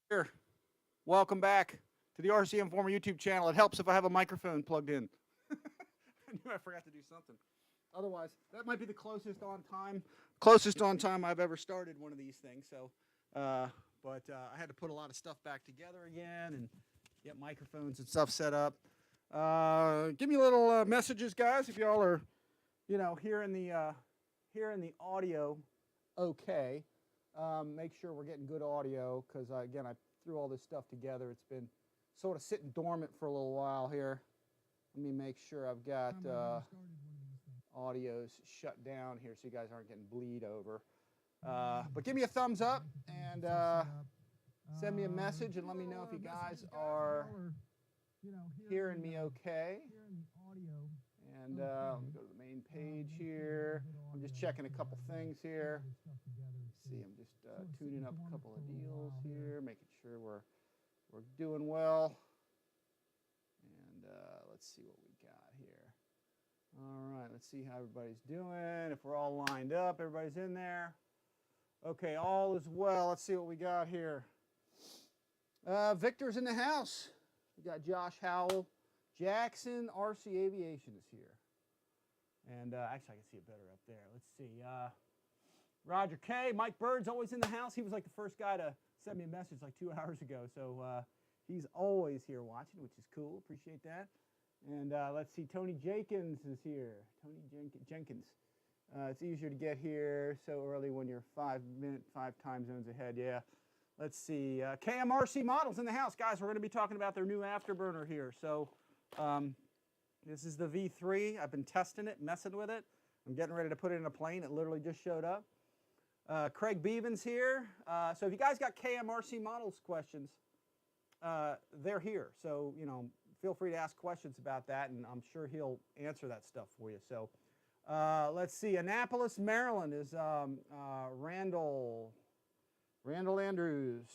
Here, welcome back to the RCINFORMER YouTube channel. It helps if I have a microphone plugged in. I knew I forgot to do something. Otherwise, that might be the closest on time I've ever started one of these things. So, but I had to put a lot of stuff back together again and get microphones and stuff set up. Give me little messages, guys, if y'all are, hearing the audio okay. Make sure we're getting good audio because, again, I threw all this stuff together. It's been sort of sitting dormant for a little while here. Let me make sure I've got audios shut down here so you guys aren't getting bleed over. But give me a thumbs up and send me a message and let me know if you guys are hearing me okay. And let me go to the main page here. I'm just checking a couple things here. Let's see, I'm just tuning up a couple of deals here, making sure we're doing well. And let's see what we got here. All right, let's see how everybody's doing. If we're all lined up, everybody's in there. Okay, all is well. Let's see what we got here. Victor's in the house. We got Josh Howell. Jackson RC Aviation is here. And actually, I can see it better up there. Let's see. Roger K. Mike Bird's always in the house. He was like the first guy to send me a message like 2 hours ago. So he's always here watching, which is cool. Appreciate that. And let's see. Tony Jenkins is here. Tony Jenkins. It's easier to get here so early when you're 5 time zones ahead. Yeah. Let's see. KMRC Models in the house. Guys, we're going to be talking about their new Afterburner here. So this is the V3. I've been testing it, messing with it. I'm getting ready to put it in a plane. It literally just showed up. Craig Beevan's here. So if you guys got KMRC Models questions, they're here. So, feel free to ask questions about that, and I'm sure he'll answer that stuff for you. So let's see. Annapolis, Maryland is Randall Andrews.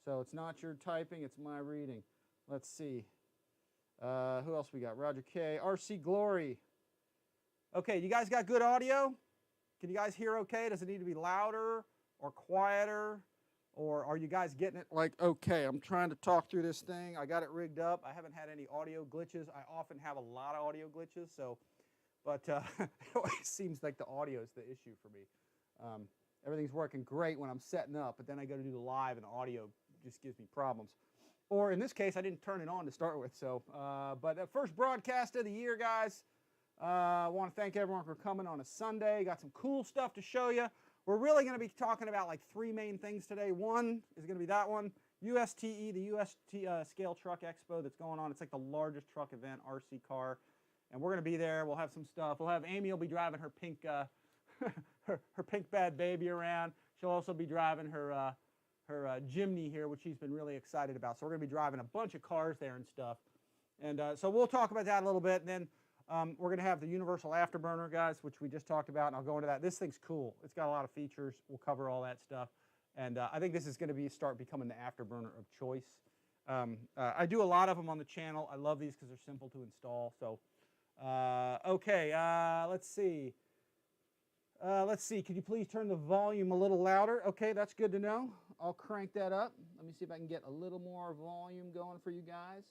So it's not your typing, it's my reading. Let's see. Who else we got? Roger K. RC Glory. Okay, you guys got good audio? Can you guys hear okay? Does it need to be louder or quieter? Or are you guys getting it like, okay, I'm trying to talk through this thing. I got it rigged up. I haven't had any audio glitches. I often have a lot of audio glitches, but it always seems like the audio is the issue for me. Everything's working great when I'm setting up, but then I go to do the live and the audio just gives me problems. Or in this case, I didn't turn it on to start with. So, but the first broadcast of the year, guys. I want to thank everyone for coming on a Sunday. Got some cool stuff to show you. We're really going to be talking about like 3 main things today. One is going to be that one, USTE, the UST Scale Truck Expo that's going on. It's like the largest truck event, RC car, and we're going to be there. We'll have some stuff. We'll have Amy will be driving her pink, her pink bad baby around. She'll also be driving her Jimny here, which she's been really excited about. So we're going to be driving a bunch of cars there and stuff. And so we'll talk about that a little bit. And then we're going to have the universal afterburner, guys, which we just talked about, and I'll go into that. This thing's cool. It's got a lot of features. We'll cover all that stuff. And I think this is going to start becoming the afterburner of choice. I do a lot of them on the channel. I love these because they're simple to install. So, okay, let's see. Let's see. Could you please turn the volume a little louder? Okay, that's good to know. I'll crank that up. Let me see if I can get a little more volume going for you guys.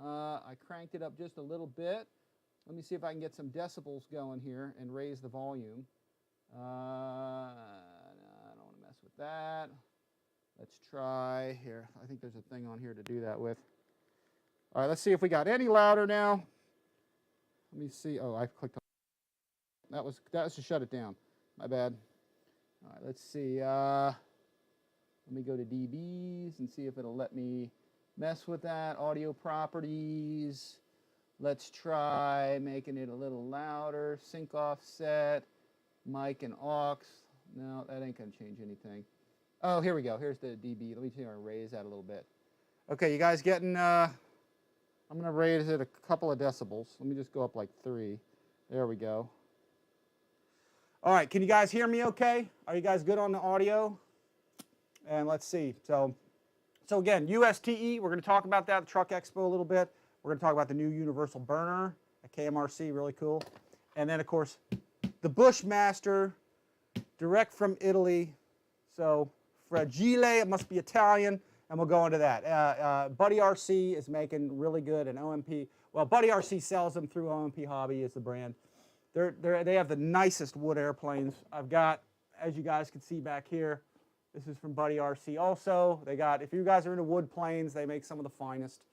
I cranked it up just a little bit. Let me see if I can get some decibels going here and raise the volume. I don't want to mess with that. Let's try here. I think there's a thing on here to do that with. All right, let's see if we got any louder now. Let me see. Oh, I clicked on that was to shut it down. My bad. All right, let's see. Let me go to dBs and see if it'll let me mess with that. Audio properties. Let's try making it a little louder. Sync offset, mic and aux. No, that ain't going to change anything. Oh, here we go. Here's the dB. Let me see if I can raise that a little bit. Okay, you guys getting, I'm going to raise it a couple of decibels. Let me just go up like 3. There we go. All right, can you guys hear me okay? Are you guys good on the audio? And let's see. So again, USTE, we're going to talk about that, the Truck Expo a little bit. We're going to talk about the new universal burner at KMRC, really cool. And then, of course, the Bushmaster, direct from Italy. So, Fragile, it must be Italian. and we'll go into that. Buddy RC is making really good, and OMP, well, Buddy RC sells them through OMP Hobby is the brand. They have the nicest wood airplanes. I've got, as you guys can see back here, this is from Buddy RC also. They got, if you guys are into wood planes, they make some of the finest.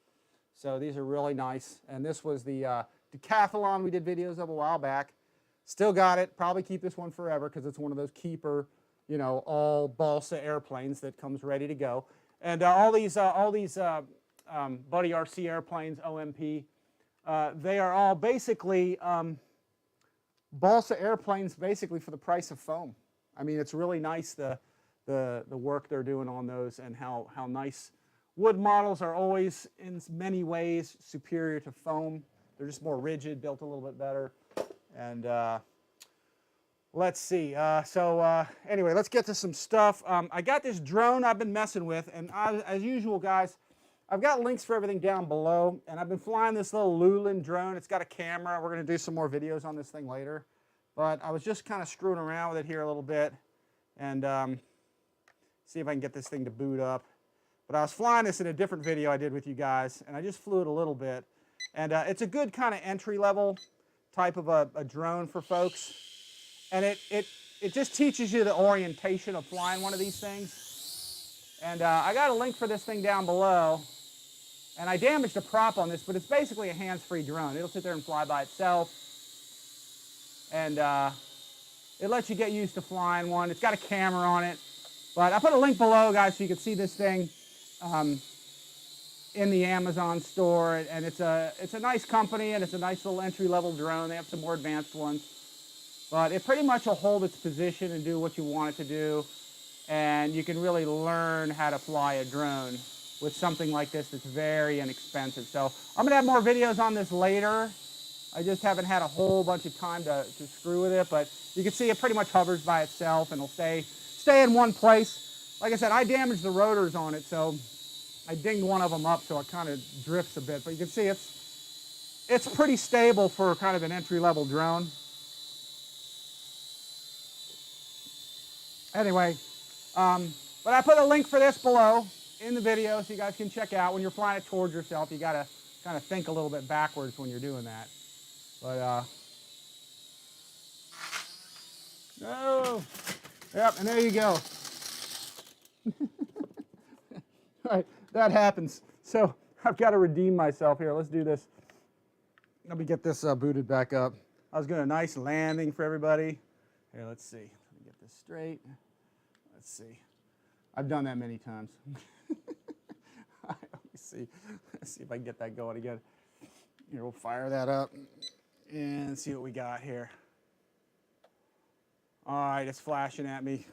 So these are really nice. And this was the Decathlon we did videos of a while back. Still got it. Probably keep this one forever because it's one of those keeper, you know, all balsa airplanes that comes ready to go. And all these Buddy RC airplanes, OMP, they are all basically balsa airplanes, basically for the price of foam. I mean, it's really nice the work they're doing on those, and how nice. Wood models are always, in many ways, superior to foam. They're just more rigid, built a little bit better. And let's see. Anyway, let's get to some stuff. I got this drone I've been messing with, and as usual, guys, I've got links for everything down below. And I've been flying this little Lulin drone. It's got a camera. We're going to do some more videos on this thing later. But I was just kind of screwing around with it here a little bit, and see if I can get this thing to boot up. But I was flying this in a different video I did with you guys, and I just flew it a little bit. And it's a good kind of entry-level type of a drone for folks. And it just teaches you the orientation of flying one of these things. And I got a link for this thing down below. And I damaged a prop on this, but it's basically a hands-free drone. It'll sit there and fly by itself. And it lets you get used to flying one. It's got a camera on it. But I put a link below, guys, so you can see this thing in the Amazon store. And it's a nice company, and it's a nice little entry-level drone. They have some more advanced ones. But it pretty much will hold its position and do what you want it to do. And you can really learn how to fly a drone with something like this that's very inexpensive. So I'm going to have more videos on this later. I just haven't had a whole bunch of time to screw with it. But you can see it pretty much hovers by itself, and it'll stay in one place. Like I said, I damaged the rotors on it, so I dinged one of them up so it kind of drifts a bit. But you can see it's pretty stable for kind of an entry-level drone. Anyway, but I put a link for this below in the video so you guys can check out. When you're flying it towards yourself, you got to kind of think a little bit backwards when you're doing that. But, no. Yep, and there you go. All right, that happens. So I've got to redeem myself here. Let's do this. Let me get this booted back up. I was doing a nice landing for everybody. Here, let's see. Let me get this straight. Let's see. I've done that many times. Let me see. Let's see if I can get that going again. Here, we'll fire that up and see what we got here. All right, it's flashing at me.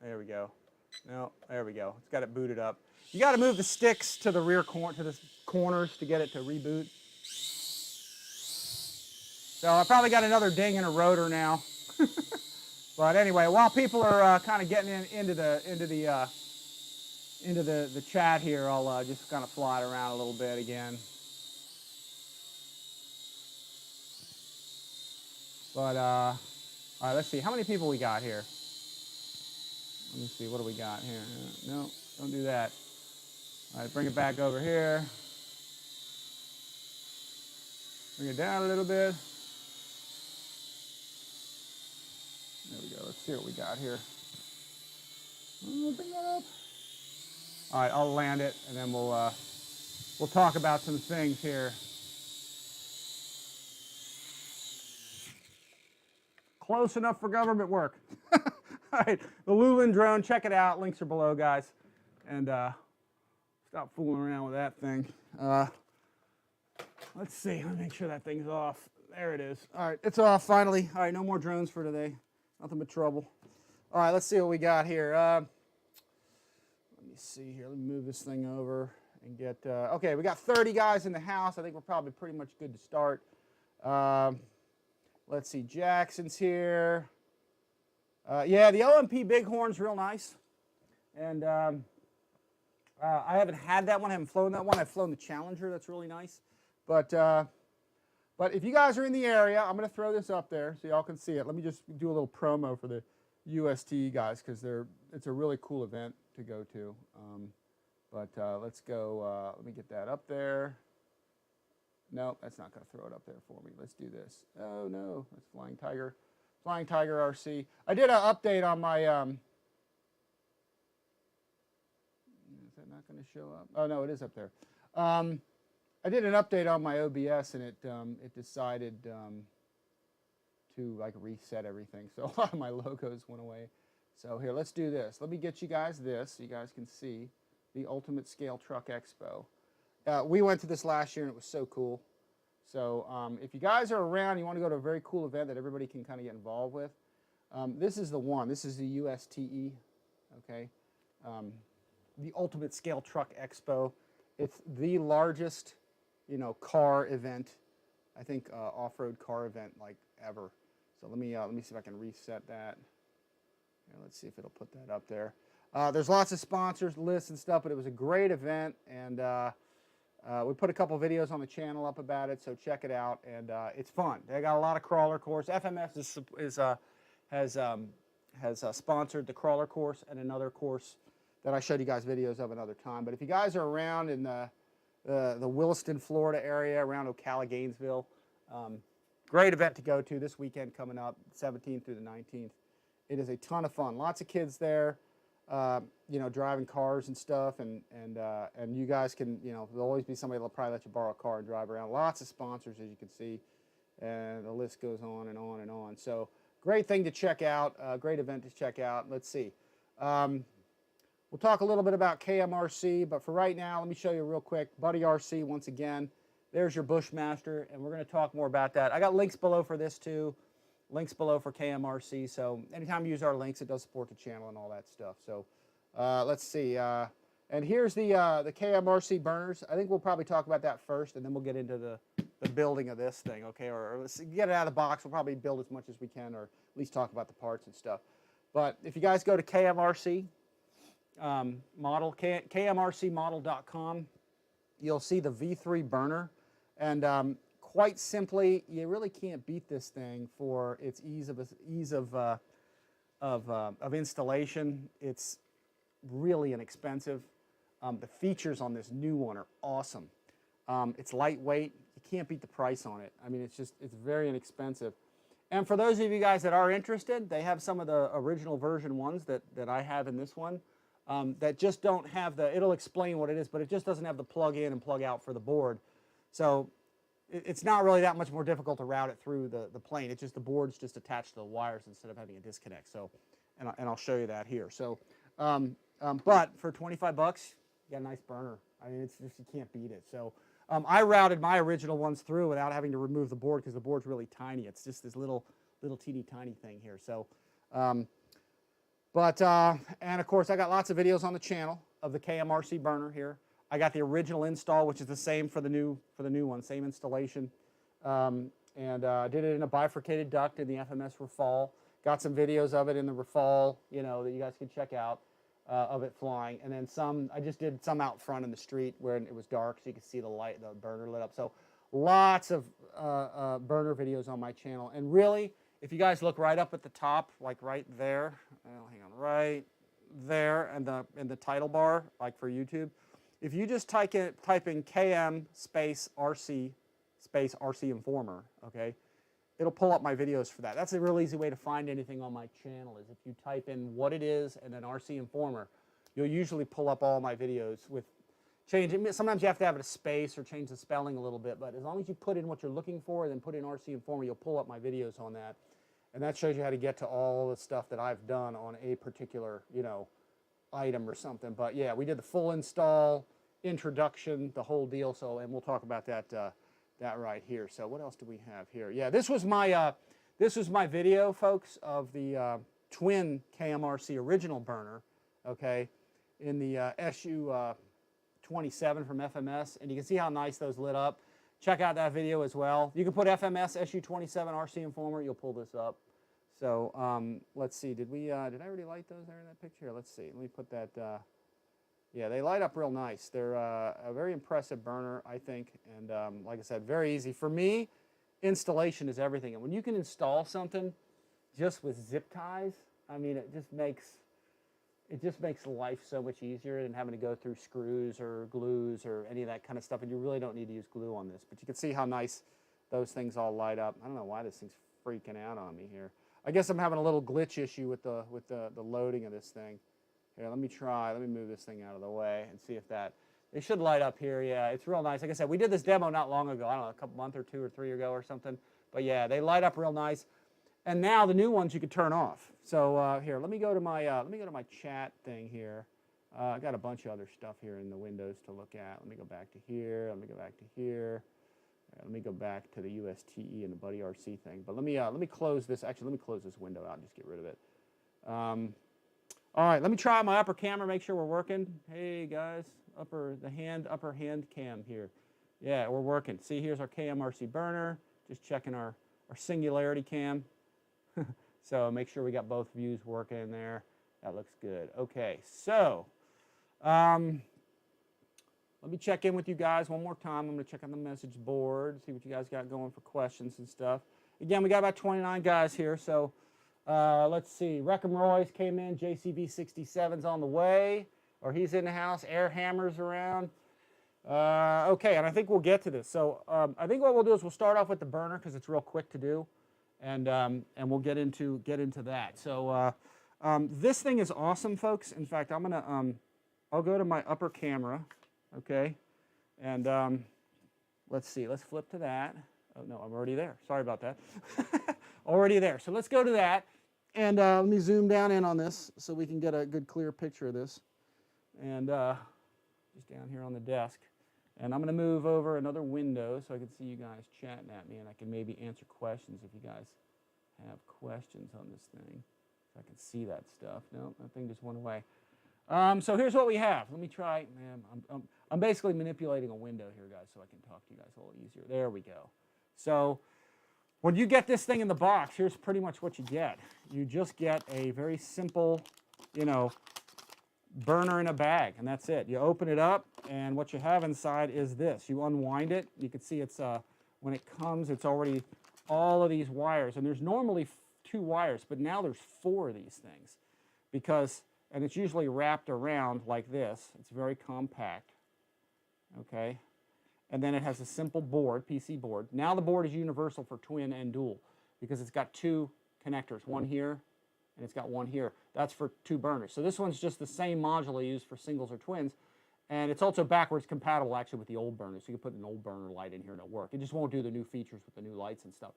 There we go. No, there we go. It's got it booted up. You got to move the sticks to the rear to the corners to get it to reboot. So I probably got another ding in a rotor now. But anyway, while people are kind of getting into the chat here, I'll just kind of fly it around a little bit again. But all right, let's see how many people we got here. Let me see, what do we got here? No, don't do that. All right, bring it back over here. Bring it down a little bit. There we go. Let's see what we got here. Bring that up. All right, I'll land it, and then we'll talk about some things here. Close enough for government work. All right, the Lulin drone. Check it out. Links are below, guys. And stop fooling around with that thing. Let's see. Let me make sure that thing's off. There it is. All right, it's off finally. All right, no more drones for today. Nothing but trouble. All right, let's see what we got here. Let me see here. Let me move this thing over and get... okay, we got 30 guys in the house. I think we're probably pretty much good to start. Let's see. Jackson's here. Yeah, the OMP Bighorn's real nice. And I haven't had that one. I haven't flown that one. I've flown the Challenger. That's really nice. But if you guys are in the area, I'm going to throw this up there so y'all can see it. Let me just do a little promo for the USTE guys because it's a really cool event to go to. But let's go, let me get that up there. No, that's not going to throw it up there for me. Let's do this. Oh, no, that's Flying Tiger. Flying Tiger RC. I did an update on my, is that not going to show up? Oh, no, it is up there. I did an update on my OBS, and it decided to like reset everything. So a lot of my logos went away. So here, let's do this. Let me get you guys this so you guys can see the Ultimate Scale Truck Expo. We went to this last year, and it was so cool. So if you guys are around, you want to go to a very cool event that everybody can kind of get involved with, this is the one. This is the USTE, okay? The Ultimate Scale Truck Expo. It's the largest, you know, car event, I think off-road car event like ever. So let me see if I can reset that. Here, let's see if it'll put that up there. There's lots of sponsors, lists and stuff, but it was a great event, and we put a couple videos on the channel up about it, so check it out, and it's fun. They got a lot of crawler course. FMS has sponsored the crawler course and another course that I showed you guys videos of another time. But if you guys are around in the Williston, Florida area, around Ocala, Gainesville, great event to go to this weekend coming up, 17th through the 19th. It is a ton of fun. Lots of kids there, you know, driving cars and stuff, and you guys can, you know, there'll always be somebody that'll probably let you borrow a car and drive around. Lots of sponsors, as you can see, and the list goes on and on and on. So great thing to check out, great event to check out. Let's see. We'll talk a little bit about KMRC, but for right now, let me show you real quick. Buddy RC, once again, there's your Bushmaster, and we're going to talk more about that. I got links below for this too, links below for KMRC, so anytime you use our links, it does support the channel and all that stuff. So let's see, and here's the KMRC burners. I think we'll probably talk about that first, and then we'll get into the building of this thing, okay? Or let's get it out of the box. We'll probably build as much as we can, or at least talk about the parts and stuff. But if you guys go to KMRC, KMRCmodel.com, you'll see the V3 burner, and quite simply, you really can't beat this thing for its ease of installation. It's really inexpensive. The features on this new one are awesome. It's lightweight. You can't beat the price on it. I mean, it's very inexpensive. And for those of you guys that are interested, they have some of the original version ones that I have in this one. That just don't have it'll explain what it is, but it just doesn't have the plug in and plug out for the board. So it's not really that much more difficult to route it through the plane. It's just the board's just attached to the wires instead of having a disconnect. So, and I'll show you that here. So, but for 25 bucks, you got a nice burner. I mean, it's just, you can't beat it. So I routed my original ones through without having to remove the board because the board's really tiny. It's just this little teeny tiny thing here. So, and of course, I got lots of videos on the channel of the KMRC burner here. I got the original install, which is the same for the new one, same installation, and did it in a bifurcated duct in the FMS Rafale. Got some videos of it in the Rafale, you know, that you guys can check out of it flying, and then some. I just did some out front in the street where it was dark, so you could see the burner lit up. So lots of burner videos on my channel, and really, if you guys look right up at the top, like right there, hang on, right there, and the title bar, like for YouTube, if you just type in KM space RC space RCINFORMER, okay, it'll pull up my videos for that. That's a real easy way to find anything on my channel, is if you type in what it is and then RCINFORMER, you'll usually pull up all my videos with changing. Sometimes you have to have it a space or change the spelling a little bit, but as long as you put in what you're looking for and then put in RCINFORMER, you'll pull up my videos on that. And that shows you how to get to all the stuff that I've done on a particular, you know, item or something. But yeah, we did the full install, introduction, the whole deal. So, and we'll talk about that that right here. So what else do we have here? Yeah, this was my video, folks, of the twin KMRC original burner, okay, in the SU27 from FMS, and you can see how nice those lit up. Check out that video as well. You can put FMS SU27 RCINFORMER, you'll pull this up. So let's see, did I already light those there in that picture? Let's see, let me put that, yeah, they light up real nice. They're a very impressive burner, I think, and like I said, very easy. For me, installation is everything, and when you can install something just with zip ties, I mean, it just makes it just makes life so much easier than having to go through screws or glues or any of that kind of stuff. And you really don't need to use glue on this. But you can see how nice those things all light up. I don't know why this thing's freaking out on me here. I guess I'm having a little glitch issue with the loading of this thing. Here, let me move this thing out of the way and see if that, they should light up here. Yeah, it's real nice. Like I said, we did this demo not long ago. I don't know, a couple months or 2 or 3 ago or something. But yeah, they light up real nice. And now the new ones you can turn off. So here, let me go to my chat thing here. I got a bunch of other stuff here in the windows to look at. Let me go back to here. Let me go back to here. Let me go back to the USTE and the Buddy RC thing. But let me close this. Actually, let me close this window out and just get rid of it. All right, let me try my upper camera. Make sure we're working. Hey guys, upper hand cam here. Yeah, we're working. See, here's our KMRC burner. Just checking our singularity cam. So make sure we got both views working in there. That looks good. Okay, so let me check in with you guys one more time. I'm going to check on the message board, see what you guys got going for questions and stuff. Again, we got about 29 guys here, so let's see. Wreckham Royce came in. JCB 67's on the way, or he's in the house. Air Hammer's around. Okay, and I think we'll get to this. So I think what we'll do is we'll start off with the burner because it's real quick to do. And we'll get into that. So this thing is awesome, folks. In fact, I'm gonna I'll go to my upper camera, okay, and let's see. Let's flip to that. Oh no, I'm already there. Sorry about that. Already there. So let's go to that, and let me zoom down in on this so we can get a good clear picture of this. And just down here on the desk. And I'm going to move over another window so I can see you guys chatting at me, and I can maybe answer questions if you guys have questions on this thing. So I can see that stuff. No, that thing just went away. So here's what we have. Let me try. Man, I'm basically manipulating a window here, guys, so I can talk to you guys a little easier. There we go. So when you get this thing in the box, here's pretty much what you get. You just get a very simple, you know, burner in a bag, and that's it. You open it up, and what you have inside is this. You unwind it. You can see it's when it comes, it's already all of these wires, and there's normally 2 wires, but now there's 4 of these things because, and it's usually wrapped around like this. It's very compact, okay? And then it has a simple board, PC board. Now the board is universal for twin and dual because it's got 2 connectors, one here and it's got one here. That's for 2 burners. So this one's just the same module I use for singles or twins. And it's also backwards compatible actually with the old burner. So you can put an old burner light in here and it'll work. It just won't do the new features with the new lights and stuff.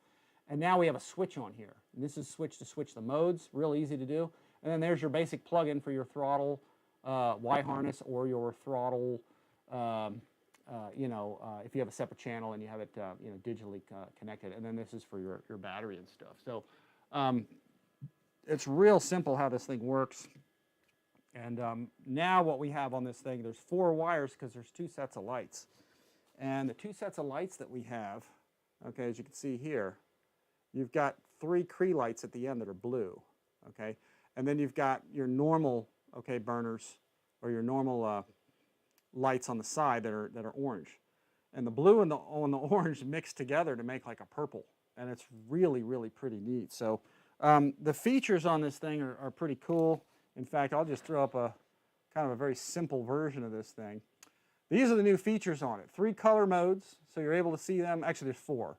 And now we have a switch on here. And this is switch to switch the modes, real easy to do. And then there's your basic plug-in for your throttle Y-harness or your throttle, if you have a separate channel and you have it digitally connected. And then this is for your battery and stuff. So it's real simple how this thing works. And now what we have on this thing, there's 4 wires because there's 2 sets of lights. And the 2 sets of lights that we have, okay, as you can see here, you've got 3 Cree lights at the end that are blue, okay? And then you've got your normal, okay, burners or your normal lights on the side that are orange. And the blue and the orange mix together to make like a purple. And it's really, really pretty neat. So the features on this thing are pretty cool. In fact, I'll just throw up a kind of a very simple version of this thing. These are the new features on it. 3 color modes, so you're able to see them. Actually, there's 4.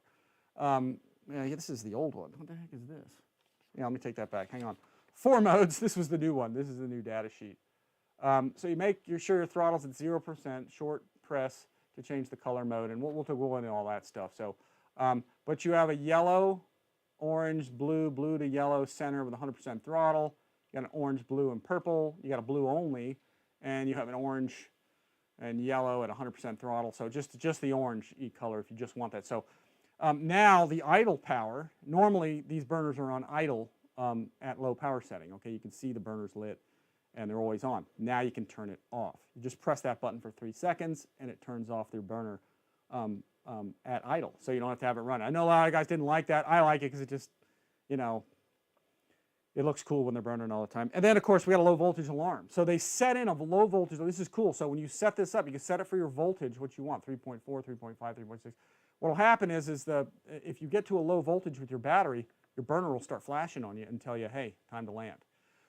Yeah, this is the old one. What the heck is this? Yeah, let me take that back. Hang on. 4 modes. This was the new one. This is the new data sheet. So you're sure your throttle's at 0%, short press to change the color mode, and we'll go into all that stuff. So, but you have a yellow, orange, blue to yellow center with 100% throttle. You got an orange, blue, and purple. You got a blue only, and you have an orange and yellow at 100% throttle. So just the orange color if you just want that. So now the idle power. Normally these burners are on idle at low power setting. Okay, you can see the burners lit, and they're always on. Now you can turn it off. You just press that button for 3 seconds, and it turns off their burner at idle. So you don't have to have it run. I know a lot of guys didn't like that. I like it because it just, it looks cool when they're burning all the time. And then, of course, we got a low voltage alarm. So they set in a low voltage. This is cool. So when you set this up, you can set it for your voltage, what you want, 3.4, 3.5, 3.6. What will happen is if you get to a low voltage with your battery, your burner will start flashing on you and tell you, hey, time to land.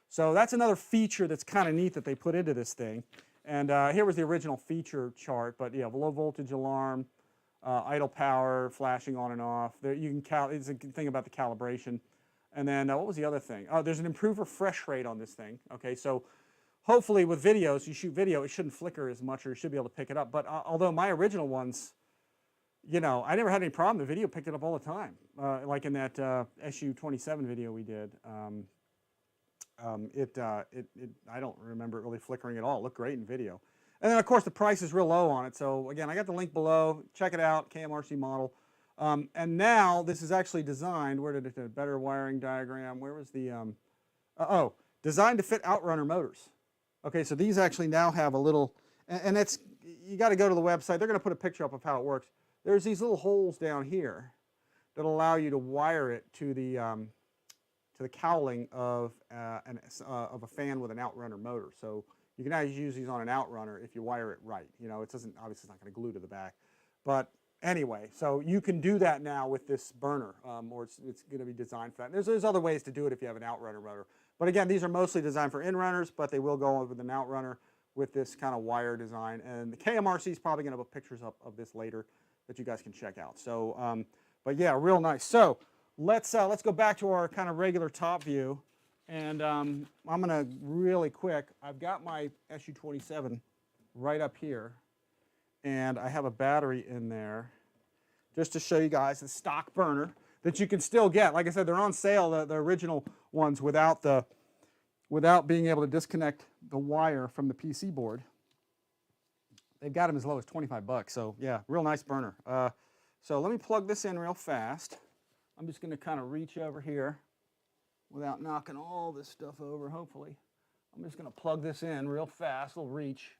So that's another feature that's kind of neat that they put into this thing. And here was the original feature chart, but yeah, low voltage alarm, idle power, flashing on and off. There you can it's a thing about the calibration. And then what was the other thing? Oh, there's an improved refresh rate on this thing. Okay, so hopefully with videos, you shoot video, it shouldn't flicker as much, or you should be able to pick it up. But although my original ones, you know, I never had any problem. The video picked it up all the time. Like in that SU-27 video we did. I don't remember it really flickering at all. It looked great in video. And then, of course, the price is real low on it. So, again, I got the link below. Check it out, KMRC model. And now this is actually designed. Where did it do? Better wiring diagram. Where was the, designed to fit outrunner motors. Okay, so these actually now have a little, and it's, you got to go to the website. They're going to put a picture up of how it works. There's these little holes down here that allow you to wire it to the cowling of a fan with an outrunner motor. So you can actually use these on an outrunner if you wire it right. You know, it doesn't, obviously it's not going to glue to the back. But anyway, so you can do that now with this burner, or it's going to be designed for that. And there's other ways to do it if you have an outrunner motor. But again, these are mostly designed for in-runners, but they will go with an outrunner with this kind of wire design. And the KMRC is probably going to put pictures up of this later that you guys can check out. So, but yeah, real nice. So let's go back to our kind of regular top view. And I'm going to really quick, I've got my SU-27 right up here. And I have a battery in there just to show you guys the stock burner that you can still get. Like I said, they're on sale, the original ones, without being able to disconnect the wire from the PC board. They've got them as low as 25 bucks. So yeah, real nice burner. So let me plug this in real fast. I'm just going to kind of reach over here without knocking all this stuff over, hopefully. I'm just going to plug this in real fast, little reach.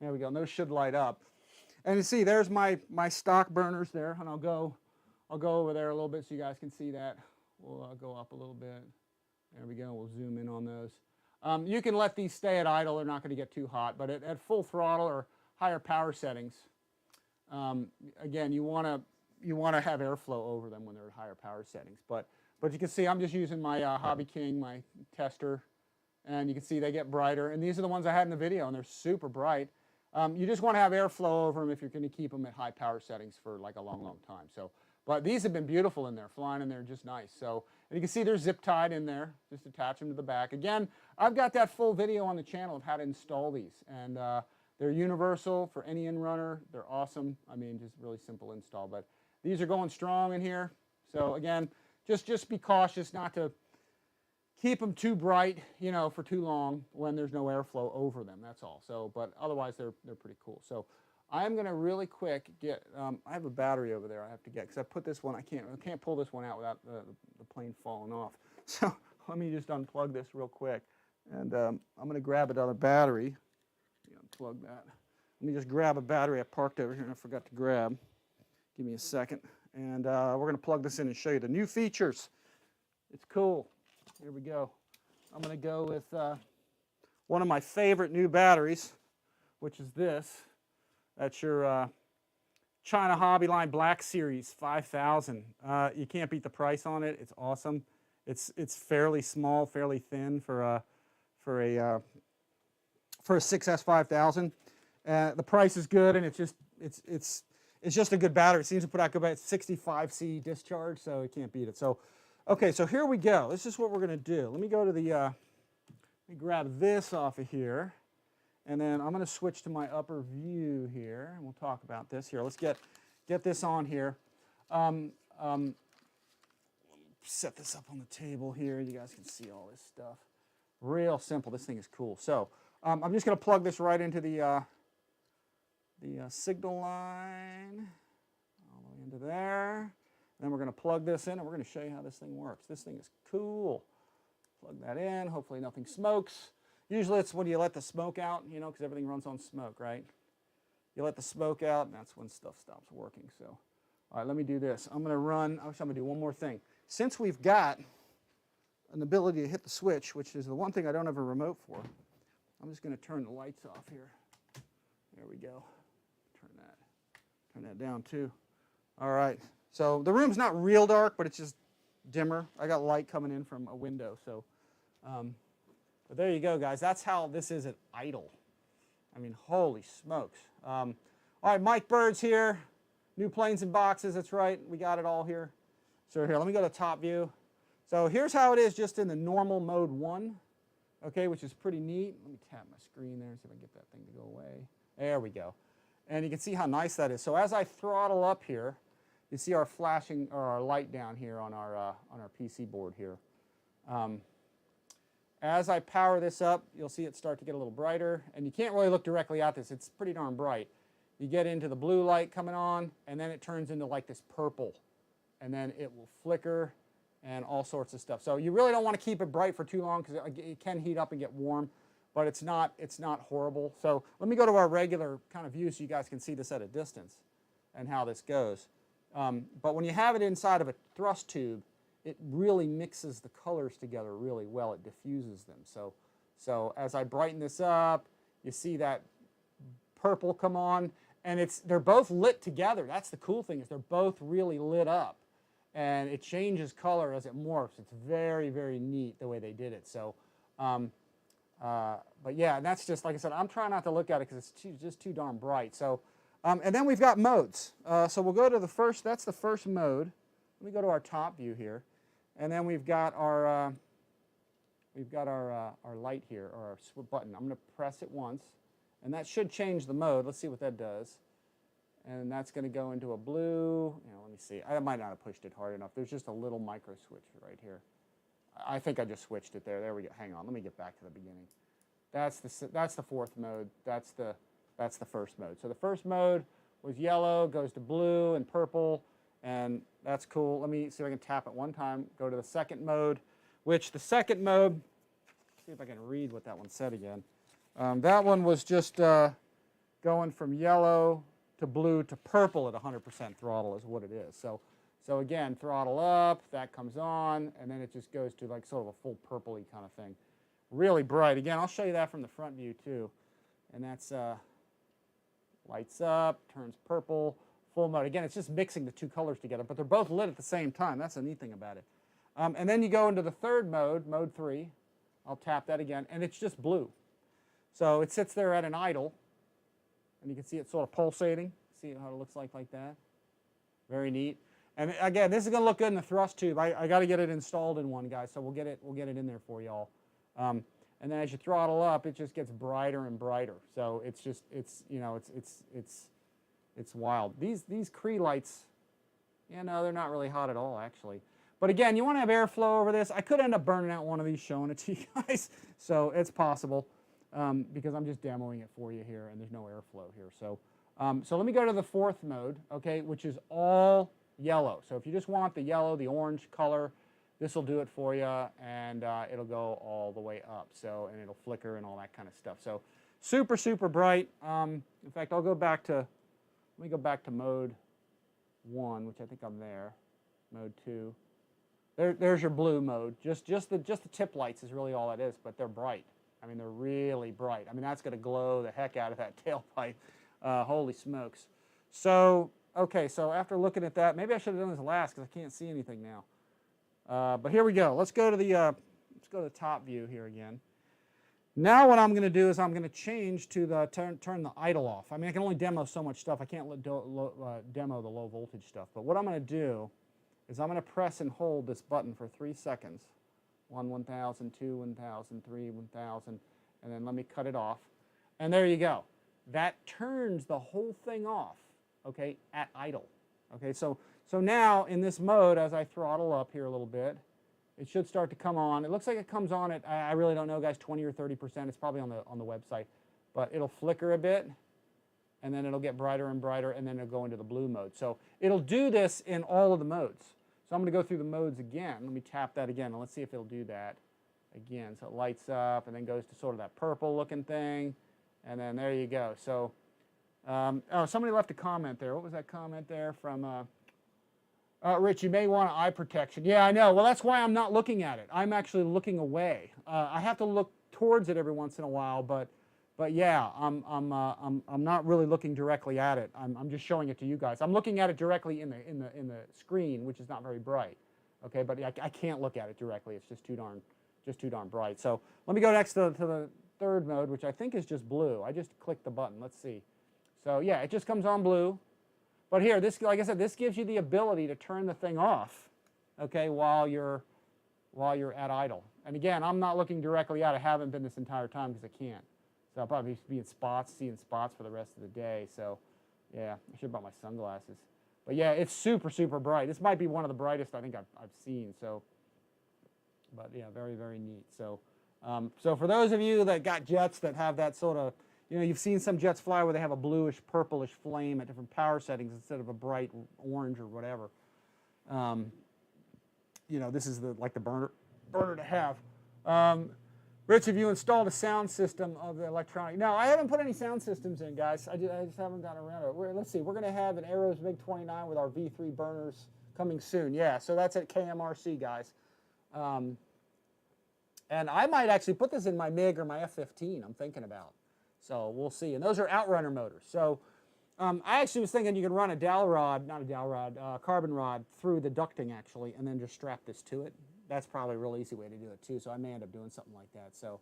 There we go, and those should light up. And you see, there's my stock burners there, and I'll go over there a little bit so you guys can see that. We'll go up a little bit. There we go, we'll zoom in on those. You can let these stay at idle, they're not going to get too hot, but at full throttle or higher power settings, again, you want to have airflow over them when they're at higher power settings. But you can see I'm just using my Hobby King, my tester, and you can see they get brighter. And these are the ones I had in the video, and they're super bright. You just want to have airflow over them if you're going to keep them at high power settings for like a long, long time. So, but these have been beautiful in there, flying in there just nice. So, and you can see they're zip tied in there. Just attach them to the back. Again, I've got that full video on the channel of how to install these, and they're universal for any in-runner. They're awesome. I mean, just really simple install. But these are going strong in here. So again, just be cautious not to keep them too bright, you know, for too long when there's no airflow over them. That's all. So, but otherwise they're pretty cool. So, I'm going to really quick get. I have a battery over there I have to get because I put this one. I can't pull this one out without the plane falling off. So let me just unplug this real quick, and I'm going to grab another battery. Unplug that. Let me just grab a battery I parked over here and I forgot to grab. Give me a second, and we're going to plug this in and show you the new features. It's cool. Here we go. I'm going to go with one of my favorite new batteries, which is this. That's your China Hobby Line Black Series 5000. You can't beat the price on it. It's awesome. It's fairly small, fairly thin for a 6S 5000. The price is good, and it's just a good battery. It seems to put out good battery. It's 65C discharge, so you can't beat it. So. Okay, so here we go. This is what we're going to do. Let me go to the, let me grab this off of here, and then I'm going to switch to my upper view here, and we'll talk about this here. Let's get this on here. Set this up on the table here. You guys can see all this stuff. Real simple. This thing is cool. So I'm just going to plug this right into the signal line, all the way into there. Then we're going to plug this in, and we're going to show you how this thing works. This thing is cool. Plug that in. Hopefully nothing smokes. Usually it's when you let the smoke out, you know, because everything runs on smoke, right? You let the smoke out, and that's when stuff stops working. So, all right, let me do this. I'm going to run. I'm going to do one more thing. Since we've got an ability to hit the switch, which is the one thing I don't have a remote for, I'm just going to turn the lights off here. There we go. Turn that down too. All right. So the room's not real dark, but it's just dimmer. I got light coming in from a window, so But there you go, guys. That's how this is at idle. I mean, holy smokes. All right, Mike Bird's here. New planes and boxes. That's right. We got it all here. So here, let me go to top view. So here's how it is just in the normal mode 1, okay, which is pretty neat. Let me tap my screen there, see if I can get that thing to go away. There we go. And you can see how nice that is. So as I throttle up here, you see our flashing, or our light down here on our PC board here. As I power this up, you'll see it start to get a little brighter. And you can't really look directly at this. It's pretty darn bright. You get into the blue light coming on, and then it turns into like this purple. And then it will flicker and all sorts of stuff. So you really don't want to keep it bright for too long because it can heat up and get warm, but it's not horrible. So let me go to our regular kind of view so you guys can see this at a distance and how this goes. But when you have it inside of a thrust tube, it really mixes the colors together really well. It diffuses them. So as I brighten this up, you see that purple come on, and they're both lit together. That's the cool thing, is they're both really lit up. And it changes color as it morphs. It's very, very neat the way they did it. So, but yeah, and that's just, like I said, I'm trying not to look at it because it's just too darn bright. So, and then we've got modes. So we'll go to the first, that's the first mode. Let me go to our top view here. And then we've got our light here, or our button. I'm going to press it once, and that should change the mode. Let's see what that does. And that's going to go into a blue. Let me see. I might not have pushed it hard enough. There's just a little micro switch right here. I think I just switched it there. There we go. Hang on. Let me get back to the beginning. That's the fourth mode. That's the first mode. So the first mode was yellow, goes to blue and purple, and that's cool. Let me see if I can tap it one time. Go to the second mode, which the second mode, see if I can read what that one said again. That one was just going from yellow to blue to purple at 100% throttle is what it is. So again, throttle up, that comes on, and then it just goes to like sort of a full purpley kind of thing. Really bright. Again, I'll show you that from the front view too. And that's lights up, turns purple, full mode. Again, it's just mixing the two colors together, but they're both lit at the same time. That's the neat thing about it. And then you go into the third mode, mode 3. I'll tap that again, and it's just blue. So it sits there at an idle. And you can see it sort of pulsating. See how it looks like that? Very neat. And again, this is going to look good in the thrust tube. I got to get it installed in one, guys. So we'll get it in there for y'all. And then as you throttle up, it just gets brighter and brighter. So it's just it's wild. These Cree lights, no, they're not really hot at all actually. But again, you want to have airflow over this. I could end up burning out one of these showing it to you guys. So it's possible. Because I'm just demoing it for you here, and there's no airflow here. So, so let me go to the fourth mode, okay, which is all yellow. So if you just want the yellow, the orange color, this will do it for you, and it'll go all the way up. So, and it'll flicker and all that kind of stuff. So, super, super bright. In fact, let me go back to mode 1, which I think I'm there. Mode 2. There's your blue mode. Just the tip lights is really all that is, but they're bright. I mean, they're really bright. I mean, that's going to glow the heck out of that tailpipe. Holy smokes. So, okay, so after looking at that, maybe I should have done this last because I can't see anything now. But here we go. Let's go to the top view here again. Now what I'm going to do is I'm going to change to the turn the idle off. I mean, I can only demo so much stuff. I can't demo the low voltage stuff. But what I'm going to do is I'm going to press and hold this button for 3 seconds. 1, 1000, 2, 1000, 3, 1000, and then let me cut it off. And there you go. That turns the whole thing off, okay, at idle. Okay, so now in this mode, as I throttle up here a little bit, it should start to come on. It looks like it comes on at, I really don't know, guys, 20 or 30%. It's probably on the website. But it'll flicker a bit, and then it'll get brighter and brighter, and then it'll go into the blue mode. So it'll do this in all of the modes. So I'm going to go through the modes again. Let me tap that again, and let's see if it'll do that again. So it lights up and then goes to sort of that purple looking thing, and then there you go. So, oh, somebody left a comment there. What was that comment there from Rich? You may want eye protection. Yeah, I know. Well, that's why I'm not looking at it. I'm actually looking away. I have to look towards it every once in a while, but yeah, I'm not really looking directly at it. I'm just showing it to you guys. I'm looking at it directly in the screen, which is not very bright. Okay, but I can't look at it directly. It's just too just too darn bright. So let me go next to the third mode, which I think is just blue. I just clicked the button. Let's see. So yeah, it just comes on blue. But here, this, like I said, this gives you the ability to turn the thing off, okay, while you're at idle. And again, I'm not looking directly out. I haven't been this entire time because I can't. So I'll probably be in spots, seeing spots for the rest of the day. So yeah, I should have brought my sunglasses. But yeah, it's super, super bright. This might be one of the brightest I think I've seen. So, but yeah, very, very neat. So, so for those of you that got jets that have that sort of, you know, you've seen some jets fly where they have a bluish, purplish flame at different power settings instead of a bright orange or whatever. You know, this is like the burner to have. Rich, have you installed a sound system of the electronic? No, I haven't put any sound systems in, guys. I just haven't gotten around to it. Let's see. We're going to have an AEROBATIC MiG-29 with our V3 burners coming soon. Yeah, so that's at KMRC, guys. And I might actually put this in my MiG or my F-15, I'm thinking about. So we'll see. And those are outrunner motors. So I actually was thinking you could run a dowel rod, not a dowel rod, carbon rod through the ducting, actually, and then just strap this to it. That's probably a real easy way to do it too, so I may end up doing something like that. So,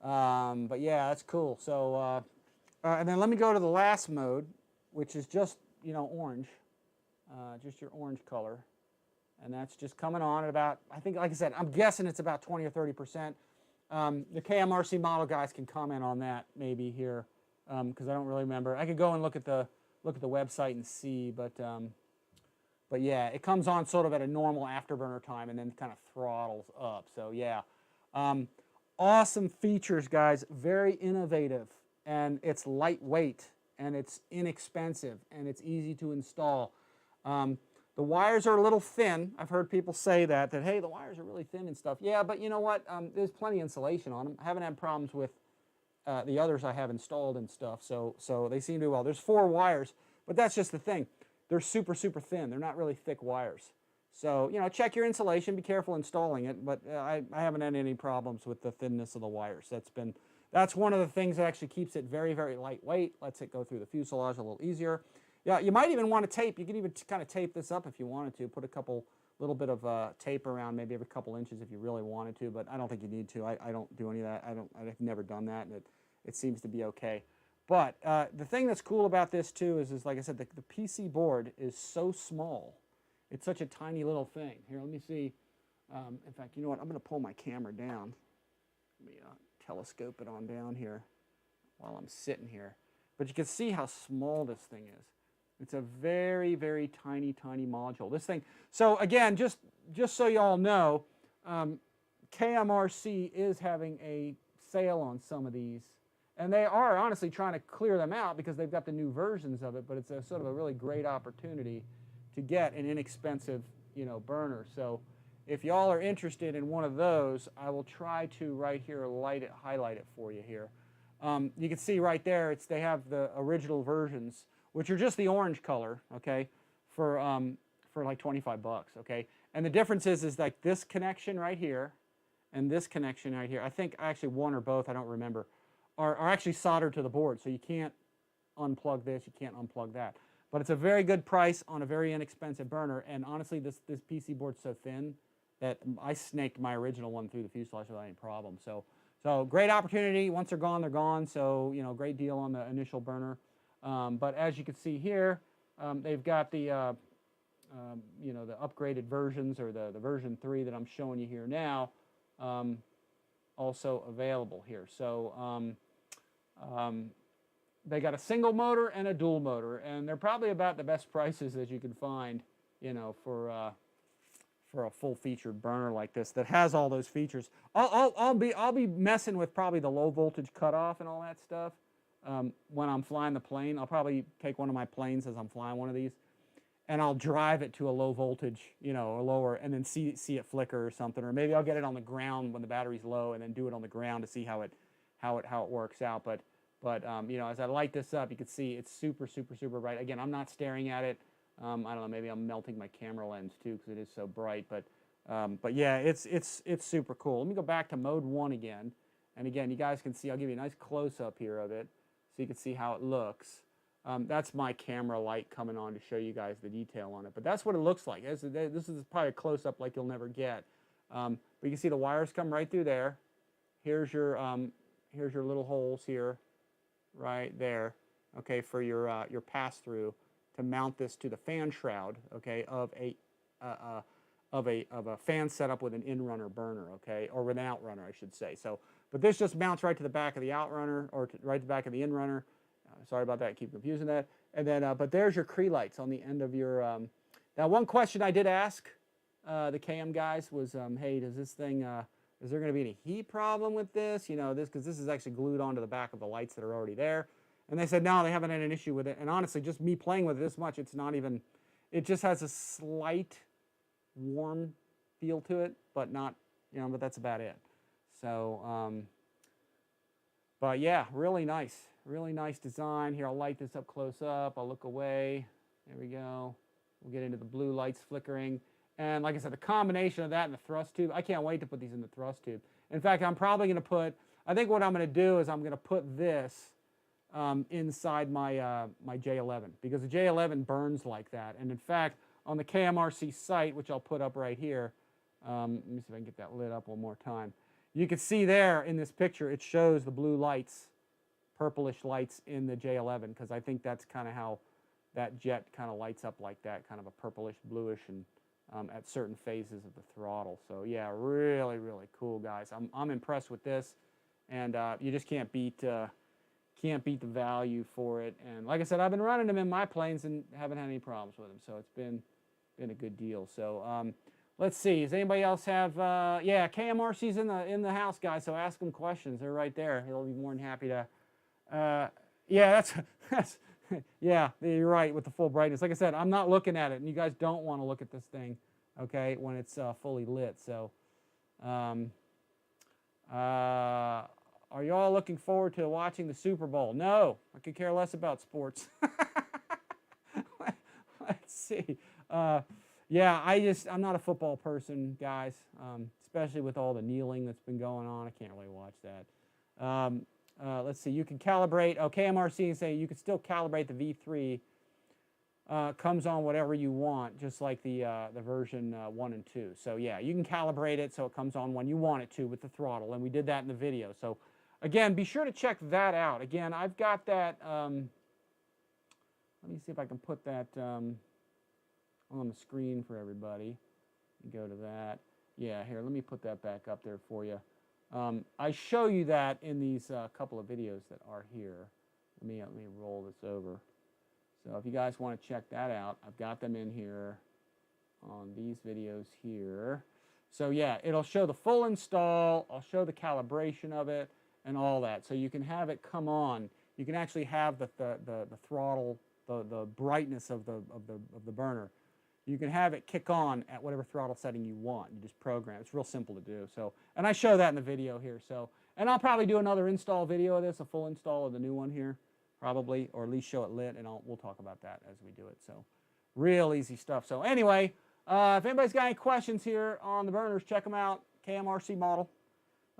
but yeah, that's cool. So, and then let me go to the last mode, which is just, you know, orange, just your orange color, and that's just coming on at about, I think, like I said, I'm guessing it's about 20 or 30%. The KMRC model guys can comment on that maybe here, because I don't really remember. I could go and look at the website and see, but yeah, it comes on sort of at a normal afterburner time and then kind of throttles up. So yeah, awesome features, guys. Very innovative, and it's lightweight, and it's inexpensive, and it's easy to install. The wires are a little thin. I've heard people say that hey, the wires are really thin and stuff. Yeah, but you know what? There's plenty of insulation on them. I haven't had problems with the others I have installed and stuff. So they seem to do well. There's 4 wires, but that's just the thing. They're super, super thin. They're not really thick wires. So, you know, check your insulation. Be careful installing it. But I haven't had any problems with the thinness of the wires. That's one of the things that actually keeps it very, very lightweight. Lets it go through the fuselage a little easier. Yeah, you might even want to tape. You can even kind of tape this up if you wanted to. Put a little bit of tape around, maybe every couple inches if you really wanted to. But I don't think you need to. I don't do any of that. I've never done that, and it seems to be okay. But the thing that's cool about this too is like I said, the PC board is so small. It's such a tiny little thing. Here, let me see. In fact, you know what? I'm going to pull my camera down. Let me telescope it on down here while I'm sitting here. But you can see how small this thing is. It's a very, very tiny, tiny module. This thing. So again, just so you all know, KMRC is having a sale on some of these. And they are honestly trying to clear them out because they've got the new versions of it, but it's a sort of a really great opportunity to get an inexpensive, you know, burner. So if y'all are interested in one of those, I will try to right here highlight it for you here. You can see right there, they have the original versions, which are just the orange color, okay, for like 25 bucks, okay. And the difference is like this connection right here and this connection right here. I think actually one or both, I don't remember. Are actually soldered to the board, so you can't unplug this, you can't unplug that. But it's a very good price on a very inexpensive burner, and honestly, this PC board's so thin that I snaked my original one through the fuselage without any problem. So great opportunity. Once they're gone. So, you know, great deal on the initial burner. But as you can see here, they've got the, you know, the upgraded versions, or the version 3 that I'm showing you here now, also available here. So they got a single motor and a dual motor, and they're probably about the best prices that you can find, you know, for a full-featured burner like this that has all those features. I'll be messing with probably the low voltage cutoff and all that stuff when I'm flying the plane. I'll probably take one of my planes as I'm flying one of these, and I'll drive it to a low voltage, you know, or lower, and then see it flicker or something. Or maybe I'll get it on the ground when the battery's low, and then do it on the ground to see how it works out. But you know, as I light this up, you can see it's super, super, super bright. Again, I'm not staring at it. I don't know, maybe I'm melting my camera lens too because it is so bright. But yeah, it's super cool. Let me go back to mode 1 again. And again, you guys can see, I'll give you a nice close-up here of it so you can see how it looks. That's my camera light coming on to show you guys the detail on it. But that's what it looks like. This is probably a close-up like you'll never get. But you can see the wires come right through there. Here's your little holes here, right there, okay, for your pass-through to mount this to the fan shroud, okay, of a fan setup with an in-runner burner, okay, or with an outrunner, I should say. So, but this just mounts right to the back of the outrunner, or right to the back of the in-runner. Sorry about that, I keep confusing that. And then, but there's your Cree lights on the end of your. Now, one question I did ask the KM guys was, hey, does this thing, is there going to be any heat problem with this? You know, because this is actually glued onto the back of the lights that are already there. And they said, no, they haven't had an issue with it. And honestly, just me playing with it this much, it's not even, it just has a slight warm feel to it, but not, you know, but that's about it. So, but yeah, really nice design. Here, I'll light this up close up. I'll look away. There we go. We'll get into the blue lights flickering. And like I said, the combination of that and the thrust tube, I can't wait to put these in the thrust tube. In fact, I'm probably going to put, I think what I'm going to do is I'm going to put this inside my, my J11, because the J11 burns like that. And in fact, on the KMRC site, which I'll put up right here, let me see if I can get that lit up one more time. You can see there in this picture, it shows the blue lights, purplish lights in the J11, because I think that's kind of how that jet kind of lights up like that, kind of a purplish, bluish, and at certain phases of the throttle. So yeah, really, really cool, guys. I'm impressed with this, and you just can't beat the value for it. And like I said, I've been running them in my planes and haven't had any problems with them, so it's been a good deal. So let's see, does anybody else have? Yeah, KMRC's in the house, guys. So ask them questions. They're right there. He'll be more than happy to. Yeah, that's yeah, you're right with the full brightness. Like I said, I'm not looking at it, and you guys don't want to look at this thing, okay, when it's fully lit. So, are you all looking forward to watching the Super Bowl? No, I could care less about sports. Let's see. Yeah, I'm not a football person, guys, especially with all the kneeling that's been going on. I can't really watch that. Let's see, you can calibrate, KMRC and say you can still calibrate the V3. Comes on whatever you want, just like the version 1 and 2. So yeah, you can calibrate it so it comes on when you want it to with the throttle, and we did that in the video. So again, be sure to check that out. Again, I've got that, let me see if I can put that on the screen for everybody. Go to that. Yeah, here, let me put that back up there for you. I show you that in these couple of videos that are here. Let me roll this over. So if you guys want to check that out, I've got them in here on these videos here. So yeah, it'll show the full install. I'll show the calibration of it and all that. So you can have it come on. You can actually have the throttle, the brightness of the burner. You can have it kick on at whatever throttle setting you want. You just program. It's real simple to do. So, and I show that in the video here. So, and I'll probably do another install video of this, a full install of the new one here, probably, or at least show it lit, and we'll talk about that as we do it. So, real easy stuff. So, anyway, if anybody's got any questions here on the burners, check them out. KMRC model.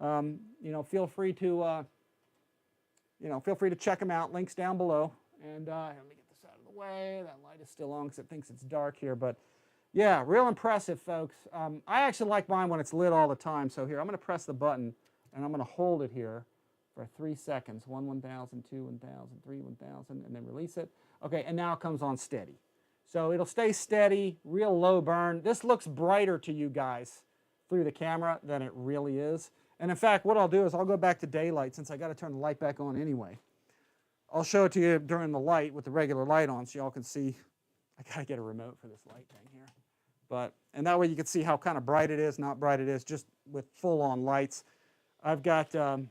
You know, feel free to check them out. Links down below. And let me get this out of the way. That light is still on because it thinks it's dark here, but yeah, real impressive, folks. I actually like mine when it's lit all the time. So here, I'm going to press the button, and I'm going to hold it here for 3 seconds. 1, 1,000, 2, 1,000, 3, 1,000, and then release it. Okay, and now it comes on steady. So it'll stay steady, real low burn. This looks brighter to you guys through the camera than it really is. And in fact, what I'll do is I'll go back to daylight since I got to turn the light back on anyway. I'll show it to you during the light with the regular light on so y'all can see. I got to get a remote for this light thing here. But, and that way you can see how kind of bright it is, not bright it is, just with full-on lights. I've got the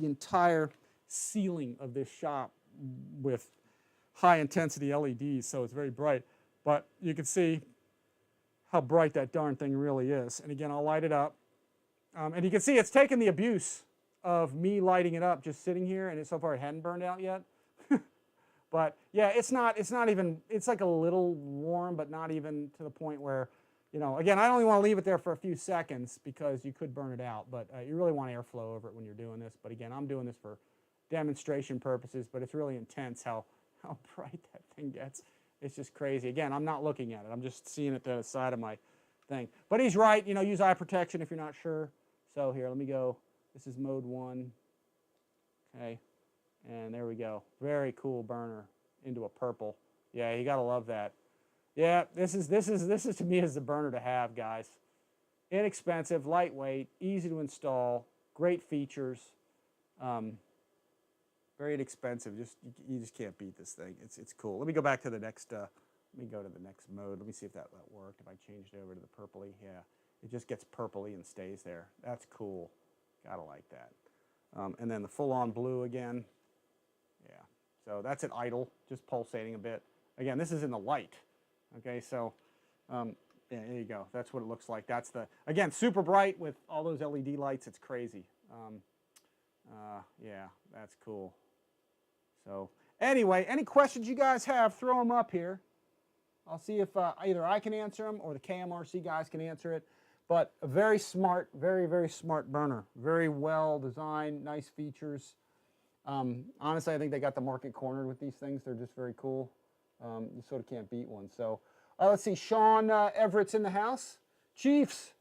entire ceiling of this shop with high-intensity LEDs, so it's very bright. But you can see how bright that darn thing really is. And again, I'll light it up. And you can see it's taken the abuse of me lighting it up just sitting here, and so far it hadn't burned out yet. But yeah, it's not even, it's like a little warm, but not even to the point where, you know, again, I only want to leave it there for a few seconds because you could burn it out, but you really want airflow over it when you're doing this. But again, I'm doing this for demonstration purposes, but it's really intense how bright that thing gets. It's just crazy. Again, I'm not looking at it. I'm just seeing it to the side of my thing. But he's right, you know, use eye protection if you're not sure. So here, let me go. This is mode 1. Okay, and there we go. Very cool burner into a purple. Yeah, you gotta love that. Yeah, this is to me is the burner to have, guys. Inexpensive, lightweight, easy to install, great features. Very inexpensive. You just can't beat this thing. It's cool. Let me go back to the next. Let me go to the next mode. Let me see if that worked. If I changed it over to the purpley, yeah, it just gets purpley and stays there. That's cool. Gotta like that. And then the full-on blue again. Yeah. So that's at idle, just pulsating a bit. Again, this is in the light. Okay, so yeah, there you go. That's what it looks like. That's the, again, super bright with all those LED lights. It's crazy. Yeah, that's cool. So anyway, any questions you guys have, throw them up here. I'll see if either I can answer them or the KMRC guys can answer it. But a very smart, very, very smart burner. Very well designed, nice features. Honestly, I think they got the market cornered with these things. They're just very cool. You sort of can't beat one. So let's see, Sean Everett's in the house. Chiefs,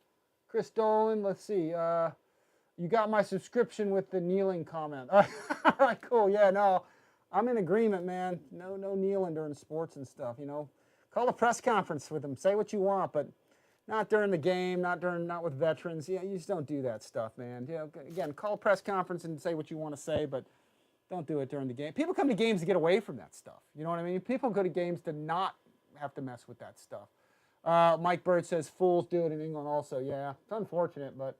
Chris Dolan, let's see. You got my subscription with the kneeling comment. All right, cool. Yeah, no, I'm in agreement, man. No kneeling during sports and stuff, you know. Call a press conference with them. Say what you want, but not during the game, not with veterans. Yeah, you just don't do that stuff, man. You know, again, call a press conference and say what you want to say, but don't do it during the game. People come to games to get away from that stuff. You know what I mean? People go to games to not have to mess with that stuff. Mike Bird says fools do it in England also. Yeah, it's unfortunate, but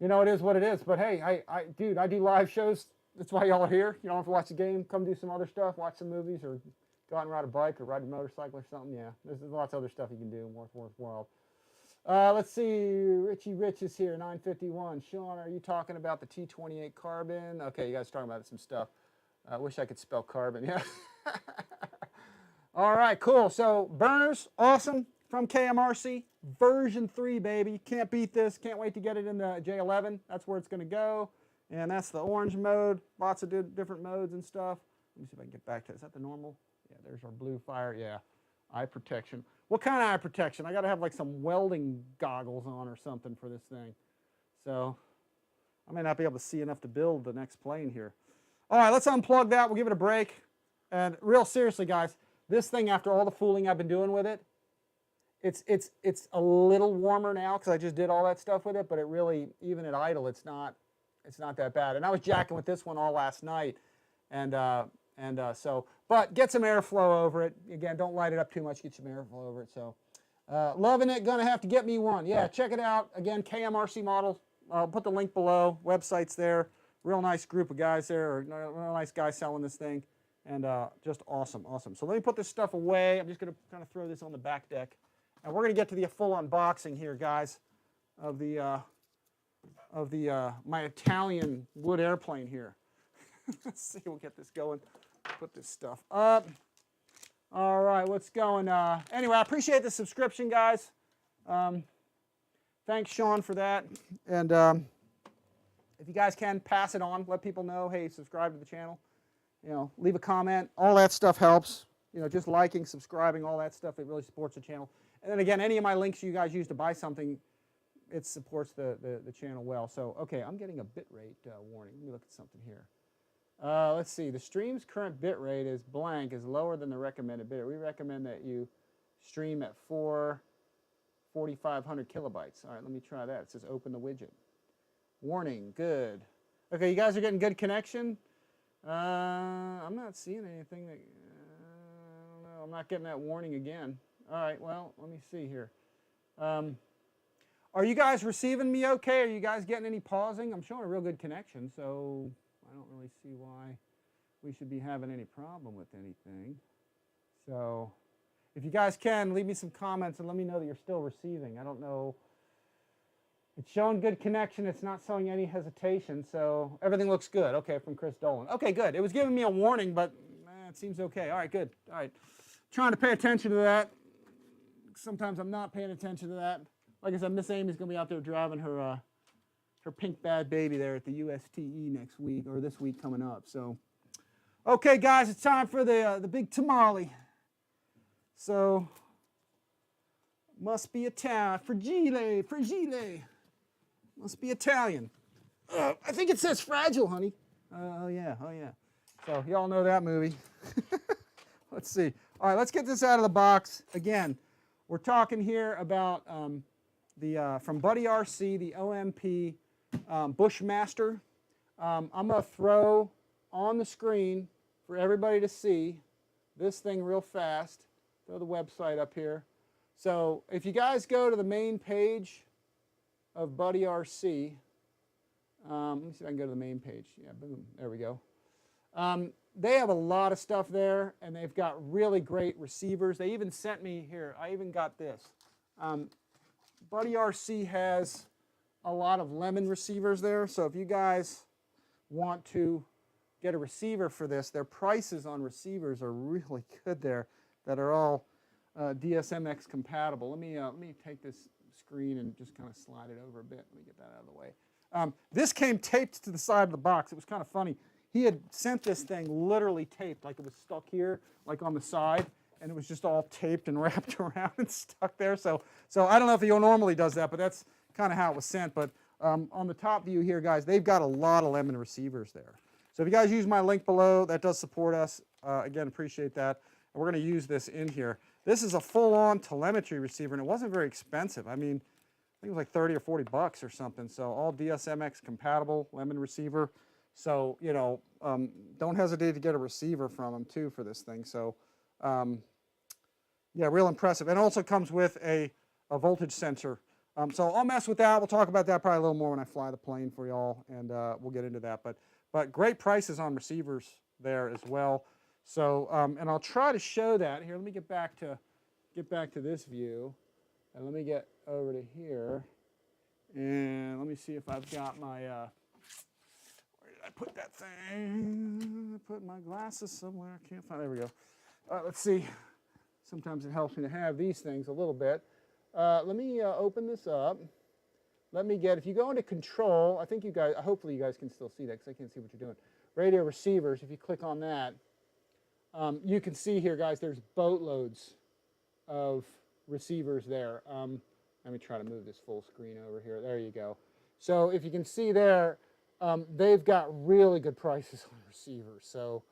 you know, it is what it is. But hey, dude, I do live shows. That's why y'all are here. You don't have to watch the game. Come do some other stuff. Watch some movies or go out and ride a bike or ride a motorcycle or something. Yeah, there's lots of other stuff you can do. Worthwhile. Let's see. Richie Rich is here. 951. Sean, are you talking about the T28 carbon? Okay, you guys are talking about some stuff. I wish I could spell carbon. Yeah. All right, cool. So burners, awesome. From KMRC, version 3, baby. Can't beat this. Can't wait to get it in the J11. That's where it's going to go. And that's the orange mode. Lots of different modes and stuff. Let me see if I can get back to it. Is that the normal? Yeah, there's our blue fire. Yeah, eye protection. What kind of eye protection? I got to have like some welding goggles on or something for this thing. So I may not be able to see enough to build the next plane here. All right, let's unplug that. We'll give it a break. And real seriously, guys, this thing, after all the fooling I've been doing with it, it's a little warmer now because I just did all that stuff with it, but it really, even at idle, it's not that bad. And I was jacking with this one all last night, but get some airflow over it. Again, don't light it up too much. Get some airflow over it. So loving it. Gonna have to get me one. Yeah, check it out. Again, KMRC Models. I'll put the link below. Website's there. Real nice group of guys there. Real nice guys selling this thing, and just awesome. So let me put this stuff away. I'm just gonna kind of throw this on the back deck. And we're going to get to the full unboxing here, guys, of my Italian wood airplane here. Let's see, we'll get this going. Put this stuff up. All right, what's going? Anyway, I appreciate the subscription, guys. Thanks, Sean, for that. And if you guys can, pass it on. Let people know, hey, subscribe to the channel. You know, leave a comment. All that stuff helps. You know, just liking, subscribing, all that stuff, it really supports the channel. And then again, any of my links you guys use to buy something, it supports the channel well. So, okay, I'm getting a bitrate warning. Let me look at something here. Let's see. The stream's current bitrate is blank, is lower than the recommended bitrate. We recommend that you stream at 4,500 kilobytes. All right, let me try that. It says open the widget. Warning, good. Okay, you guys are getting good connection. I'm not seeing anything that, I don't know. I'm not getting that warning again. All right, well, let me see here. Are you guys receiving me okay? Are you guys getting any pausing? I'm showing a real good connection, so I don't really see why we should be having any problem with anything. So if you guys can, leave me some comments and let me know that you're still receiving. I don't know. It's showing good connection. It's not showing any hesitation, so everything looks good. Okay, from Chris Dolan. Okay, good. It was giving me a warning, but it seems okay. All right, good. All right. Trying to pay attention to that. Sometimes I'm not paying attention to that. Like I said, Miss Amy's going to be out there driving her her pink bad baby there at the USTE next week, or this week coming up. So, okay, guys, it's time for the big tamale. So, Must be Italian. Fragile, fragile. Must be Italian. I think it says fragile, honey. Oh yeah, oh yeah. So y'all know that movie. Let's see. All right, let's get this out of the box. Again, we're talking here about from Buddy RC, the OMP Bushmaster. I'm going to throw on the screen for everybody to see this thing real fast. Throw the website up here. So if you guys go to the main page of Buddy RC, let me see if I can go to the main page. Yeah, boom, there we go. They have a lot of stuff there, and they've got really great receivers. They even sent me here. I even got this. Buddy RC has a lot of lemon receivers there. So if you guys want to get a receiver for this, their prices on receivers are really good there that are all DSMX compatible. Let me take this screen and just kind of slide it over a bit. Let me get that out of the way. This came taped to the side of the box. It was kind of funny. He had sent this thing literally taped, like it was stuck here, like on the side, and it was just all taped and wrapped around and stuck there. So I don't know if he normally does that, but that's kind of how it was sent. But on the top view here, guys, they've got a lot of lemon receivers there. So if you guys use my link below, that does support us. Again, appreciate that. And we're going to use this in here. This is a full-on telemetry receiver, and it wasn't very expensive. I mean, I think it was like 30 or 40 bucks or something. So all DSMX compatible lemon receiver. So, you know, don't hesitate to get a receiver from them too for this thing. So, yeah, real impressive. And it also comes with a voltage sensor. So I'll mess with that. We'll talk about that probably a little more when I fly the plane for y'all, and we'll get into that. But great prices on receivers there as well. So, and I'll try to show that here. Let me get back to this view, and let me get over to here, and let me see if I've got my. Where did I put that thing? I put my glasses somewhere. I can't find. There we go. Let's see. Sometimes it helps me to have these things a little bit. Let me open this up. Let me get. If you go into control, I think you guys. Hopefully you guys can still see that because I can't see what you're doing. Radio receivers. If you click on that. You can see here, guys, there's boatloads of receivers there. Let me try to move this full screen over here. There you go. So if you can see there, they've got really good prices on receivers. So,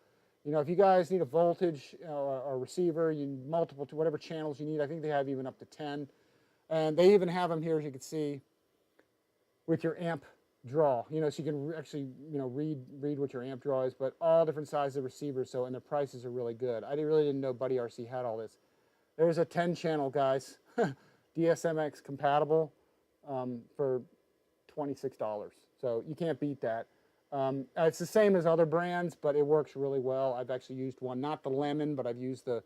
you know, if you guys need a voltage or receiver, you need multiple to whatever channels you need. I think they have even up to 10. And they even have them here, as you can see, with your amp draw, you know, so you can actually, you know, read what your amp draw is, but all different sizes of receivers. So, and the prices are really good. I really didn't know Buddy RC had all this. There's a 10 channel, guys, DSMX compatible for $26. So you can't beat that. It's the same as other brands, but it works really well. I've actually used one, not the lemon, but I've used the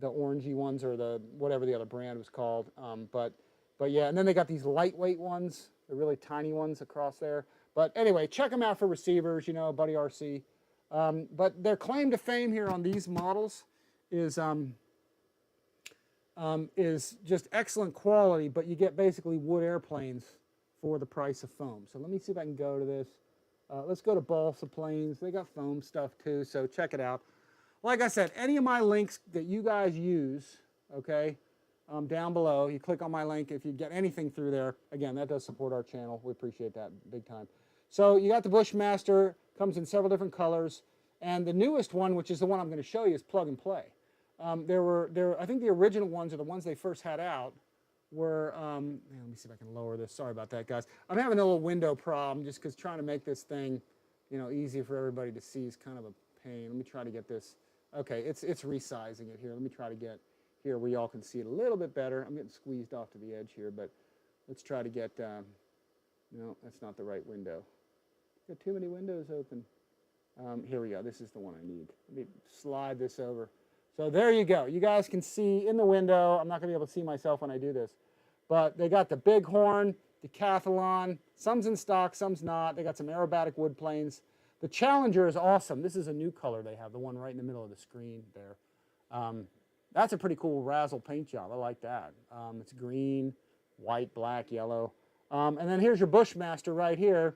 orangey ones or the whatever the other brand was called. But yeah, and then they got these lightweight ones. The really tiny ones across there. But anyway, check them out for receivers, you know, Buddy RC. But their claim to fame here on these models is just excellent quality, but you get basically wood airplanes for the price of foam. So let me see if I can go to this. Let's go to balsa planes. They got foam stuff too, so check it out. Like I said, any of my links that you guys use, okay, down below, you click on my link. If you get anything through there, again, that does support our channel. We appreciate that big time. So you got the Bushmaster, comes in several different colors, and the newest one, which is the one I'm going to show you, is plug and play. I think the original ones, or the ones they first had out, were, let me see if I can lower this. Sorry about that, guys. I'm having a little window problem just because trying to make this thing, you know, easy for everybody to see is kind of a pain. Let me try to get this. Okay, it's resizing it here. Let me try to get here where y'all can see it a little bit better. I'm getting squeezed off to the edge here, but let's try to get, no, that's not the right window. Got too many windows open. Here we go. This is the one I need. Let me slide this over. So there you go. You guys can see in the window. I'm not going to be able to see myself when I do this. But they got the Bighorn, Decathlon. Some's in stock, some's not. They got some aerobatic wood planes. The Challenger is awesome. This is a new color they have, the one right in the middle of the screen there. That's a pretty cool razzle paint job. I like that. It's green, white, black, yellow. And then here's your Bushmaster right here.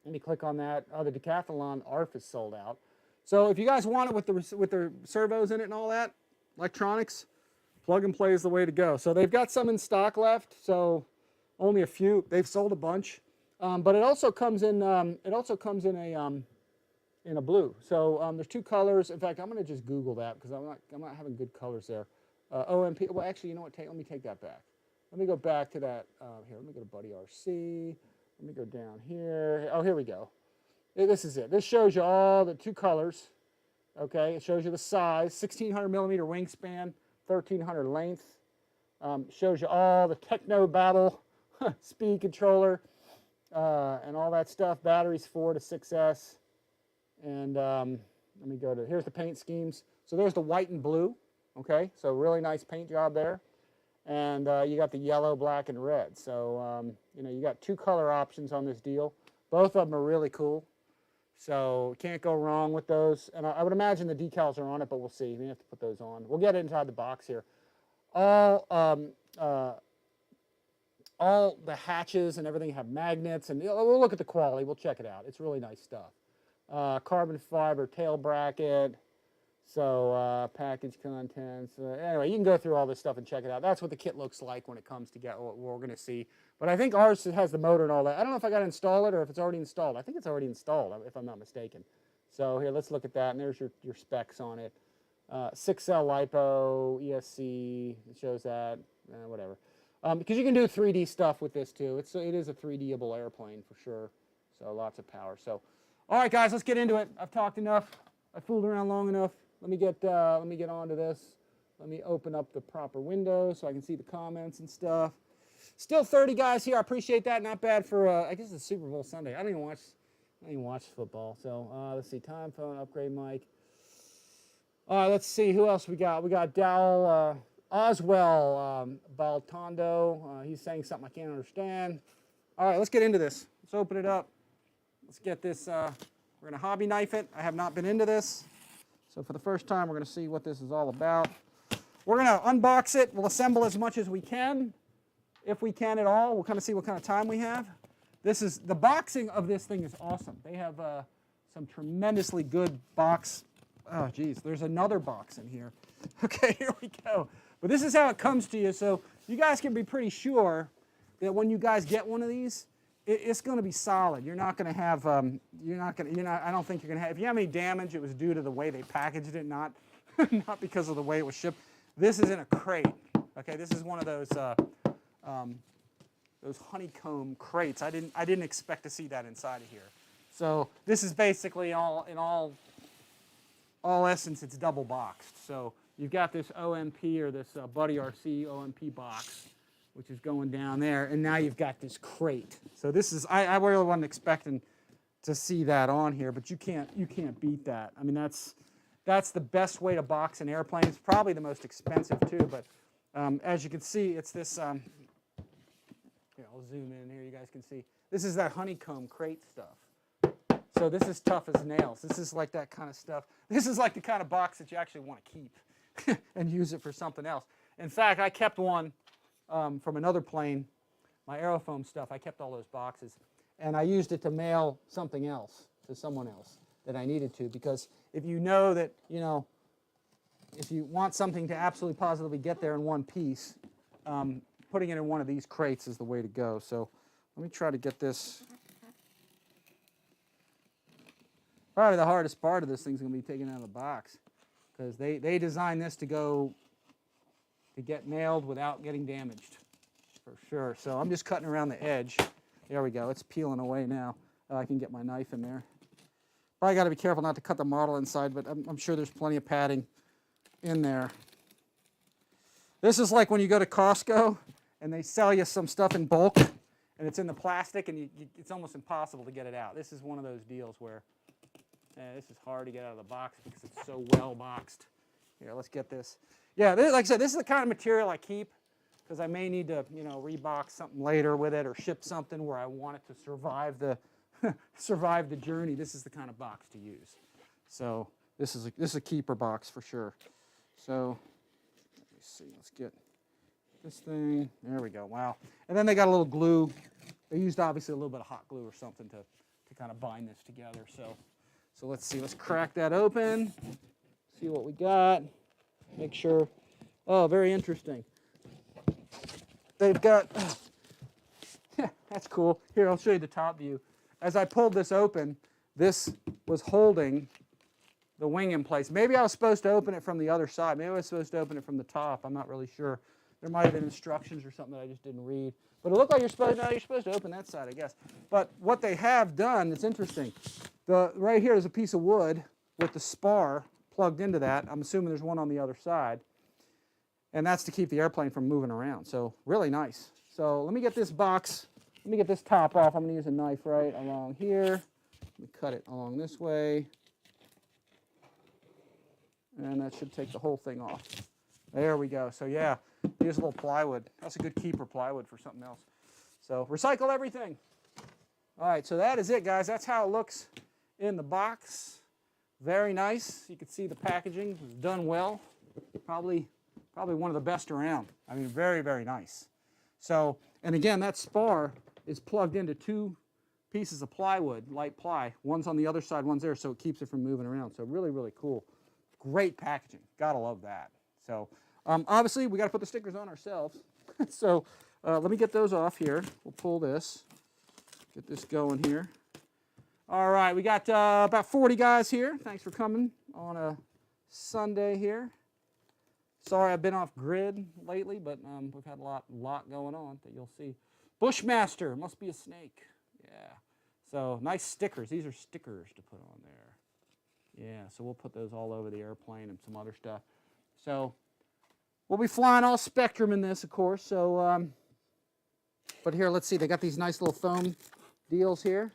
Let me click on that. Oh, the Decathlon ARF is sold out. So if you guys want it with the servos in it and all that, electronics, Plug and play is the way to go. So they've got some in stock left, so only a few. They've sold a bunch, but it also comes in a blue. So there's 2 colors. In fact, I'm going to just Google that because I'm not having good colors there. OMP. Well, actually, you know what? Let me take that back. Let me go back to that. Here, let me go to Buddy RC. Let me go down here. Oh, here we go. This is it. This shows you all the 2 colors. Okay, it shows you the size, 1600 millimeter wingspan, 1300 length. Shows you all the Techno Battle speed controller and all that stuff. Batteries 4 to 6S. And let me go to, here's the paint schemes. So there's the white and blue. Okay, so really nice paint job there. And you got the yellow, black, and red. So, you know, you got 2 color options on this deal. Both of them are really cool. So can't go wrong with those. And I would imagine the decals are on it, but we'll see. We have to put those on. We'll get it inside the box here. All the hatches and everything have magnets. And we'll look at the quality. We'll check it out. It's really nice stuff. Carbon fiber tail bracket. So package contents. Anyway, you can go through all this stuff and check it out. That's what the kit looks like when it comes together, what we're going to see. But I think ours has the motor and all that. I don't know if I got to install it or if it's already installed. I think it's already installed, if I'm not mistaken. So here, let's look at that. And there's your specs on it. 6L LiPo, ESC, it shows that, whatever. Because you can do 3D stuff with this too. It is a 3D-able airplane for sure. So lots of power. So, all right, guys, let's get into it. I've talked enough. I fooled around long enough. Let me get onto this. Let me open up the proper window so I can see the comments and stuff. Still 30 guys here. I appreciate that. Not bad for I guess it's Super Bowl Sunday. I don't even watch football. So let's see. Time phone upgrade mic. Let's see who else we got. We got Dal Oswell Baltondo. He's saying something I can't understand. All right, let's get into this. Let's open it up. Let's get this. We're going to hobby knife it. I have not been into this. So for the first time, we're going to see what this is all about. We're going to unbox it. We'll assemble as much as we can, if we can at all. We'll kind of see what kind of time we have. The boxing of this thing is awesome. They have some tremendously good box. Oh, geez, there's another box in here. Okay, here we go. But this is how it comes to you. So you guys can be pretty sure that when you guys get one of these, it's going to be solid. You're not going to have, I don't think you're going to have, if you have any damage, it was due to the way they packaged it, not because of the way it was shipped. This is in a crate. Okay, this is one of those honeycomb crates. I didn't expect to see that inside of here. So this is basically in all essence, it's double boxed. So you've got this OMP or this Buddy RC OMP box, which is going down there, and now you've got this crate. So this is, I really wasn't expecting to see that on here, but you can't beat that. I mean, that's the best way to box an airplane. It's probably the most expensive too, but as you can see, it's this, here, I'll zoom in here, you guys can see. This is that honeycomb crate stuff. So this is tough as nails. This is like that kind of stuff. This is like the kind of box that you actually want to keep and use it for something else. In fact, I kept one from another plane, my aerofoam stuff. I kept all those boxes, and I used it to mail something else to someone else that I needed to, because if you know that, if you want something to absolutely positively get there in one piece, putting it in one of these crates is the way to go. So let me try to get this. Probably the hardest part of this thing's going to be taking it out of the box, because they designed this to get nailed without getting damaged, for sure. So I'm just cutting around the edge. There we go. It's peeling away now. I can get my knife in there. Probably got to be careful not to cut the model inside, but I'm sure there's plenty of padding in there. This is like when you go to Costco and they sell you some stuff in bulk and it's in the plastic and it's almost impossible to get it out. This is one of those deals where this is hard to get out of the box because it's so well boxed. Here, let's get this. Yeah, like I said, this is the kind of material I keep because I may need to, rebox something later with it or ship something where I want it to survive the survive the journey. This is the kind of box to use. So this is a keeper box for sure. So let me see. Let's get this thing. There we go. Wow. And then they got a little glue. They used obviously a little bit of hot glue or something to kind of bind this together. So let's see. Let's crack that open. See what we got. Make sure Oh, very interesting. They've got, that's cool. Here, I'll show you the top view. As I pulled this open, this was holding the wing in place. Maybe I was supposed to open it from the other side. Maybe I was supposed to open it from the top. I'm not really sure. There might have been instructions or something that I just didn't read. But it looked like you're supposed to open that side, I guess. But what they have done, it's interesting. Right here is a piece of wood with the spar plugged into that. I'm assuming there's one on the other side. And that's to keep the airplane from moving around. So really nice. So let me get this box, let me get this top off. I'm going to use a knife right along here. Let me cut it along this way. And that should take the whole thing off. There we go. So yeah, use a little plywood. That's a good keeper plywood for something else. So recycle everything. All right, so that is it, guys. That's how it looks in the box. Very nice. You can see the packaging was done well. Probably one of the best around. I mean, very, very nice. So, and again, that spar is plugged into two pieces of plywood, light ply. One's on the other side, one's there, so it keeps it from moving around. So really, really cool. Great packaging. Gotta love that. So obviously, we got to put the stickers on ourselves. So let me get those off here. We'll pull this. Get this going here. All right, we got about 40 guys here. Thanks for coming on a Sunday here. Sorry I've been off grid lately, but we've had a lot going on that you'll see. Bushmaster, must be a snake. Yeah. So nice stickers. These are stickers to put on there. Yeah, so we'll put those all over the airplane and some other stuff. So we'll be flying all Spektrum in this, of course. So, but here, let's see. They got these nice little foam deals here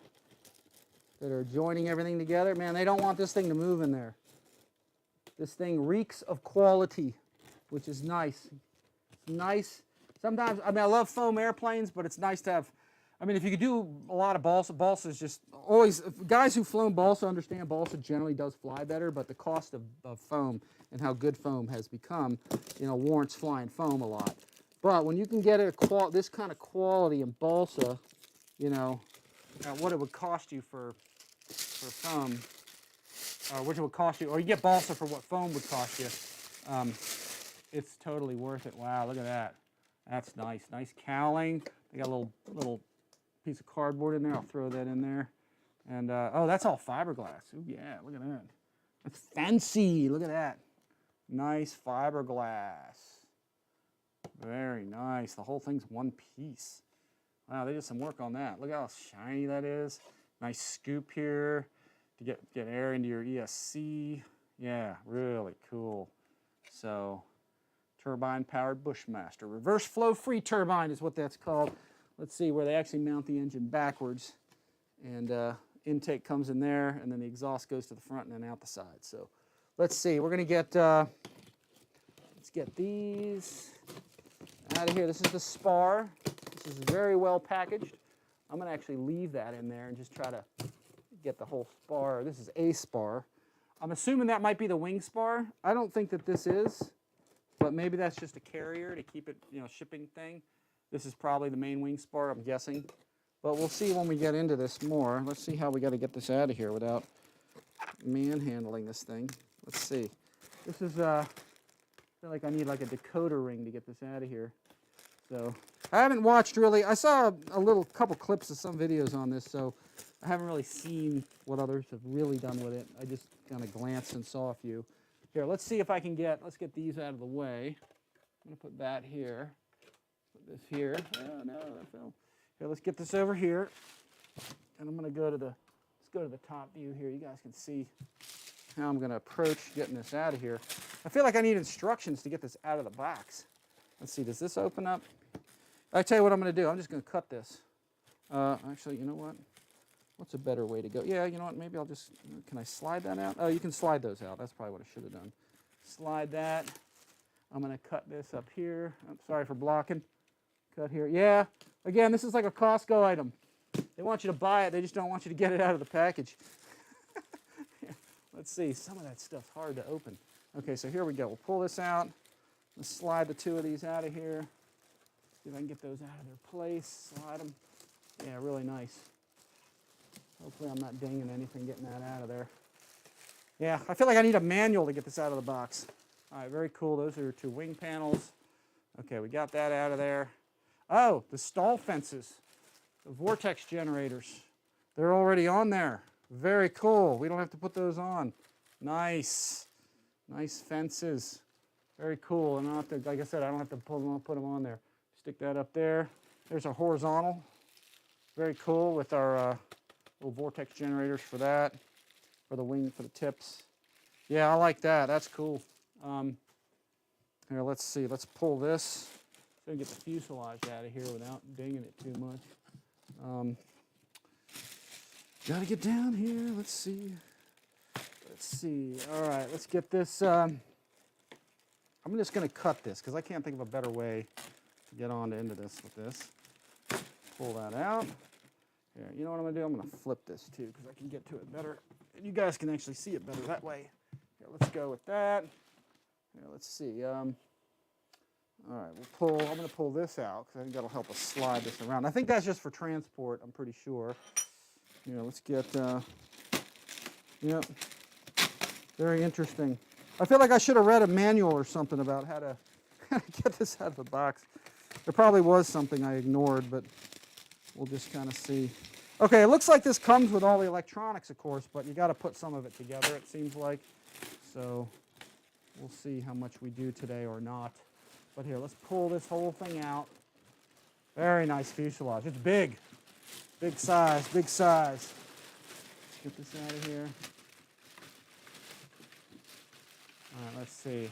that are joining everything together. Man, they don't want this thing to move in there. This thing reeks of quality, which is nice. It's nice. Sometimes, I mean, I love foam airplanes, but it's nice to have, I mean, if you could do a lot of balsa is just always, guys who've flown balsa understand balsa generally does fly better, but the cost of foam and how good foam has become, you know, warrants flying foam a lot. But when you can get this kind of quality in balsa, you know, what it would cost you for foam, which it would cost you, or you get balsa for what foam would cost you, it's totally worth it. Wow, look at that. That's nice. Nice cowling. They got a little piece of cardboard in there. I'll throw that in there. And, oh, that's all fiberglass. Ooh, yeah, look at that. That's fancy. Look at that. Nice fiberglass. Very nice. The whole thing's one piece. Wow, they did some work on that. Look how shiny that is. Nice scoop here to get air into your ESC. Yeah, really cool. So, turbine-powered Bushmaster. Reverse flow-free turbine is what that's called. Let's see, where they actually mount the engine backwards. And intake comes in there, and then the exhaust goes to the front and then out the side. So, let's see. We're going to get, let's get these out of here. This is the spar. This is very well packaged. I'm going to actually leave that in there and just try to get the whole spar. This is a spar. I'm assuming that might be the wing spar. I don't think that this is, but maybe that's just a carrier to keep it, you know, shipping thing. This is probably the main wing spar, I'm guessing. But we'll see when we get into this more. Let's see how we got to get this out of here without manhandling this thing. Let's see. This is, I feel like I need like a decoder ring to get this out of here. So I haven't watched really. I saw a couple clips of some videos on this, so I haven't really seen what others have really done with it. I just kind of glanced and saw a few. Here, let's see if I can let's get these out of the way. I'm going to put that here. Put this here. Oh, no, that fell. Here, let's get this over here. And I'm going to let's go to the top view here. You guys can see how I'm going to approach getting this out of here. I feel like I need instructions to get this out of the box. Let's see, does this open up? I'll tell you what I'm going to do. I'm just going to cut this. Actually, you know what? What's a better way to go? Yeah, you know what? Maybe I'll just, can I slide that out? Oh, you can slide those out. That's probably what I should have done. Slide that. I'm going to cut this up here. I'm sorry for blocking. Cut here. Yeah, again, this is like a Costco item. They want you to buy it. They just don't want you to get it out of the package. Yeah, let's see. Some of that stuff's hard to open. Okay, so here we go. We'll pull this out. Let's slide the two of these out of here. See if I can get those out of their place. Slide them. Yeah, really nice. Hopefully I'm not dinging anything getting that out of there. Yeah, I feel like I need a manual to get this out of the box. All right, very cool. Those are your 2 wing panels. Okay, we got that out of there. Oh, the stall fences, the vortex generators. They're already on there. Very cool. We don't have to put those on. Nice. Nice fences. Very cool. And I don't have to, like I said, I don't have to put them on there. Stick that up there. There's a horizontal. Very cool with our little vortex generators for that, for the wing, for the tips. Yeah, I like that. That's cool. Here, let's see. Let's pull this. So we get the fuselage out of here without dinging it too much. Got to get down here. Let's see. Let's see. All right, let's get this. I'm just going to cut this because I can't think of a better way to get on into this with this. Pull that out. Here, you know what I'm going to do? I'm going to flip this too because I can get to it better. You guys can actually see it better that way. Here, let's go with that. Here, let's see. All right, we'll pull. I'm going to pull this out because I think that'll help us slide this around. I think that's just for transport. I'm pretty sure. Here, let's get. Yeah, very interesting. I feel like I should have read a manual or something about how to get this out of the box. There probably was something I ignored, but we'll just kind of see. Okay, it looks like this comes with all the electronics, of course, but you got to put some of it together, it seems like. So we'll see how much we do today or not. But here, let's pull this whole thing out. Very nice fuselage. It's big. Big size, big size. Let's get this out of here. All right, let's see.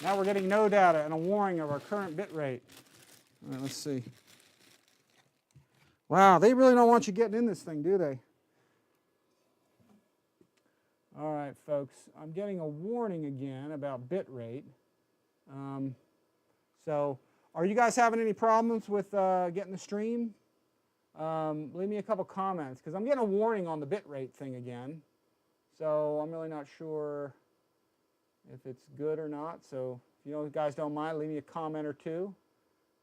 Now we're getting no data and a warning of our current bit rate. All right, let's see. Wow, they really don't want you getting in this thing, do they? All right, folks, I'm getting a warning again about bit rate. So are you guys having any problems with getting the stream? Leave me a couple comments because I'm getting a warning on the bit rate thing again. So I'm really not sure if it's good or not. So if you guys don't mind, leave me a comment or two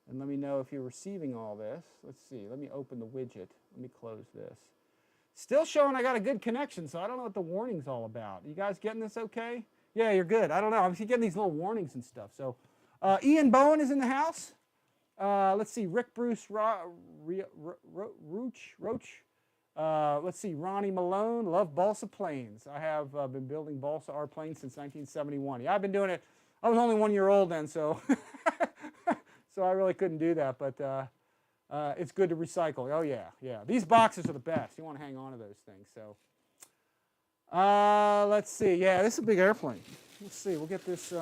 and let me know if you're receiving all this. Let's see. Let me open the widget. Let me close this. Still showing I got a good connection, so I don't know what the warning's all about. You guys getting this okay? Yeah, you're good. I don't know. I'm getting these little warnings and stuff. So Ian Bowen is in the house. Let's see. Rick Bruce Roach. Let's see. Ronnie Malone. Love balsa planes. I have been building balsa R planes since 1971. Yeah, I've been doing it. I was only 1 year old then, so so I really couldn't do that. But it's good to recycle. Oh yeah, yeah. These boxes are the best. You want to hang on to those things. So let's see. Yeah, this is a big airplane. Let's see. We'll get this.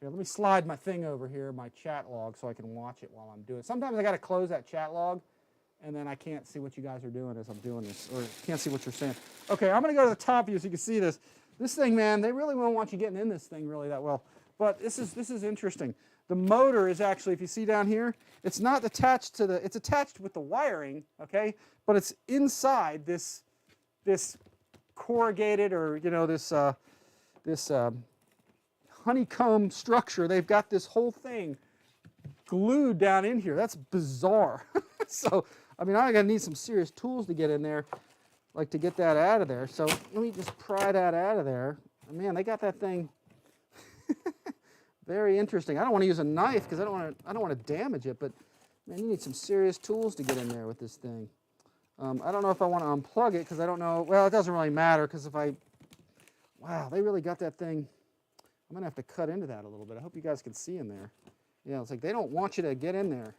Here, let me slide my thing over here, my chat log, so I can watch it while I'm doing it. Sometimes I got to close that chat log, and then I can't see what you guys are doing as I'm doing this, or can't see what you're saying. Okay, I'm going to go to the top here so you can see this. This thing, man, they really won't want you getting in this thing really that well. But this is interesting. The motor is actually, if you see down here, it's not attached to the, it's attached with the wiring, okay? But it's inside this corrugated, or this honeycomb structure. They've got this whole thing glued down in here. That's bizarre. So, I mean, I'm going to need some serious tools to get in there, like to get that out of there. So let me just pry that out of there. Man, they got that thing very interesting. I don't want to use a knife because I don't want to damage it, but man, you need some serious tools to get in there with this thing. I don't know if I want to unplug it because I don't know. Well, it doesn't really matter because if I, wow, they really got that thing. I'm going to have to cut into that a little bit. I hope you guys can see in there. Yeah, it's like they don't want you to get in there.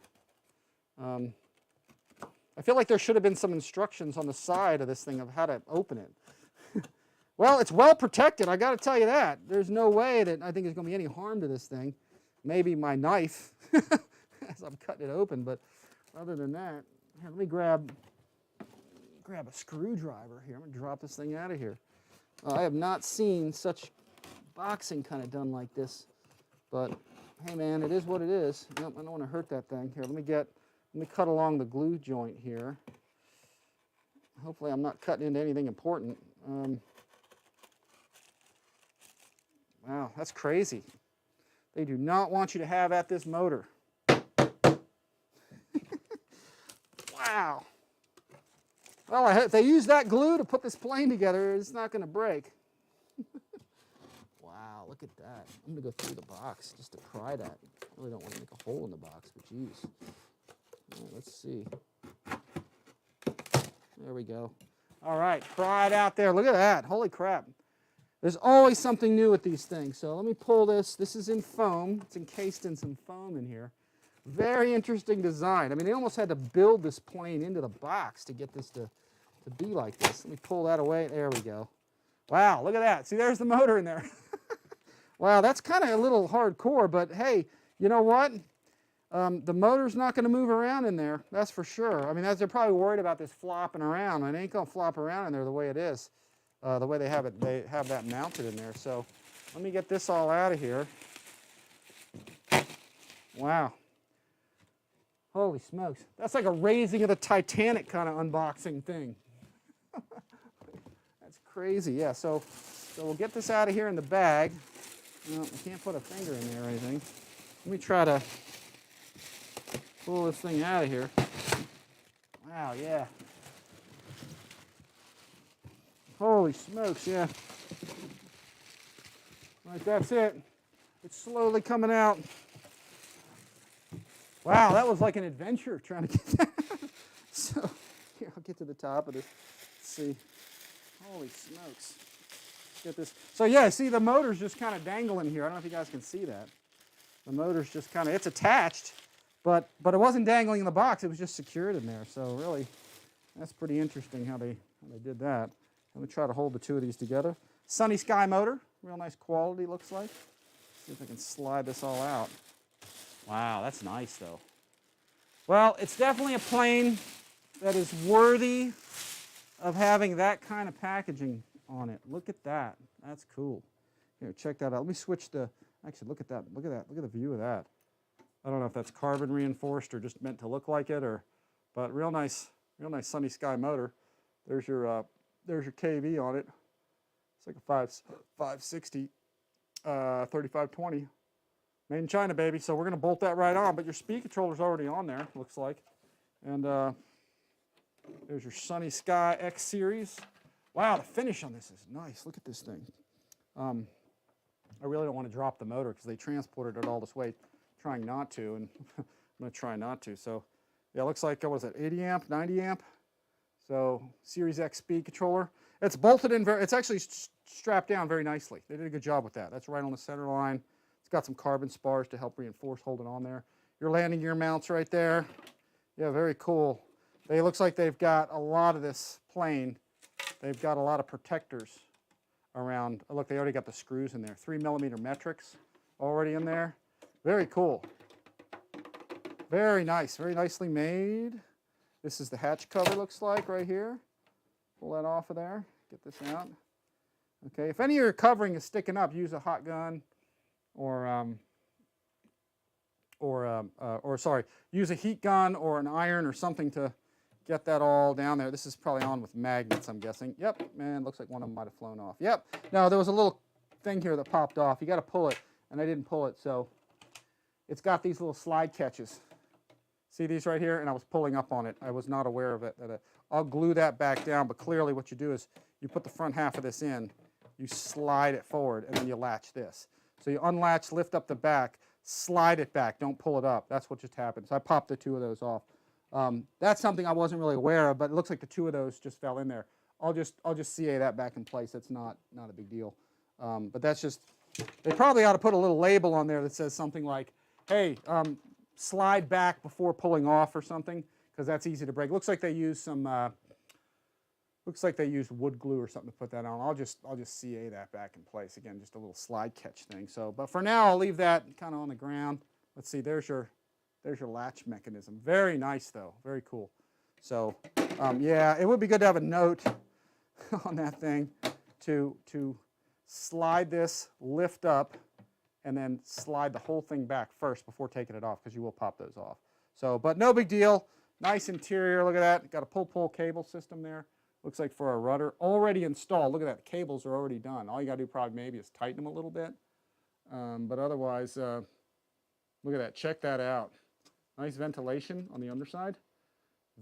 I feel like there should have been some instructions on the side of this thing of how to open it. Well, it's well protected, I got to tell you that. There's no way that I think there's going to be any harm to this thing. Maybe my knife as I'm cutting it open, but other than that, here, let me grab a screwdriver here. I'm going to drop this thing out of here. I have not seen such boxing kind of done like this, but hey man, it is what it is. Nope, I don't want to hurt that thing. Here, let me cut along the glue joint here. Hopefully I'm not cutting into anything important. Wow, that's crazy. They do not want you to have at this motor. Wow. Well, if they use that glue to put this plane together, it's not going to break. Wow, look look at that. I'm going to go through the box just to pry that. I really don't want to make a hole in the box, but geez. All right, let's see. There we go. All right, pry it out there. Look at that. Holy crap. There's always something new with these things. So let me pull this. This is in foam. It's encased in some foam in here. Very interesting design. I mean, they almost had to build this plane into the box to get this to be like this. Let me pull that away. There we go. Wow, look at that. See, there's the motor in there. Wow, that's kind of a little hardcore, but hey, you know what? The motor's not going to move around in there. That's for sure. I mean, they're probably worried about this flopping around. It ain't going to flop around in there the way it is. The way they have it, they have that mounted in there. So let me get this all out of here. Wow. Holy smokes. That's like a raising of the Titanic kind of unboxing thing. That's crazy. Yeah, so we'll get this out of here in the bag. Well, I can't put a finger in there or anything. Let me try to pull this thing out of here. Wow, yeah. Holy smokes, yeah. All right, that's it. It's slowly coming out. Wow, that was like an adventure trying to get that. So, here, I'll get to the top of this. Let's see. Holy smokes. Get this. So, yeah, see, the motor's just kind of dangling here. I don't know if you guys can see that. The motor's just kind of, it's attached, but it wasn't dangling in the box. It was just secured in there. So, really, that's pretty interesting how they did that. Let me try to hold the two of these together. Sunny Sky motor, real nice quality looks like. See if I can slide this all out. Wow, that's nice though. Well, it's definitely a plane that is worthy of having that kind of packaging on it. Look at that. That's cool. Here, check that out. Let me switch the, actually look at that. Look at that. Look at the view of that. I don't know if that's carbon reinforced or just meant to look like it, but real nice Sunny Sky motor. There's your KV on it. It's like a 560, 3520. Made in China, baby. So we're going to bolt that right on, but your speed controller's already on there, looks like. And there's your Sunny Sky X series. Wow, the finish on this is nice. Look at this thing. I really don't want to drop the motor because they transported it all this way, trying not to, and I'm going to try not to. So, yeah, it looks like, what was it, 80 amp, 90 amp? So, Series X speed controller. It's bolted in, it's actually strapped down very nicely. They did a good job with that. That's right on the center line. It's got some carbon spars to help reinforce holding on there. Your landing gear mounts right there. Yeah, very cool. It looks like they've got a lot of this plane. They've got a lot of protectors around. Oh, look, they already got the screws in there. 3mm metrics already in there. Very cool. Very nice. Very nicely made. This is the hatch cover, looks like, right here. Pull that off of there. Get this out. Okay, if any of your covering is sticking up, use a hot gun use a heat gun or an iron or something to get that all down there. This is probably on with magnets, I'm guessing. Yep, man, looks like one of them might have flown off. Yep, no, there was a little thing here that popped off. You got to pull it, and I didn't pull it, so it's got these little slide catches. See these right here? And I was pulling up on it. I was not aware of it. I'll glue that back down, but clearly what you do is you put the front half of this in, you slide it forward, and then you latch this. So you unlatch, lift up the back, slide it back, don't pull it up. That's what just happened. So I popped the two of those off. That's something I wasn't really aware of, but it looks like the two of those just fell in there. I'll just CA that back in place. That's not a big deal. But that's just, they probably ought to put a little label on there that says something like, hey, slide back before pulling off or something, because that's easy to break. Looks like they used some, looks like they used wood glue or something to put that on. I'll just CA that back in place. Again, just a little slide catch thing. So, but for now, I'll leave that kind of on the ground. Let's see, there's your latch mechanism. Very nice though, very cool. So, yeah, it would be good to have a note on that thing to slide this, lift up, and then slide the whole thing back first before taking it off, because you will pop those off. So, but no big deal. Nice interior, look at that. Got a pull cable system there. Looks like for a rudder, already installed. Look at that, the cables are already done. All you gotta do probably maybe is tighten them a little bit. But otherwise, look at that, check that out. Nice ventilation on the underside.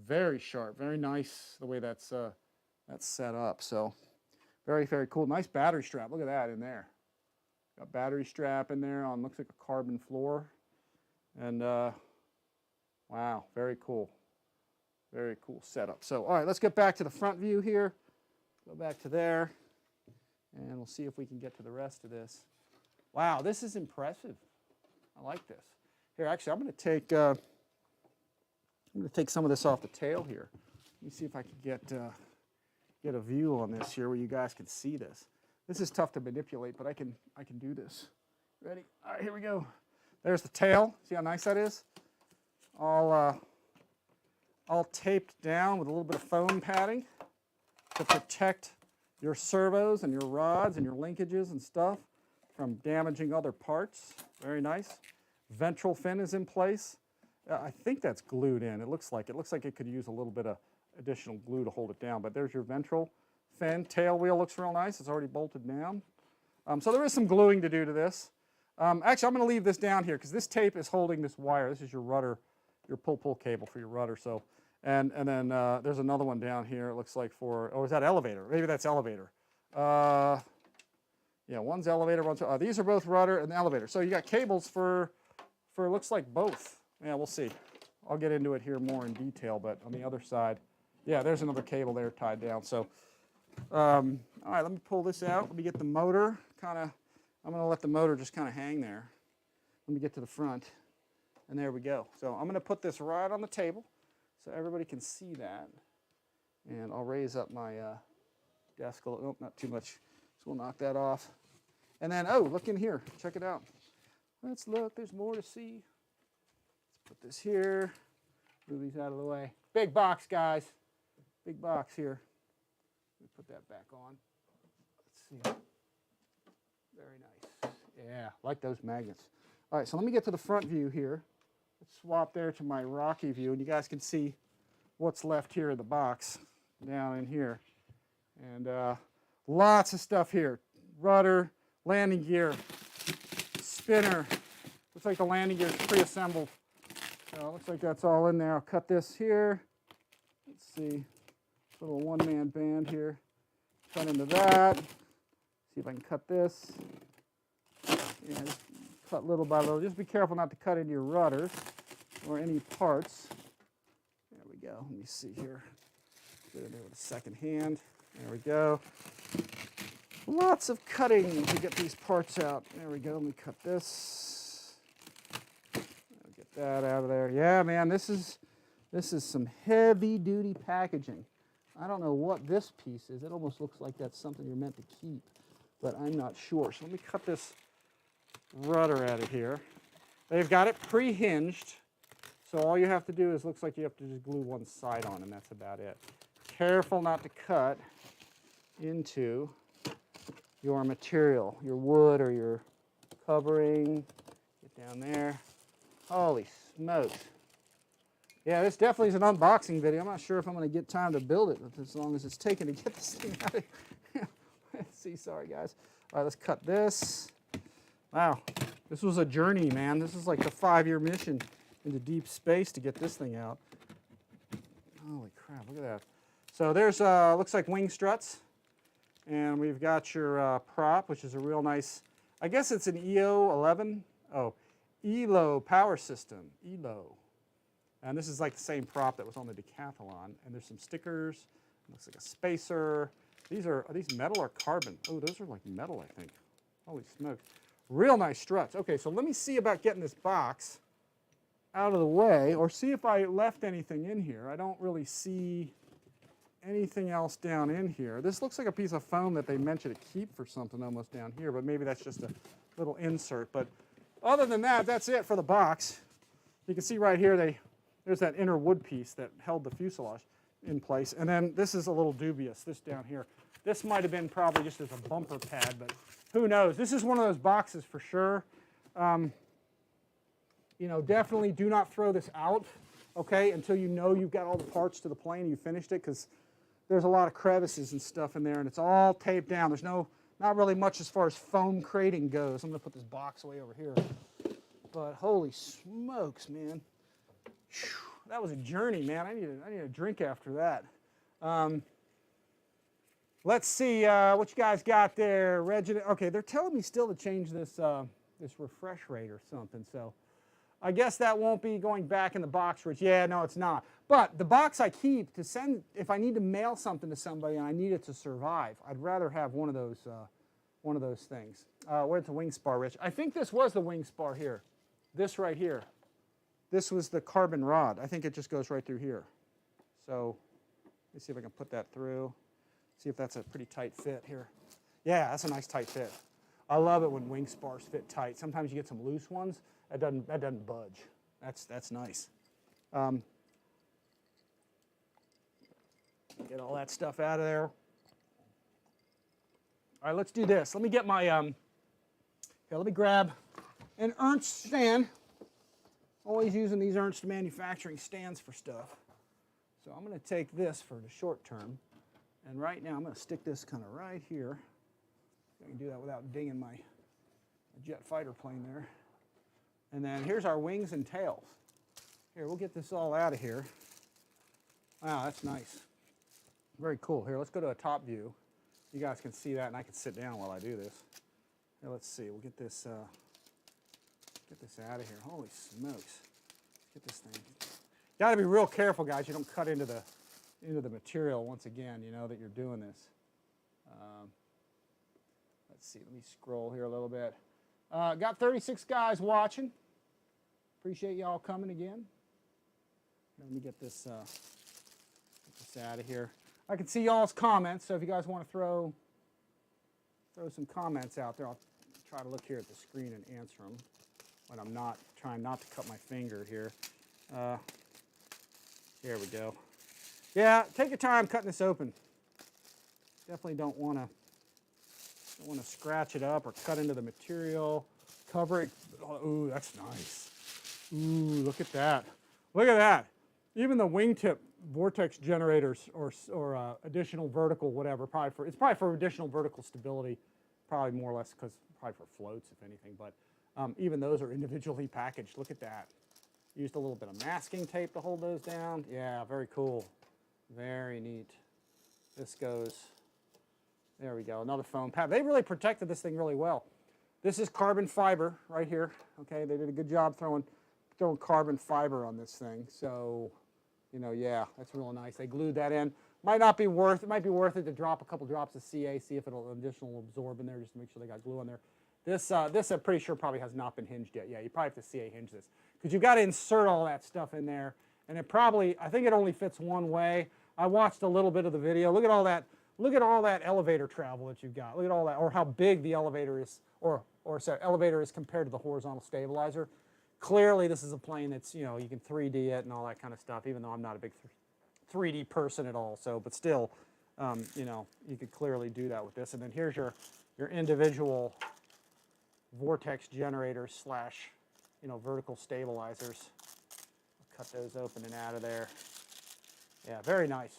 Very sharp, very nice the way that's set up. So, very, very cool. Nice battery strap, look at that in there. Got battery strap in there on, looks like a carbon floor. And wow, very cool. Very cool setup. So, all right, let's get back to the front view here. Go back to there, and we'll see if we can get to the rest of this. Wow, this is impressive. I like this. Here, actually, I'm going to take some of this off the tail here. Let me see if I can get a view on this here where you guys can see this. This is tough to manipulate, but I can do this. Ready? All right, here we go. There's the tail. See how nice that is? All taped down with a little bit of foam padding to protect your servos and your rods and your linkages and stuff from damaging other parts. Very nice. Ventral fin is in place. I think that's glued in. It looks like it could use a little bit of additional glue to hold it down, but there's your ventral fin. Tail wheel looks real nice. It's already bolted down. So there is some gluing to do to this. Actually, I'm going to leave this down here because this tape is holding this wire. This is your rudder, your pull cable for your rudder. So, and then there's another one down here. It looks like for, oh, is that elevator? Maybe that's elevator. Yeah, one's elevator, one's, these are both rudder and elevator. So you got cables for looks like both. Yeah, we'll see. I'll get into it here more in detail, but on the other side, yeah, there's another cable there tied down. So, all right, let me pull this out. Let me get the motor I'm going to let the motor just kind of hang there. Let me get to the front, and there we go. So I'm going to put this right on the table so everybody can see that. And I'll raise up my desk a little, oh, not too much, so we'll knock that off. And then, oh, look in here. Check it out. Let's look. There's more to see. Let's put this here. Move these out of the way. Big box, guys. Big box here. Let me put that back on. Let's see. Very nice. Yeah, like those magnets. All right, so let me get to the front view here. Let's swap there to my Rocky view, and you guys can see what's left here in the box down in here. And lots of stuff here. Rudder, landing gear, spinner. Looks like the landing gear is pre-assembled. So it looks like that's all in there. I'll cut this here. Let's see. Little one-man band here. Cut into that. See if I can cut this. And just cut little by little. Just be careful not to cut into your rudders or any parts. There we go. Let me see here. Get in there with a second hand. There we go. Lots of cutting to get these parts out. There we go. Let me cut this. I'll get that out of there. Yeah, man, this is some heavy-duty packaging. I don't know what this piece is. It almost looks like that's something you're meant to keep, but I'm not sure. So let me cut this rudder out of here. They've got it pre-hinged, so all you have to do is, looks like you have to just glue one side on, and that's about it. Careful not to cut into your material, your wood or your covering. Get down there. Holy smokes. Yeah, this definitely is an unboxing video. I'm not sure if I'm going to get time to build it as long as it's taken to get this thing out of here. Let's see, sorry guys. All right, let's cut this. Wow, this was a journey, man. This is like the 5-year mission into deep space to get this thing out. Holy crap, look at that. So there's, looks like wing struts. And we've got your prop, which is a real nice, I guess it's an EO11. Oh, ELO power system, ELO. And this is like the same prop that was on the Decathlon. And there's some stickers. It looks like a spacer. Are these metal or carbon? Oh, those are like metal, I think. Holy smokes. Real nice struts. Okay, so let me see about getting this box out of the way, or see if I left anything in here. I don't really see anything else down in here. This looks like a piece of foam that they meant you to keep for something almost down here, but maybe that's just a little insert. But other than that, that's it for the box. You can see right here, there's that inner wood piece that held the fuselage in place. And then this is a little dubious, this down here. This might have been probably just as a bumper pad, but who knows? This is one of those boxes for sure. You know, definitely do not throw this out, okay, until you know you've got all the parts to the plane and you finished it, because there's a lot of crevices and stuff in there, and it's all taped down. There's not really much as far as foam crating goes. I'm going to put this box way over here. But holy smokes, man. Whew, that was a journey, man. I need a drink after that. Let's see what you guys got there. Okay, they're telling me still to change this this refresh rate or something. So I guess that won't be going back in the box, Rich. Yeah, no, it's not. But the box I keep to send if I need to mail something to somebody and I need it to survive. I'd rather have one of those things. Where's the wing spar, Rich? I think this was the wing spar here. This right here. This was the carbon rod. I think it just goes right through here. So let me see if I can put that through. See if that's a pretty tight fit here. Yeah, that's a nice tight fit. I love it when wing spars fit tight. Sometimes you get some loose ones. That doesn't budge. That's nice. Get all that stuff out of there. All right, let's do this. Let me get my here, let me grab an Ernst stand. Always using these Ernst manufacturing stands for stuff. So I'm going to take this for the short term. And right now I'm going to stick this kind of right here. I can do that without dinging my jet fighter plane there. And then here's our wings and tails. Here, we'll get this all out of here. Wow, that's nice. Very cool. Here, let's go to a top view. You guys can see that, and I can sit down while I do this. Here, let's see. We'll get this out of here. Holy smokes! Let's get this thing. Got to be real careful, guys. You don't cut into the material once again. You know that you're doing this. Let's see. Let me scroll here a little bit. Got 36 guys watching. Appreciate y'all coming again. Let me get this out of here. I can see y'all's comments, so if you guys want to throw some comments out there, I'll try to look here at the screen and answer them when I'm not trying not to cut my finger here. Here we go. Yeah, take your time cutting this open. Definitely don't want to scratch it up or cut into the material. Cover it. Oh, ooh, that's nice. Ooh, look at that. Look at that. Even the wingtip vortex generators or additional vertical whatever, it's probably for additional vertical stability, probably more or less because probably for floats if anything, but even those are individually packaged. Look at that. Used a little bit of masking tape to hold those down. Yeah, very cool. Very neat. This goes, there we go, another foam pad. They really protected this thing really well. This is carbon fiber right here. Okay, they did a good job throwing carbon fiber on this thing. So, you know, yeah, that's real nice. They glued that in. It might be worth it to drop a couple drops of CA, see if it'll additional absorb in there, just to make sure they got glue on there. This I'm pretty sure probably has not been hinged yet. Yeah, you probably have to CA hinge this because you've got to insert all that stuff in there, and it probably, I think it only fits one way. I watched a little bit of the video. Look at all that. Look at all that elevator travel that you've got. Look at all that, or how big the elevator is, or sorry, elevator is compared to the horizontal stabilizer. Clearly, this is a plane that's, you know, you can 3D it and all that kind of stuff, even though I'm not a big 3D person at all. So, but still, you know, you could clearly do that with this. And then here's your individual vortex generators slash, you know, vertical stabilizers. I'll cut those open and out of there. Yeah, very nice.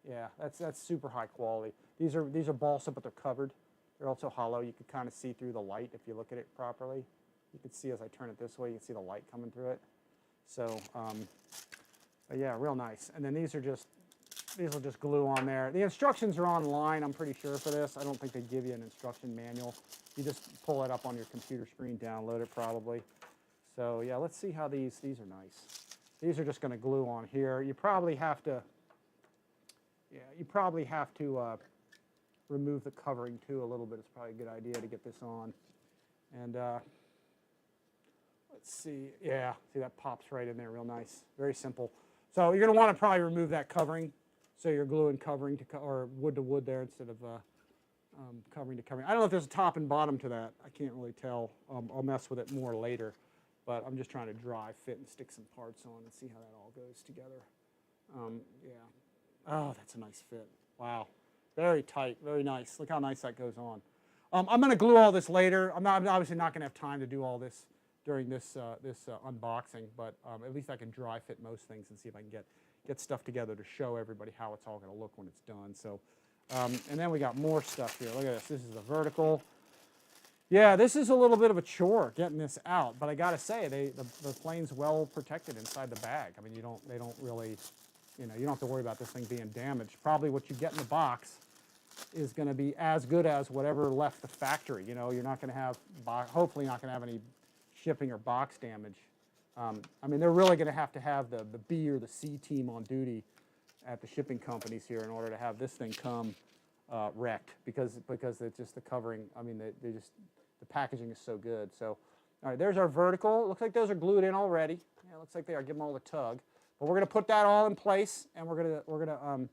Yeah, that's super high quality. These are balsa, but they're covered. They're also hollow. You can kind of see through the light if you look at it properly. You can see as I turn it this way, you can see the light coming through it. So, but yeah, real nice. And then these will just glue on there. The instructions are online, I'm pretty sure, for this. I don't think they give you an instruction manual. You just pull it up on your computer screen, download it probably. So yeah, let's see how these are nice. These are just going to glue on here. You probably have to, remove the covering too a little bit. It's probably a good idea to get this on. And let's see, yeah, see that pops right in there real nice. Very simple. So you're going to want to probably remove that covering. So you're gluing covering to or wood to wood there instead of covering to covering. I don't know if there's a top and bottom to that. I can't really tell. I'll mess with it more later. But I'm just trying to dry fit and stick some parts on and see how that all goes together. Yeah. Oh, that's a nice fit. Wow. Very tight, very nice. Look how nice that goes on. I'm going to glue all this later. I'm obviously not going to have time to do all this during this unboxing, but at least I can dry fit most things and see if I can get stuff together to show everybody how it's all going to look when it's done. So, and then we got more stuff here. Look at this. This is the vertical. Yeah, this is a little bit of a chore getting this out, but I got to say the plane's well protected inside the bag. I mean, they don't really, you know, you don't have to worry about this thing being damaged. Probably what you get in the box is going to be as good as whatever left the factory. You know, you're not going to have, hopefully not going to have any shipping or box damage. I mean, they're really going to have the B or the C team on duty at the shipping companies here in order to have this thing come wrecked because it's just the covering. I mean, they just, the packaging is so good. So, all right, there's our vertical. It looks like those are glued in already. Yeah, it looks like they are. Give them all a tug. But we're going to put that all in place, and we're gonna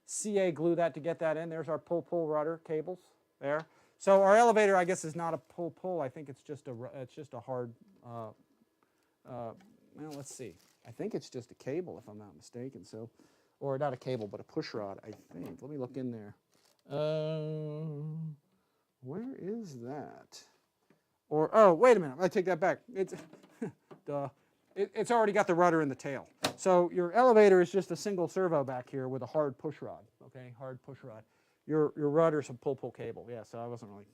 CA glue that to get that in. There's our pull rudder cables there. So our elevator, I guess, is not a pull. I think it's just a hard. Well, let's see. I think it's just a cable, if I'm not mistaken. So, or not a cable, but a push rod. I think. Let me look in there. Where is that? Or oh, wait a minute. I take that back. It's duh. It's already got the rudder in the tail. So your elevator is just a single servo back here with a hard push rod, okay, hard push rod. Your rudder's a pull cable, yeah, so I wasn't really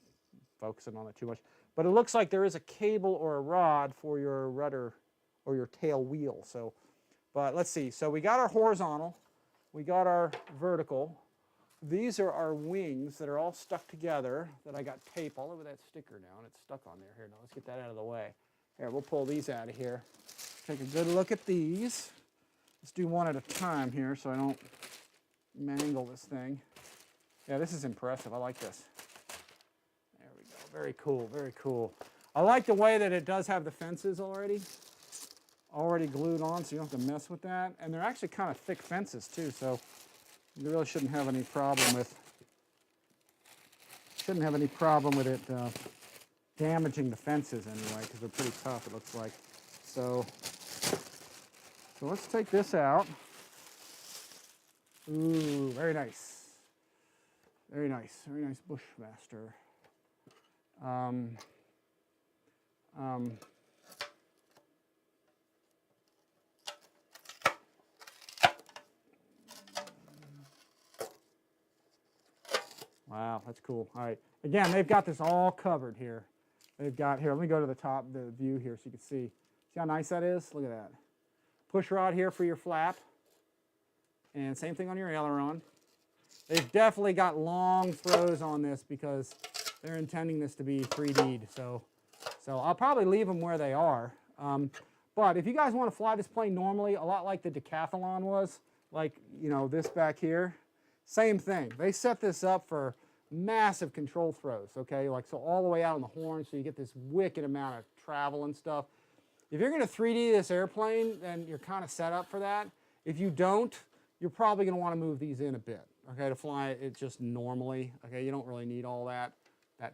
focusing on it too much. But it looks like there is a cable or a rod for your rudder or your tail wheel. So, but let's see. So we got our horizontal, we got our vertical. These are our wings that are all stuck together that I got tape all over that sticker now, and it's stuck on there. Here, now let's get that out of the way. Here, we'll pull these out of here. Take a good look at these. Let's do one at a time here so I don't mangle this thing. Yeah, this is impressive. I like this. There we go. Very cool, very cool. I like the way that it does have the fences already glued on, so you don't have to mess with that. And they're actually kind of thick fences too, so you really shouldn't have any problem with it damaging the fences anyway, because they're pretty tough, it looks like. So let's take this out. Ooh, very nice. Very nice. Very nice Bushmaster. Wow, that's cool. All right. Again, they've got this all covered here. They've got, here, let me go to the top, the view here so you can see. See how nice that is? Look at that. Push rod here for your flap. And same thing on your aileron. They've definitely got long throws on this because they're intending this to be 3D'd. So I'll probably leave them where they are. But if you guys want to fly this plane normally, a lot like the Decathlon was, like, you know, this back here, same thing. They set this up for massive control throws, okay? Like, so all the way out on the horn, so you get this wicked amount of travel and stuff. If you're going to 3D this airplane, then you're kind of set up for that. If you don't, you're probably going to want to move these in a bit, okay, to fly it just normally. Okay, you don't really need all that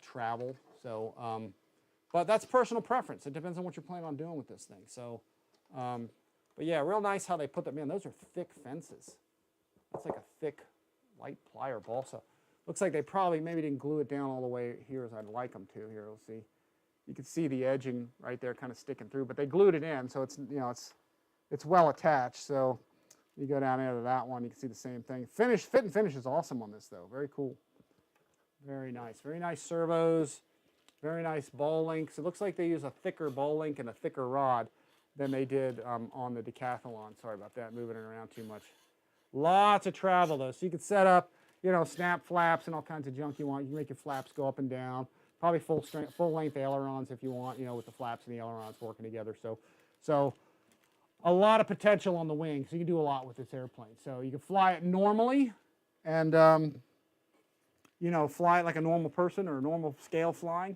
travel. So, but that's personal preference. It depends on what you're planning on doing with this thing. So, but yeah, real nice how they put them in. Those are thick fences. That's like a thick, light plier balsa. Looks like they probably maybe didn't glue it down all the way here as I'd like them to. Here, we'll see. You can see the edging right there kind of sticking through, but they glued it in, so it's, you know, it's well attached. So you go down into that one, you can see the same thing. Fit and finish is awesome on this though. Very cool. Very nice. Very nice servos. Very nice ball links. It looks like they use a thicker ball link and a thicker rod than they did on the Decathlon. Sorry about that, moving it around too much. Lots of travel though, so you could set up, you know, snap flaps and all kinds of junk you want. You can make your flaps go up and down. Probably full length ailerons if you want, you know, with the flaps and the ailerons working together. So a lot of potential on the wing. So you can do a lot with this airplane. So you can fly it normally and, you know, fly it like a normal person or a normal scale flying.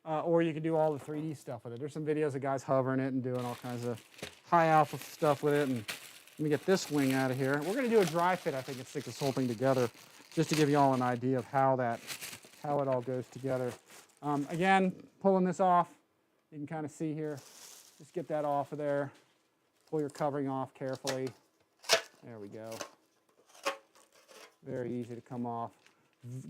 Or you can do all the 3D stuff with it. There's some videos of guys hovering it and doing all kinds of high alpha stuff with it. And let me get this wing out of here. We're going to do a dry fit, I think, and stick this whole thing together just to give you all an idea of how it all goes together. Again, pulling this off, you can kind of see here. Just get that off of there. Pull your covering off carefully. There we go. Very easy to come off.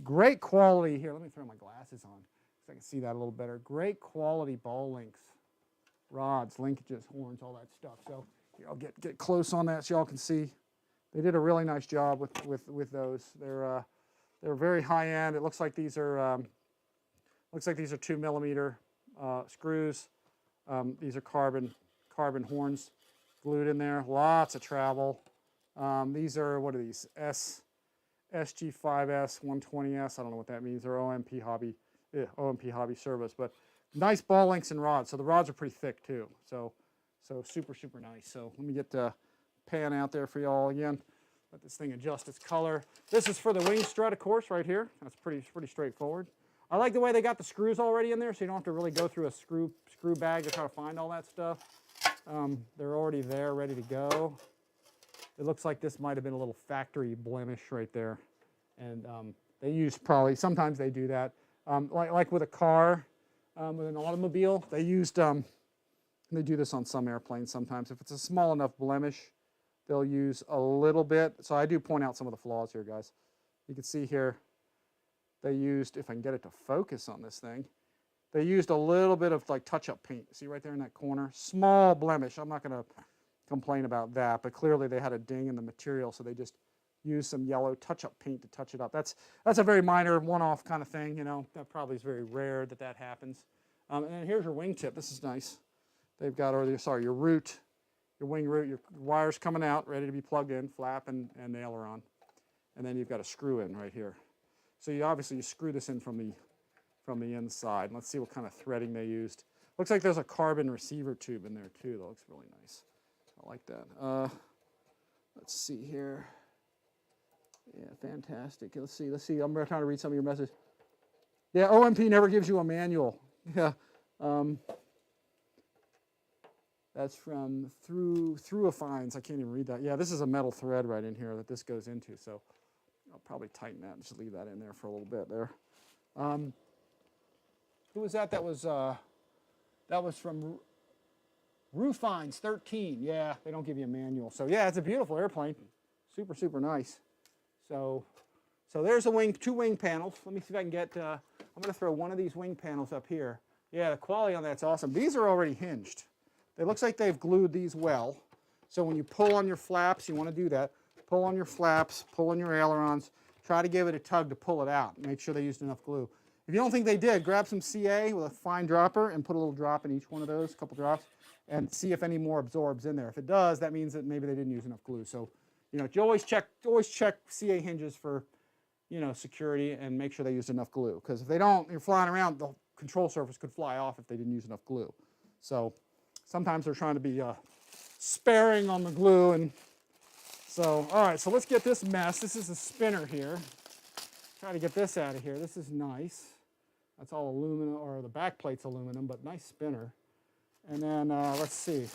Great quality here. Let me throw my glasses on so I can see that a little better. Great quality ball links, rods, linkages, horns, all that stuff. So here, I'll get close on that so y'all can see. They did a really nice job with those. They're very high end. It looks like these are 2mm screws. These are carbon horns glued in there. Lots of travel. These are, what are these? SG5S 120S. I don't know what that means. Or OMP hobby service, but nice ball links and rods. So the rods are pretty thick too. So super, super nice. So let me get the pan out there for y'all again. Let this thing adjust its color. This is for the wing strut, of course, right here. That's pretty straightforward. I like the way they got the screws already in there, so you don't have to really go through a screw bag to try to find all that stuff. They're already there, ready to go. It looks like this might have been a little factory blemish right there. And they use probably, sometimes they do that. Like with a car, with an automobile, they used, they do this on some airplanes sometimes. If it's a small enough blemish, they'll use a little bit. So I do point out some of the flaws here, guys. You can see here, they used, if I can get it to focus on this thing, they used a little bit of like touch-up paint. See right there in that corner? Small blemish. I'm not going to complain about that, but clearly they had a ding in the material, so they just used some yellow touch-up paint to touch it up. That's a very minor one-off kind of thing, you know. That probably is very rare that happens. And then here's your wingtip. This is nice. They've got, your root, your wing root, your wires coming out, ready to be plugged in, flap and aileron. And then you've got a screw in right here. So you screw this in from the inside. Let's see what kind of threading they used. Looks like there's a carbon receiver tube in there too. That looks really nice. I like that. Let's see here. Yeah, fantastic. Let's see. I'm trying to read some of your messages. Yeah, OMP never gives you a manual. Yeah. That's from Through-A-Fines. I can't even read that. Yeah, this is a metal thread right in here that this goes into. So I'll probably tighten that and just leave that in there for a little bit there. Who was that? That was from Roofines 13. Yeah, they don't give you a manual. So yeah, it's a beautiful airplane. Super, super nice. So there's the two wing panels. Let me see if I can get, I'm going to throw one of these wing panels up here. Yeah, the quality on that's awesome. These are already hinged. It looks like they've glued these well. So when you pull on your flaps, you want to do that. Pull on your flaps, pull on your ailerons. Try to give it a tug to pull it out. Make sure they used enough glue. If you don't think they did, grab some CA with a fine dropper and put a little drop in each one of those, a couple drops, and see if any more absorbs in there. If it does, that means that maybe they didn't use enough glue. So, you know, you always check CA hinges for, you know, security and make sure they used enough glue. Because if they don't, you're flying around, the control surface could fly off if they didn't use enough glue. So sometimes they're trying to be sparing on the glue. And so, all right, so let's get this mess. This is a spinner here. Try to get this out of here. This is nice. That's all aluminum, or the back plate's aluminum, but nice spinner. And then let's see.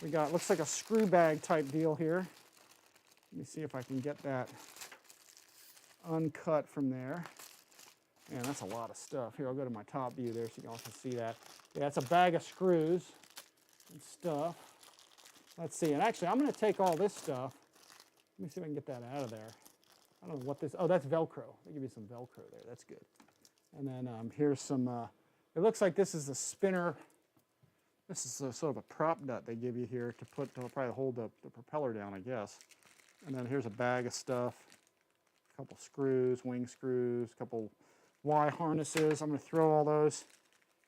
We got, looks like a screw bag type deal here. Let me see if I can get that uncut from there. Man, that's a lot of stuff. Here, I'll go to my top view there so you all can see that. Yeah, that's a bag of screws and stuff. Let's see, and actually I'm going to take all this stuff. Let me see if I can get that out of there. I don't know what this, oh, that's Velcro. They give you some Velcro there, that's good. And then here's some, it looks like this is a spinner. This is a, sort of a prop nut they give you here to put, to probably hold the propeller down, I guess. And then here's a bag of stuff, a couple screws, wing screws, a couple Y harnesses. I'm going to throw all those.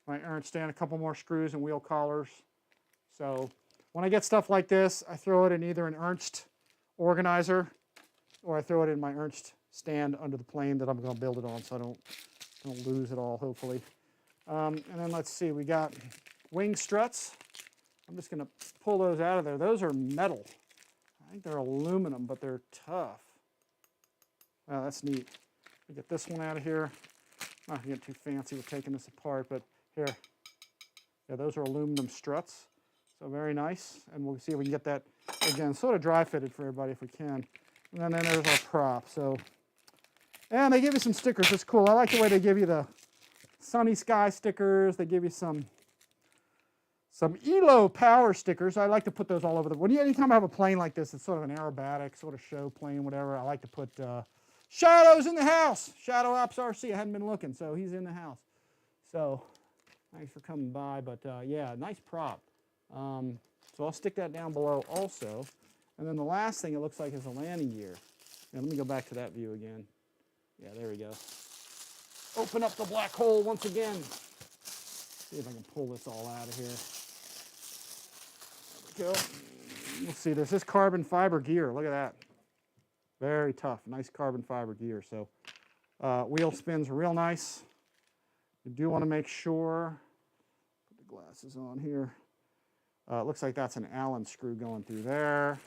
My Ernst stand, a couple more screws and wheel collars. So when I get stuff like this, I throw it in either an Ernst organizer or I throw it in my Ernst stand under the plane that I'm going to build it on so I don't lose it all, hopefully. And then let's see, we got wing struts. I'm just going to pull those out of there. Those are metal. I think they're aluminum, but they're tough. Wow, that's neat. We get this one out of here. I'm not going to get too fancy with taking this apart, but here. Yeah, those are aluminum struts. So very nice. And we'll see if we can get that, again, sort of dry fitted for everybody if we can. And then there's our prop. So, and they give you some stickers. It's cool. I like the way they give you the sunny sky stickers. They give you some ELO power stickers. I like to put those all over the, anytime I have a plane like this, it's sort of an aerobatic, sort of show plane, whatever, I like to put, Shadow's in the house. Shadow Ops RC, I hadn't been looking, so he's in the house. So, thanks for coming by, but yeah, nice prop. So I'll stick that down below also. And then the last thing it looks like is a landing gear. Now, let me go back to that view again. Yeah, there we go. Open up the black hole once again. See if I can pull this all out of here. There we go. We'll see, there's this carbon fiber gear. Look at that. Very tough, nice carbon fiber gear. So wheel spins real nice. You do want to make sure, put the glasses on here. It looks like that's an Allen screw going through there.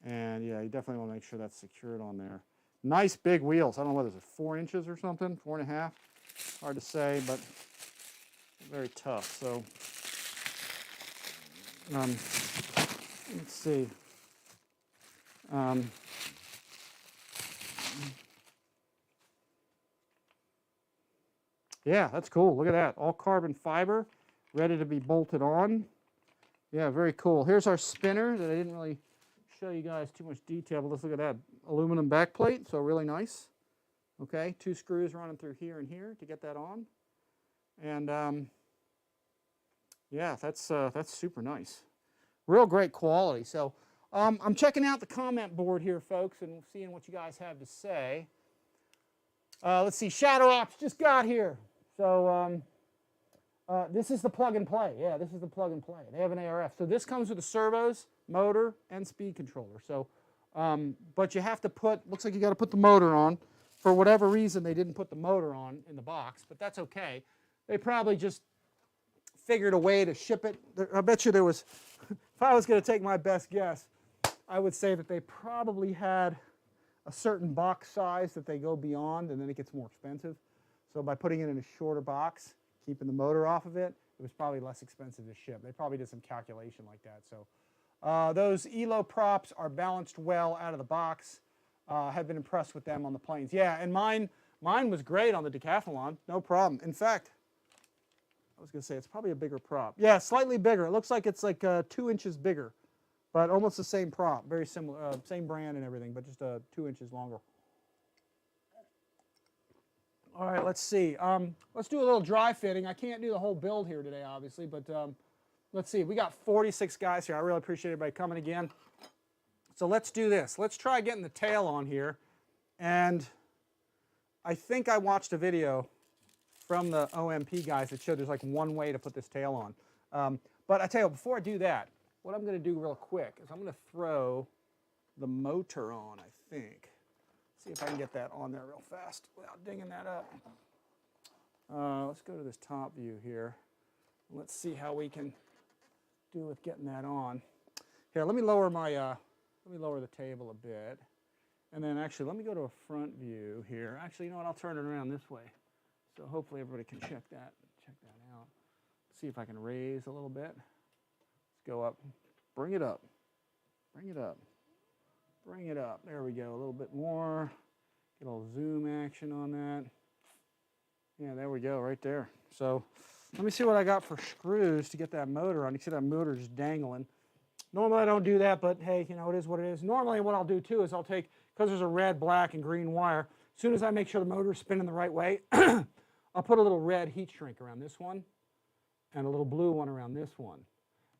And yeah, you definitely want to make sure that's secured on there. Nice big wheels. I don't know whether it's 4 inches or something, 4.5. Hard to say, but very tough. So let's see. Yeah, that's cool. Look at that. All carbon fiber, ready to be bolted on. Yeah, very cool. Here's our spinner that I didn't really show you guys too much detail, but let's look at that. Aluminum backplate, so really nice. Okay, 2 screws running through here and here to get that on. And yeah, that's super nice. Real great quality. So I'm checking out the comment board here, folks, and seeing what you guys have to say. Let's see, Shadow Ops just got here. So this is the plug and play. Yeah, this is the plug and play. They have an ARF. So this comes with the servos, motor, and speed controller. So, but you have to put, looks like you got to put the motor on. For whatever reason, they didn't put the motor on in the box, but that's okay. They probably just figured a way to ship it. I bet you there was, if I was going to take my best guess, I would say that they probably had a certain box size that they go beyond, and then it gets more expensive. So by putting it in a shorter box, keeping the motor off of it, it was probably less expensive to ship. They probably did some calculation like that. So those ELO props are balanced well out of the box. Have been impressed with them on the planes. Yeah, and mine was great on the Decathlon, no problem. In fact, I was going to say it's probably a bigger prop. Yeah, slightly bigger. It looks like it's like 2 inches bigger, but almost the same prop, very similar, same brand and everything, but just 2 inches longer. All right, let's see. Let's do a little dry fitting. I can't do the whole build here today, obviously, but let's see. We got 46 guys here. I really appreciate everybody coming again. So let's do this. Let's try getting the tail on here. And I think I watched a video from the OMP guys that showed there's like one way to put this tail on. But I tell you what, before I do that, what I'm going to do real quick is I'm going to throw the motor on, I think. See if I can get that on there real fast without dinging that up. Let's go to this top view here. Let's see how we can do with getting that on. Here, let me lower my, let me lower the table a bit. And then actually, let me go to a front view here. Actually, you know what, I'll turn it around this way. So hopefully everybody can check that out. See if I can raise a little bit. Let's go up. Bring it up. Bring it up. Bring it up. There we go. A little bit more. Get a little zoom action on that. Yeah, there we go, right there. So let me see what I got for screws to get that motor on. You see that motor just dangling. Normally I don't do that, but hey, you know, it is what it is. Normally what I'll do too is I'll take, because there's a red, black, and green wire, as soon as I make sure the motor's spinning the right way, I'll put a little red heat shrink around this one and a little blue one around this one.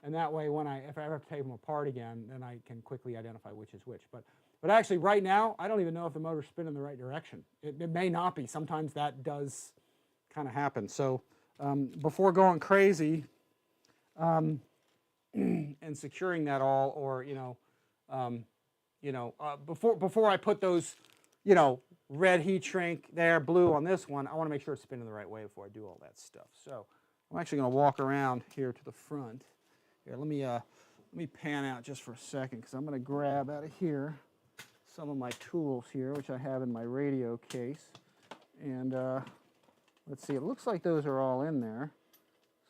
And that way, if I ever have to take them apart again, then I can quickly identify which is which. But actually, right now, I don't even know if the motor's spinning the right direction. It may not be. Sometimes that does kind of happen. So before going crazy and securing that all, or before I put those, red heat shrink there, blue on this one, I want to make sure it's spinning the right way before I do all that stuff. So I'm actually going to walk around here to the front. Here, let me pan out just for a second, because I'm going to grab out of here some of my tools here, which I have in my radio case. And let's see, it looks like those are all in there.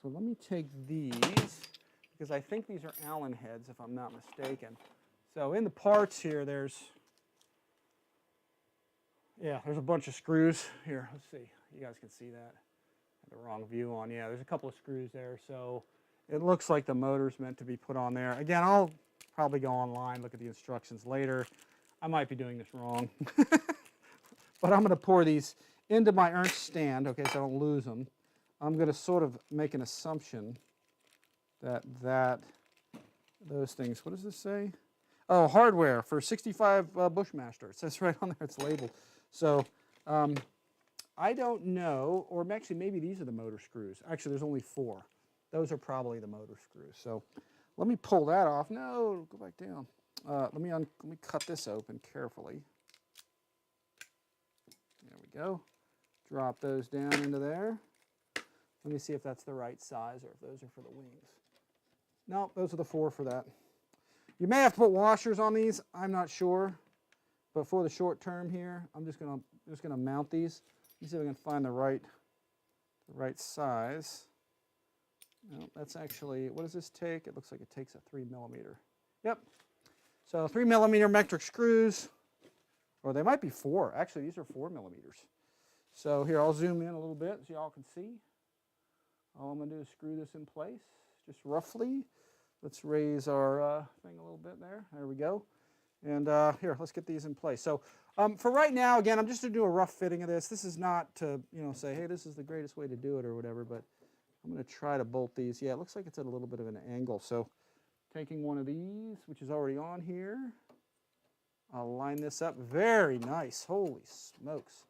So let me take these, because I think these are Allen heads, if I'm not mistaken. So in the parts here, there's a bunch of screws. Here, let's see. You guys can see that. I had the wrong view on. Yeah, there's a couple of screws there. So it looks like the motor's meant to be put on there. Again, I'll probably go online, look at the instructions later. I might be doing this wrong. But I'm going to pour these into my Ernst stand, okay, so I don't lose them. I'm going to sort of make an assumption that those things, what does this say? Oh, hardware for 65 Bushmaster. It says right on there, it's labeled. So I don't know, or actually maybe these are the motor screws. Actually, there's only 4. Those are probably the motor screws. So let me pull that off. No, go back down. Let me cut this open carefully. go. Drop those down into there. Let me see if that's the right size or if those are for the wings. No, those are the 4 for that. You may have to put washers on these. I'm not sure. But for the short term here, I'm just gonna mount these. Let me see if I can find the right size. No, that's actually, what does this take? It looks like it takes a 3mm. Yep. So 3mm metric screws, or they might be 4. Actually, these are 4mm. So here, I'll zoom in a little bit so y'all can see. All I'm going to do is screw this in place, just roughly. Let's raise our thing a little bit there. There we go. And here, let's get these in place. So for right now, again, I'm just going to do a rough fitting of this. This is not to, say, hey, this is the greatest way to do it or whatever, but I'm going to try to bolt these. Yeah, it looks like it's at a little bit of an angle. So taking one of these, which is already on here, I'll line this up. Very nice. Holy smokes.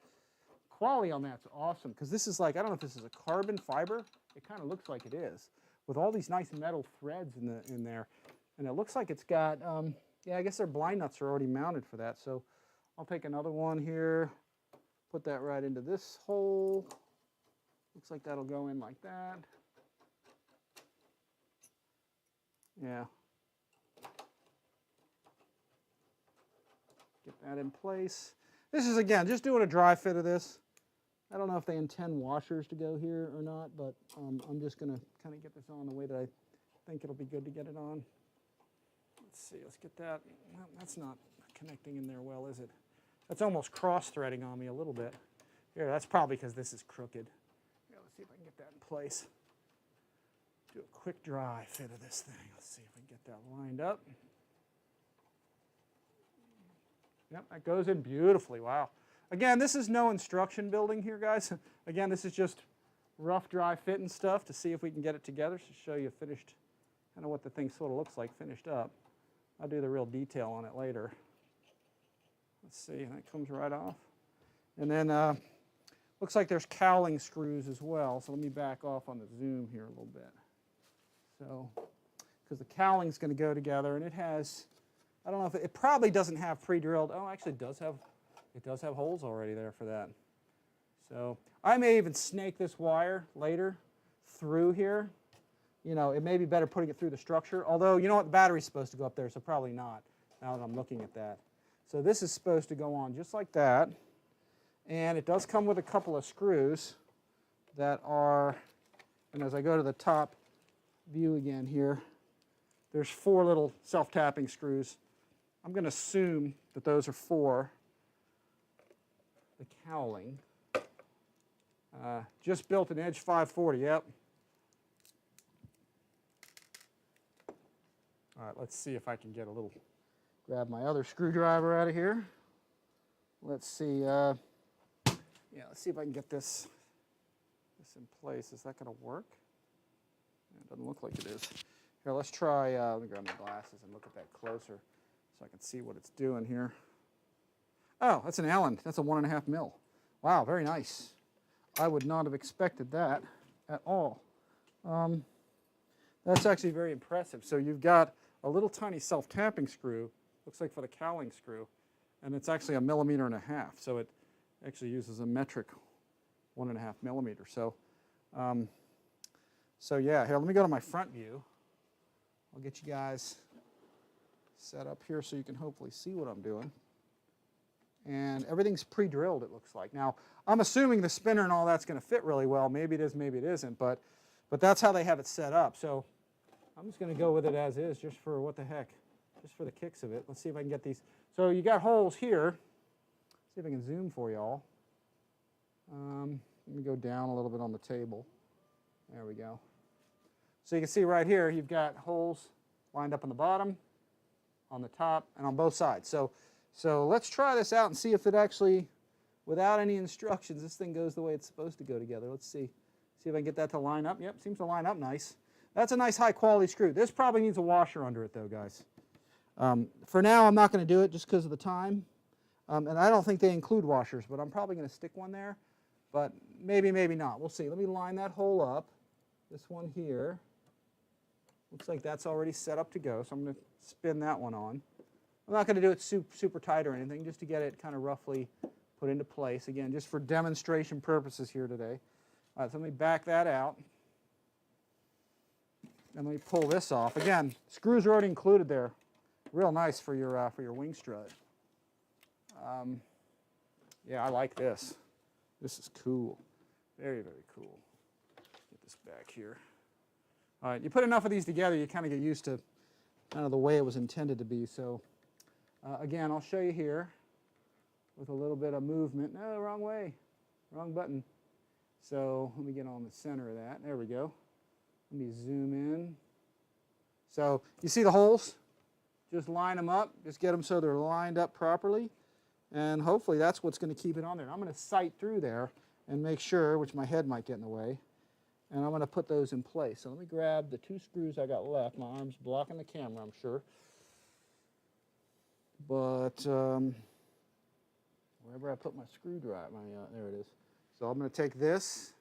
Quality on that's awesome, because this is like, I don't know if this is a carbon fiber. It kind of looks like it is, with all these nice metal threads in there. And it looks like it's got, yeah, I guess their blind nuts are already mounted for that. So I'll take another one here, put that right into this hole. Looks like that'll go in like that. Yeah. Get that in place. This is, again, just doing a dry fit of this. I don't know if they intend washers to go here or not, but I'm just going to kind of get this on the way that I think it'll be good to get it on. Let's see, let's get that. Well, that's not connecting in there well, is it? That's almost cross-threading on me a little bit. Here, that's probably because this is crooked. Yeah, let's see if I can get that in place. Do a quick dry fit of this thing. Let's see if we can get that lined up. Yep, that goes in beautifully. Wow. Again, this is no instruction building here, guys. Again, this is just rough, dry fit and stuff to see if we can get it together, to show you finished, kind of what the thing sort of looks like finished up. I'll do the real detail on it later. Let's see, that comes right off. And then looks like there's cowling screws as well. So let me back off on the zoom here a little bit. So, because the cowling's going to go together, and it has, I don't know if it probably doesn't have pre-drilled. Oh, actually it does have holes already there for that. So I may even snake this wire later through here. It may be better putting it through the structure. Although, you know what, the battery's supposed to go up there, so probably not, now that I'm looking at that. So this is supposed to go on just like that. And it does come with a couple of screws that are, and as I go to the top view again here, there's 4 little self-tapping screws. I'm going to assume that those are for the cowling. Just built an Edge 540, yep. All right, let's see if I can get a little, grab my other screwdriver out of here. Let's see, yeah, let's see if I can get this in place. Is that going to work? It doesn't look like it is. Here, let's try, let me grab my glasses and look at that closer so I can see what it's doing here. Oh, that's an Allen. That's a 1.5 mil. Wow, very nice. I would not have expected that at all. That's actually very impressive. So you've got a little tiny self-tapping screw, looks like for the cowling screw, and it's actually 1.5 millimeters. So it actually uses a metric 1.5 millimeters. So, so yeah, here, let me go to my front view. I'll get you guys set up here so you can hopefully see what I'm doing. And everything's pre-drilled, it looks like. Now, I'm assuming the spinner and all that's going to fit really well. Maybe it is, maybe it isn't, but that's how they have it set up. So I'm just going to go with it as is, just for what the heck, just for the kicks of it. Let's see if I can get these. So you got holes here. See if I can zoom for y'all. Let me go down a little bit on the table. There we go. So you can see right here, you've got holes lined up on the bottom, on the top, and on both sides. So let's try this out and see if it actually, without any instructions, this thing goes the way it's supposed to go together. Let's see. See if I can get that to line up. Yep, seems to line up nice. That's a nice high quality screw. This probably needs a washer under it though, guys. For now, I'm not going to do it just because of the time. And I don't think they include washers, but I'm probably going to stick one there. But maybe, maybe not. We'll see. Let me line that hole up. This one here. Looks like that's already set up to go, so I'm going to spin that one on. I'm not going to do it super tight or anything, just to get it kind of roughly put into place. Again, just for demonstration purposes here today. All right, so let me back that out. And let me pull this off. Again, screws are already included there. Real nice for your wing strut. Yeah, I like this. This is cool. Very, very cool. Get this back here. All right, you put enough of these together, you kind of get used to kind of the way it was intended to be. So again, I'll show you here with a little bit of movement. No, wrong way. Wrong button. So let me get on the center of that. There we go. Let me zoom in. So you see the holes? Just line them up. Just get them so they're lined up properly. And hopefully that's what's going to keep it on there. And I'm going to sight through there and make sure, which my head might get in the way. And I'm going to put those in place. So let me grab the 2 screws I got left. My arm's blocking the camera, I'm sure. But wherever I put my screwdriver, there it is. So I'm going to take this,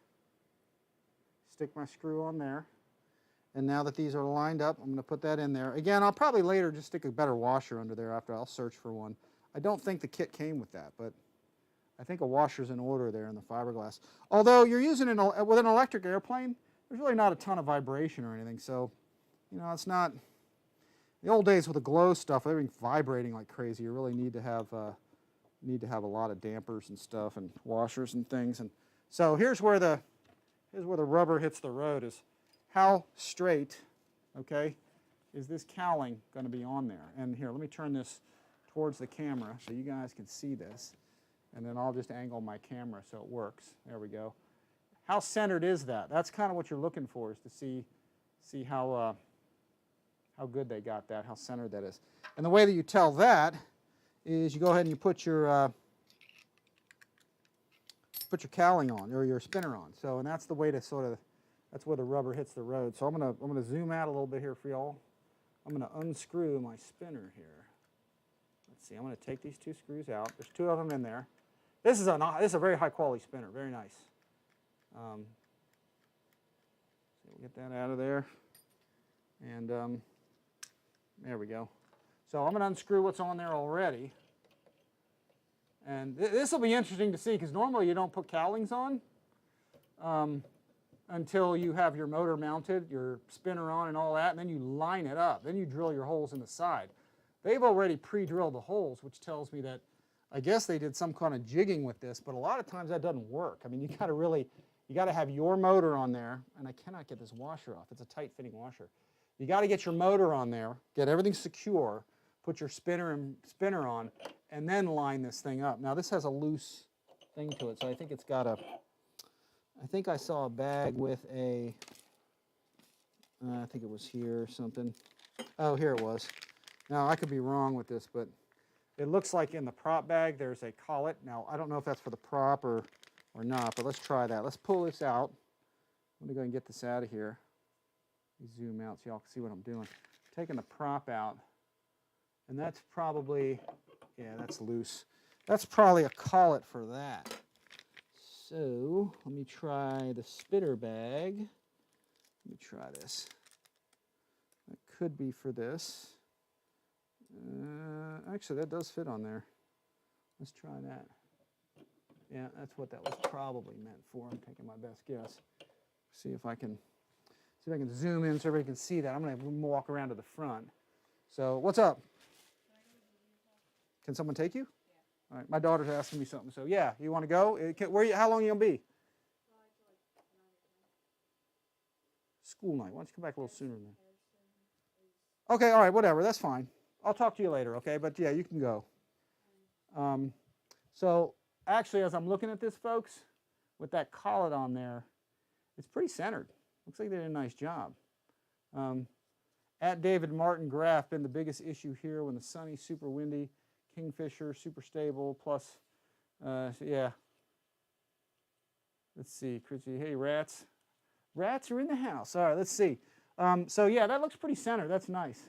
stick my screw on there. And now that these are lined up, I'm going to put that in there. Again, I'll probably later just stick a better washer under there after I'll search for one. I don't think the kit came with that, but I think a washer's in order there in the fiberglass. Although you're using it with an electric airplane, there's really not a ton of vibration or anything. So, you know, it's not, the old days with the glow stuff, everything vibrating like crazy. You really need to have a lot of dampers and stuff and washers and things. And so here's where the rubber hits the road, is how straight, okay, is this cowling going to be on there? And here, let me turn this towards the camera so you guys can see this. And then I'll just angle my camera so it works. There we go. How centered is that? That's kind of what you're looking for, is to see how good they got that, how centered that is. And the way that you tell that is you go ahead and you put your cowling on, or your spinner on. So, and that's the way to sort of, that's where the rubber hits the road. So I'm gonna zoom out a little bit here for y'all. I'm gonna unscrew my spinner here. Let's see, I'm gonna take these 2 screws out. There's 2 of them in there. This is a very high quality spinner, very nice. So we'll get that out of there. And there we go. So I'm gonna unscrew what's on there already. And this will be interesting to see, because normally you don't put cowlings on until you have your motor mounted, your spinner on and all that, and then you line it up. Then you drill your holes in the side. They've already pre-drilled the holes, which tells me that I guess they did some kind of jigging with this, but a lot of times that doesn't work. I mean, you got to have your motor on there, and I cannot get this washer off. It's a tight-fitting washer. You got to get your motor on there, get everything secure, put your spinner on, and then line this thing up. Now this has a loose thing to it, so I think it's got a, I think I saw a bag with a, I think it was here or something. Oh, here it was. Now I could be wrong with this, but it looks like in the prop bag there's a collet. Now I don't know if that's for the prop or not, but let's try that. Let's pull this out. Let me go and get this out of here. Let me zoom out so y'all can see what I'm doing. Taking the prop out, and that's probably, yeah, that's loose. That's probably a collet for that. So let me try the spinner bag. Let me try this. That could be for this. Actually, that does fit on there. Let's try that. Yeah, that's what that was probably meant for. I'm taking my best guess. See if I can zoom in so everybody can see that. I'm going to walk around to the front. So, what's up? Can someone take you? Yeah. All right, my daughter's asking me something. So, yeah, you want to go? How long are you going to be? School night. Why don't you come back a little sooner than that? Okay, all right, whatever. That's fine. I'll talk to you later, okay? But, yeah, you can go. So, actually, as I'm looking at this, folks, with that collet on there, it's pretty centered. Looks like they did a nice job. At David Martin Graph, been the biggest issue here when the sunny, super windy, Kingfisher, super stable, plus, yeah. Let's see, Chrissy, hey, rats. Rats are in the house. All right, let's see. So, yeah, that looks pretty centered. That's nice.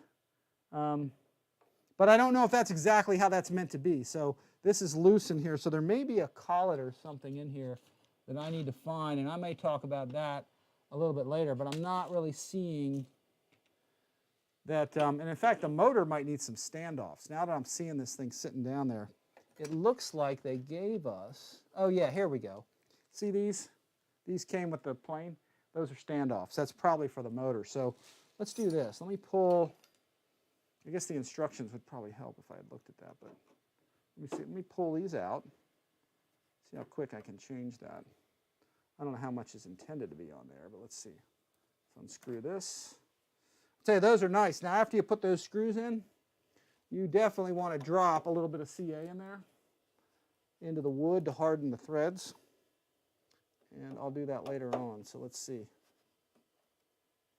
But I don't know if that's exactly how that's meant to be. So this is loose in here. So there may be a collet or something in here that I need to find, and I may talk about that a little bit later, but I'm not really seeing that. And in fact, the motor might need some standoffs. Now that I'm seeing this thing sitting down there, it looks like they gave us, oh yeah, here we go. See these? These came with the plane. Those are standoffs. That's probably for the motor. So let's do this. Let me pull, I guess the instructions would probably help if I had looked at that, but let me see. Let me pull these out. See how quick I can change that. I don't know how much is intended to be on there, but let's see. Let's unscrew this. I'll tell you, those are nice. Now, after you put those screws in, you definitely want to drop a little bit of CA in there into the wood to harden the threads. And I'll do that later on. So let's see.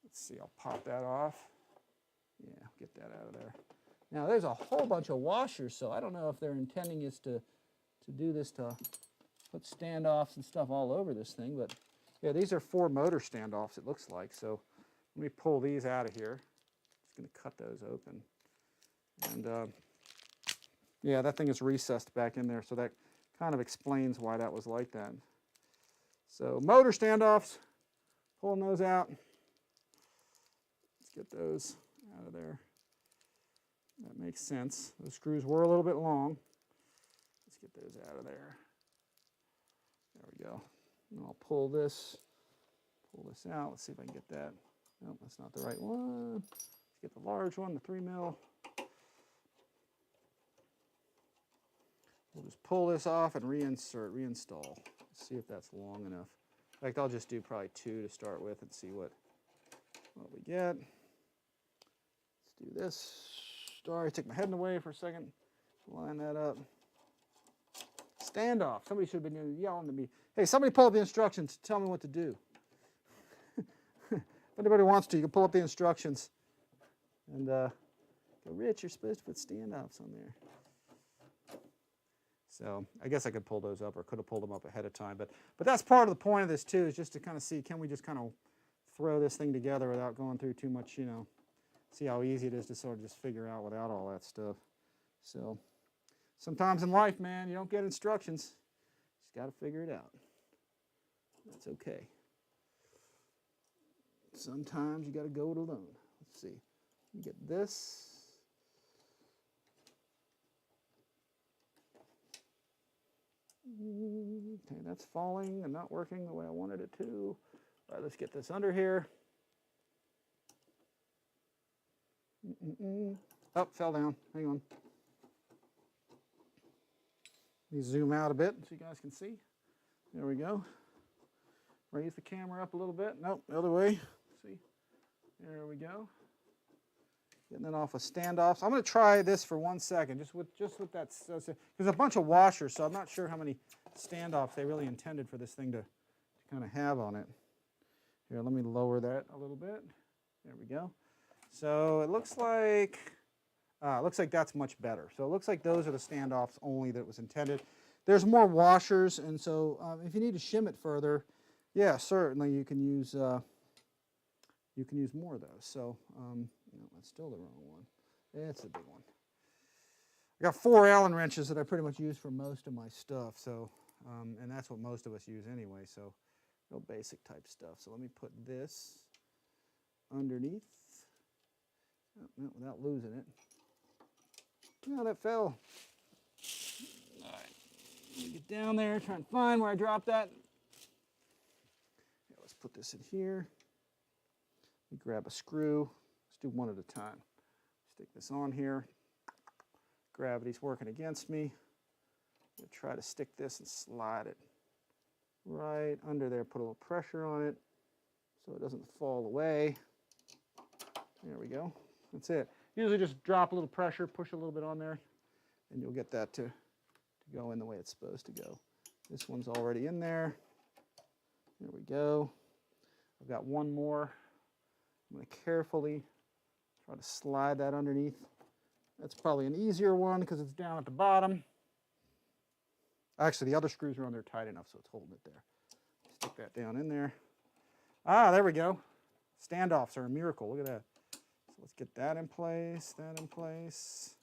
Let's see, I'll pop that off. Yeah, get that out of there. Now, there's a whole bunch of washers, so I don't know if they're intending is to do this to put standoffs and stuff all over this thing, but yeah, these are 4 motor standoffs, it looks like. So let me pull these out of here. Just going to cut those open. And yeah, that thing is recessed back in there, so that kind of explains why that was like that. So motor standoffs, pulling those out. Let's get those out of there. That makes sense. Those screws were a little bit long. Let's get those out of there. There we go. And I'll pull this out. Let's see if I can get that. Nope, that's not the right one. Let's get the large one, the 3 mil. We'll just pull this off and reinstall. Let's see if that's long enough. In fact, I'll just do probably 2 to start with and see what we get. Let's do this. Sorry, take my head away for a second. Line that up. Standoff. Somebody should have been yelling at me. Hey, somebody pull up the instructions. Tell me what to do. If anybody wants to, you can pull up the instructions. And go, Rich, you're supposed to put standoffs on there. So I guess I could pull those up, or could have pulled them up ahead of time. But that's part of the point of this too, is just to kind of see, can we just kind of throw this thing together without going through too much, you know, see how easy it is to sort of just figure out without all that stuff. So sometimes in life, man, you don't get instructions. You just got to figure it out. That's okay. Sometimes you got to go it alone. Let's see. You get this. Okay, that's falling and not working the way I wanted it to. All right, let's get this under here. Oh, fell down. Hang on. Let me zoom out a bit so you guys can see. There we go. Raise the camera up a little bit. Nope, the other way. See? There we go. Getting it off of standoffs. I'm going to try this for 1 second, just with that. There's a bunch of washers, so I'm not sure how many standoffs they really intended for this thing to kind of have on it. Here, let me lower that a little bit. There we go. So it looks like that's much better. So it looks like those are the standoffs only that was intended. There's more washers, and so if you need to shim it further, yeah, certainly you can use more of those. So no, that's still the wrong one. It's the big one. I got 4 Allen wrenches that I pretty much use for most of my stuff. So and that's what most of us use anyway. So real basic type stuff. So let me put this underneath. No, without losing it. No, that fell. All right, let me get down there, try and find where I dropped that. Yeah, let's put this in here. Let me grab a screw. Let's do one at a time. Stick this on here. Gravity's working against me. I'm going to try to stick this and slide it right under there. Put a little pressure on it so it doesn't fall away. There we go. That's it. Usually just drop a little pressure, push a little bit on there, and you'll get that to go in the way it's supposed to go. This one's already in there. There we go. I've got one more. I'm going to carefully try to slide that underneath. That's probably an easier one because it's down at the bottom. Actually, the other screws are on there tight enough, so it's holding it there. Stick that down in there. Ah, there we go. Standoffs are a miracle. Look at that. So let's get that in place, that in place,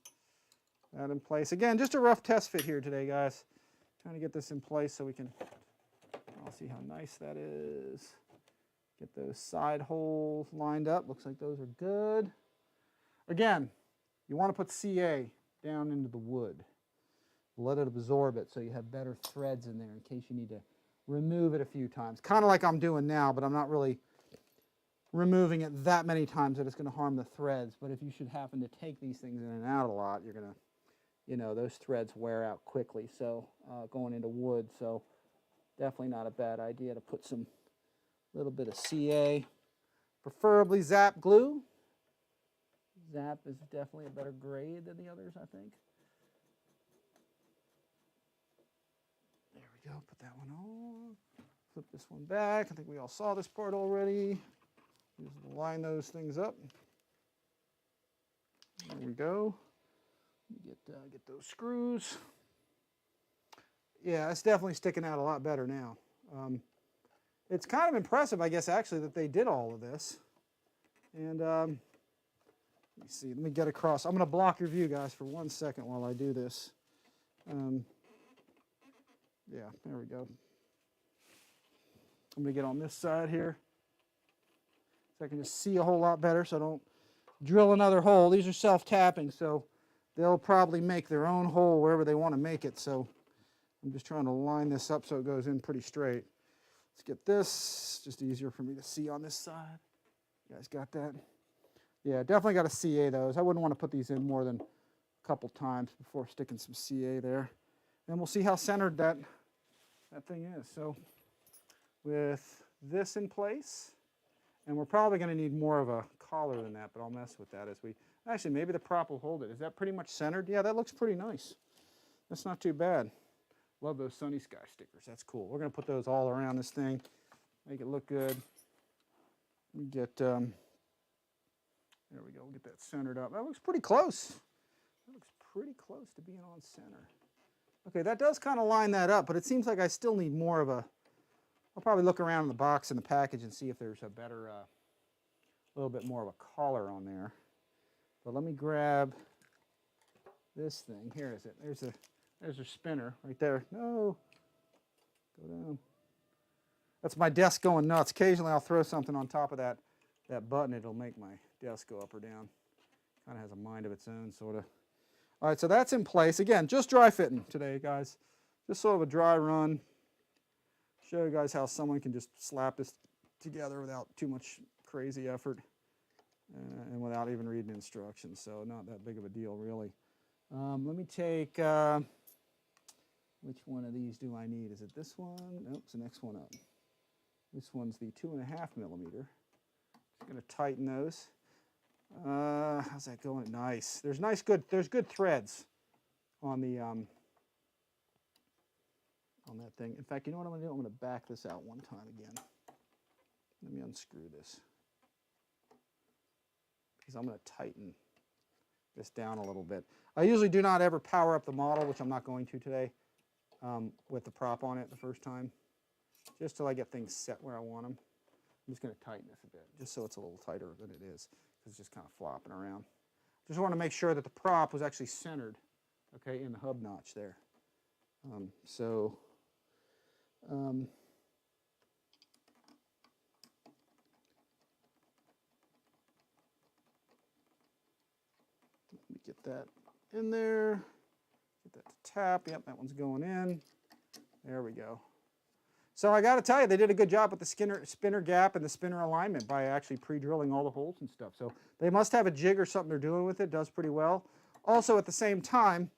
that in place. Again, just a rough test fit here today, guys. Trying to get this in place so we can, I'll see how nice that is. Get those side holes lined up. Looks like those are good. Again, you want to put CA down into the wood. let it absorb it so you have better threads in there in case you need to remove it a few times. Kind of like I'm doing now, but I'm not really removing it that many times that it's going to harm the threads. But if you should happen to take these things in and out a lot, you're going to, you know, those threads wear out quickly. So going into wood, so definitely not a bad idea to put some little bit of CA, preferably Zap glue. Zap is definitely a better grade than the others, I think. There we go, put that one on. Flip this one back. I think we all saw this part already. Just line those things up. There we go. Get those screws. Yeah, it's definitely sticking out a lot better now. It's kind of impressive, I guess, actually, that they did all of this. And let me see, let me get across. I'm going to block your view, guys, for 1 second while I do this. Yeah, there we go. I'm going to get on this side here so I can just see a whole lot better so I don't drill another hole. These are self-tapping, so they'll probably make their own hole wherever they want to make it. So I'm just trying to line this up so it goes in pretty straight. Let's get this. Just easier for me to see on this side. You guys got that? Yeah, definitely got to CA those. I wouldn't want to put these in more than a couple times before sticking some CA there. And we'll see how centered that thing is. So with this in place, and we're probably going to need more of a collar than that, but I'll mess with that as we, actually maybe the prop will hold it. Is that pretty much centered? Yeah, that looks pretty nice. That's not too bad. Love those sunny sky stickers. That's cool. We're going to put those all around this thing, make it look good. We get, there we go, we'll get that centered up. That looks pretty close. That looks pretty close to being on center. Okay, that does kind of line that up, but it seems like I still need more of a, I'll probably look around in the box and the package and see if there's a better, a little bit more of a collar on there. But let me grab this thing. Here is it. There's a spinner right there. No, go down. That's my desk going nuts. Occasionally I'll throw something on top of that button. It'll make my desk go up or down. Kind of has a mind of its own, sort of. All right, so that's in place. Again, just dry fitting today, guys. Just sort of a dry run. Show you guys how someone can just slap this together without too much crazy effort and without even reading instructions. So not that big of a deal, really. Let me take, which one of these do I need? Is it this one? Nope, it's the next one up. This one's the 2.5 millimeter. Just going to tighten those. How's that going? Nice. There's good threads on the on that thing. In fact, you know what I'm going to do? I'm going to back this out one time again. Let me unscrew this because I'm going to tighten this down a little bit. I usually do not ever power up the model, which I'm not going to today, with the prop on it the first time, just till I get things set where I want them. I'm just going to tighten this a bit, just so it's a little tighter than it is, because it's just kind of flopping around. Just want to make sure that the prop was actually centered, okay, in the hub notch there. Let me get that in there, get that to tap. Yep, that one's going in. There we go. So I got to tell you, they did a good job with the spinner gap and the spinner alignment by actually pre-drilling all the holes and stuff. So they must have a jig or something they're doing with it. Does pretty well. Also, at the same time,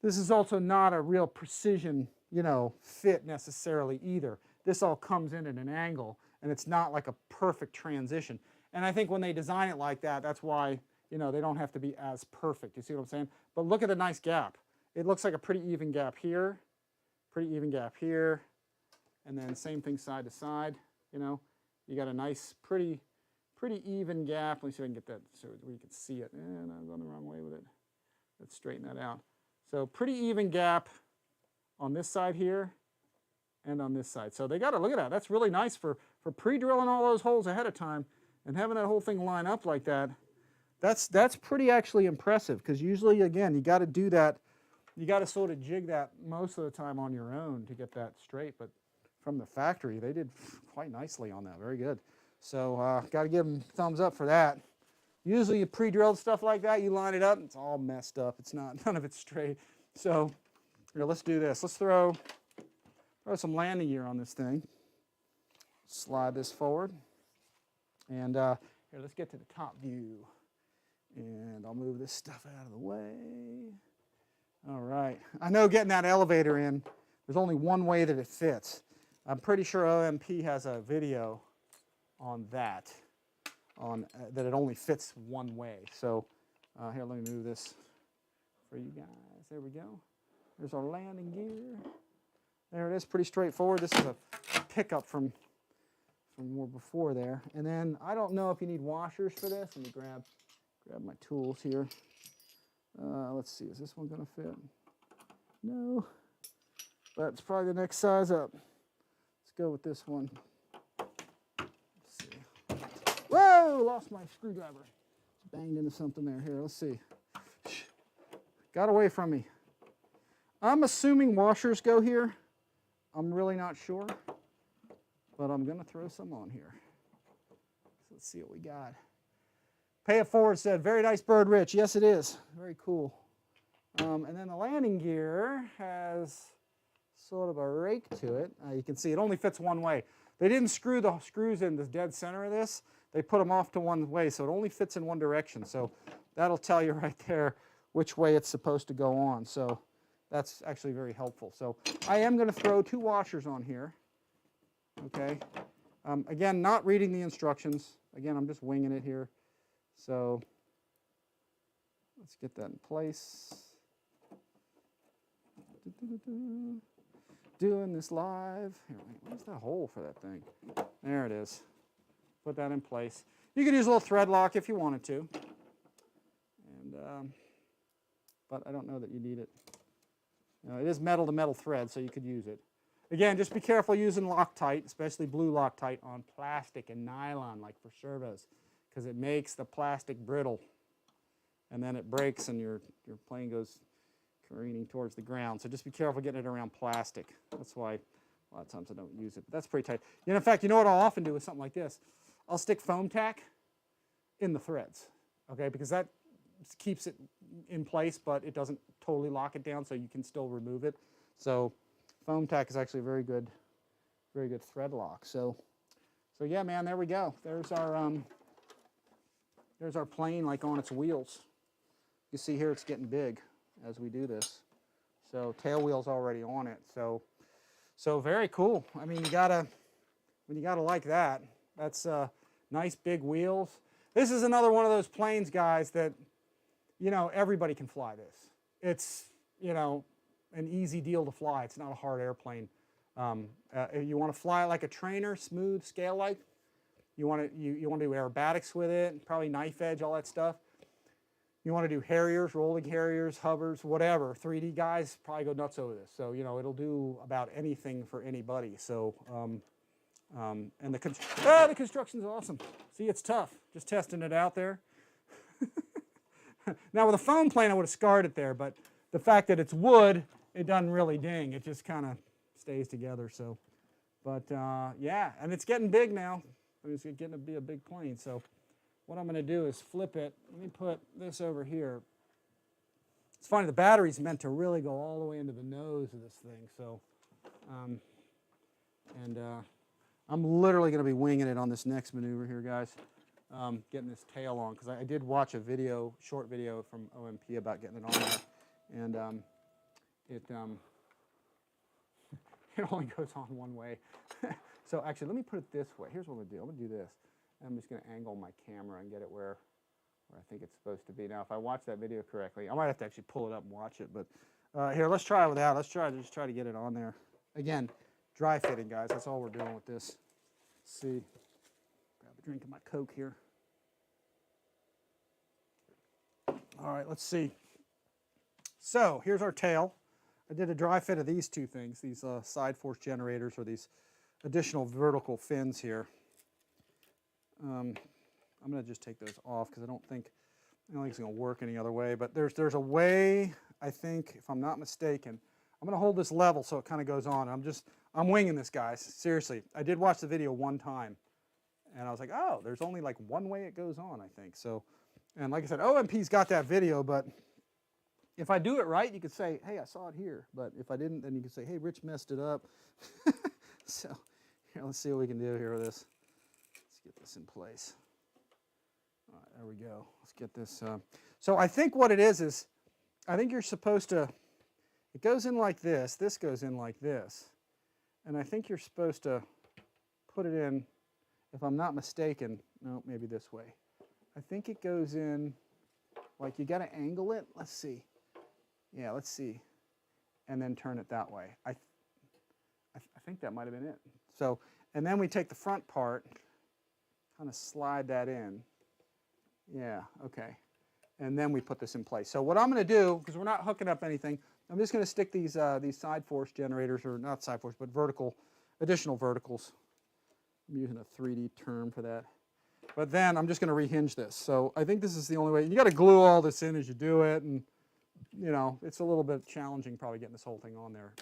this is also not a real precision, you know, fit necessarily either. This all comes in at an angle, and it's not like a perfect transition. And I think when they design it like that, that's why, you know, they don't have to be as perfect. You see what I'm saying? But look at the nice gap. It looks like a pretty even gap here, pretty even gap here. And then same thing side to side, you know. You got a nice, pretty even gap. Let me see if I can get that so we can see it. And I was on the wrong way with it. Let's straighten that out. So pretty even gap on this side here and on this side. So they got to look at that. That's really nice for pre-drilling all those holes ahead of time and having that whole thing line up like that. That's pretty actually impressive, because usually, again, you got to do that. You got to sort of jig that most of the time on your own to get that straight. But from the factory, they did quite nicely on that. Very good. So got to give them thumbs up for that. Usually you pre-drilled stuff like that, you line it up, and it's all messed up. It's not, none of it's straight. So Here, let's do this. Let's throw some landing gear on this thing. Slide this forward. And here, let's get to the top view. And I'll move this stuff out of the way. All right. I know getting that elevator in, there's only one way that it fits. I'm pretty sure OMP has a video on that, that it only fits one way. So here, let me move this for you guys. There we go. There's our landing gear. There it is, pretty straightforward. This is a pickup from before there. And then I don't know if you need washers for this. Let me grab my tools here. Let's see, is this one gonna fit? No, but it's probably the next size up. Let's go with this one. Let's see. Whoa, lost my screwdriver. Banged into something there. Here, let's see. Got away from me. I'm assuming washers go here. I'm really not sure, but I'm gonna throw some on here. So let's see what we got. Pay It Forward said, very nice bird, Rich. Yes, it is. Very cool. And then the landing gear has sort of a rake to it. You can see it only fits one way. They didn't screw the screws in the dead center of this. They put them off to one way, so it only fits in one direction. So that'll tell you right there which way it's supposed to go on. So that's actually very helpful. So I am going to throw 2 washers on here. Okay. Again, not reading the instructions. Again, I'm just winging it here. So let's get that in place. Doing this live. Here, wait, where's that hole for that thing? There it is. Put that in place. You could use a little thread lock if you wanted to. And but I don't know that you need it. It is metal to metal thread, so you could use it. Again, just be careful using Loctite, especially blue Loctite, on plastic and nylon, like for servos, because it makes the plastic brittle, and then it breaks and your plane goes careening towards the ground. So just be careful getting it around plastic. That's why a lot of times I don't use it. But that's pretty tight. In fact, you know what I'll often do with something like this? I'll stick foam tack in the threads, okay, because that keeps it in place, but it doesn't totally lock it down, so you can still remove it. So foam tack is actually a very good thread lock. So yeah, man, there we go. There's our plane, like on its wheels. You see here it's getting big as we do this. So tail wheel's already on it. So very cool. I mean, you gotta like that. That's nice big wheels. This is another one of those planes, guys, that everybody can fly this. It's an easy deal to fly. It's not a hard airplane. If you want to fly it like a trainer, smooth, scale-like. You want to do aerobatics with it, probably knife edge, all that stuff. You want to do Harriers, rolling Harriers, hovers, whatever. 3D guys probably go nuts over this. So it'll do about anything for anybody. So and the construction's awesome. See, it's tough. Just testing it out there. Now with a foam plane, I would have scarred it there, but the fact that it's wood, it doesn't really ding. It just kind of stays together. So, but yeah, and it's getting big now. It's getting to be a big plane. So what I'm going to do is flip it. Let me put this over here. It's funny, the battery's meant to really go all the way into the nose of this thing. So, I'm literally going to be winging it on this next maneuver here, guys. Getting this tail on, because I did watch a video, short video from OMP about getting it on there, and it only goes on one way. So actually, let me put it this way. Here's what I'm going to do. I'm going to do this. I'm just going to angle my camera and get it where I think it's supposed to be. Now, if I watch that video correctly, I might have to actually pull it up and watch it. But here, let's try it without. Let's just try to get it on there. Again, dry fitting, guys. That's all we're doing with this. Let's see. Grab a drink of my Coke here. All right, let's see. So here's our tail. I did a dry fit of these two things, these side force generators, or these additional vertical fins here. I'm going to just take those off because I don't think it's going to work any other way. But there's a way, I think, if I'm not mistaken. I'm going to hold this level so it kind of goes on. I'm winging this, guys. Seriously, I did watch the video one time, and I was like, oh, there's only like one way it goes on, I think. So, and like I said, OMP's got that video, but if I do it right, you could say, hey, I saw it here. But if I didn't, then you could say, hey, Rich messed it up. So here, let's see what we can do here with this. Let's get this in place. All right, there we go. Let's get this. So I think what it is I think you're supposed to, it goes in like this goes in like this. And I think you're supposed to put it in, if I'm not mistaken, no, maybe this way. I think it goes in, like you got to angle it. Let's see. Yeah, let's see. And then turn it that way. I think that might have been it. So, and then we take the front part, kind of slide that in. Yeah, okay. And then we put this in place. So what I'm going to do, because we're not hooking up anything, I'm just going to stick these side force generators, or not side force, but additional verticals. I'm using a 3D term for that. But then I'm just going to rehinge this. So I think this is the only way. You got to glue all this in as you do it, and you know it's a little bit challenging probably getting this whole thing on there,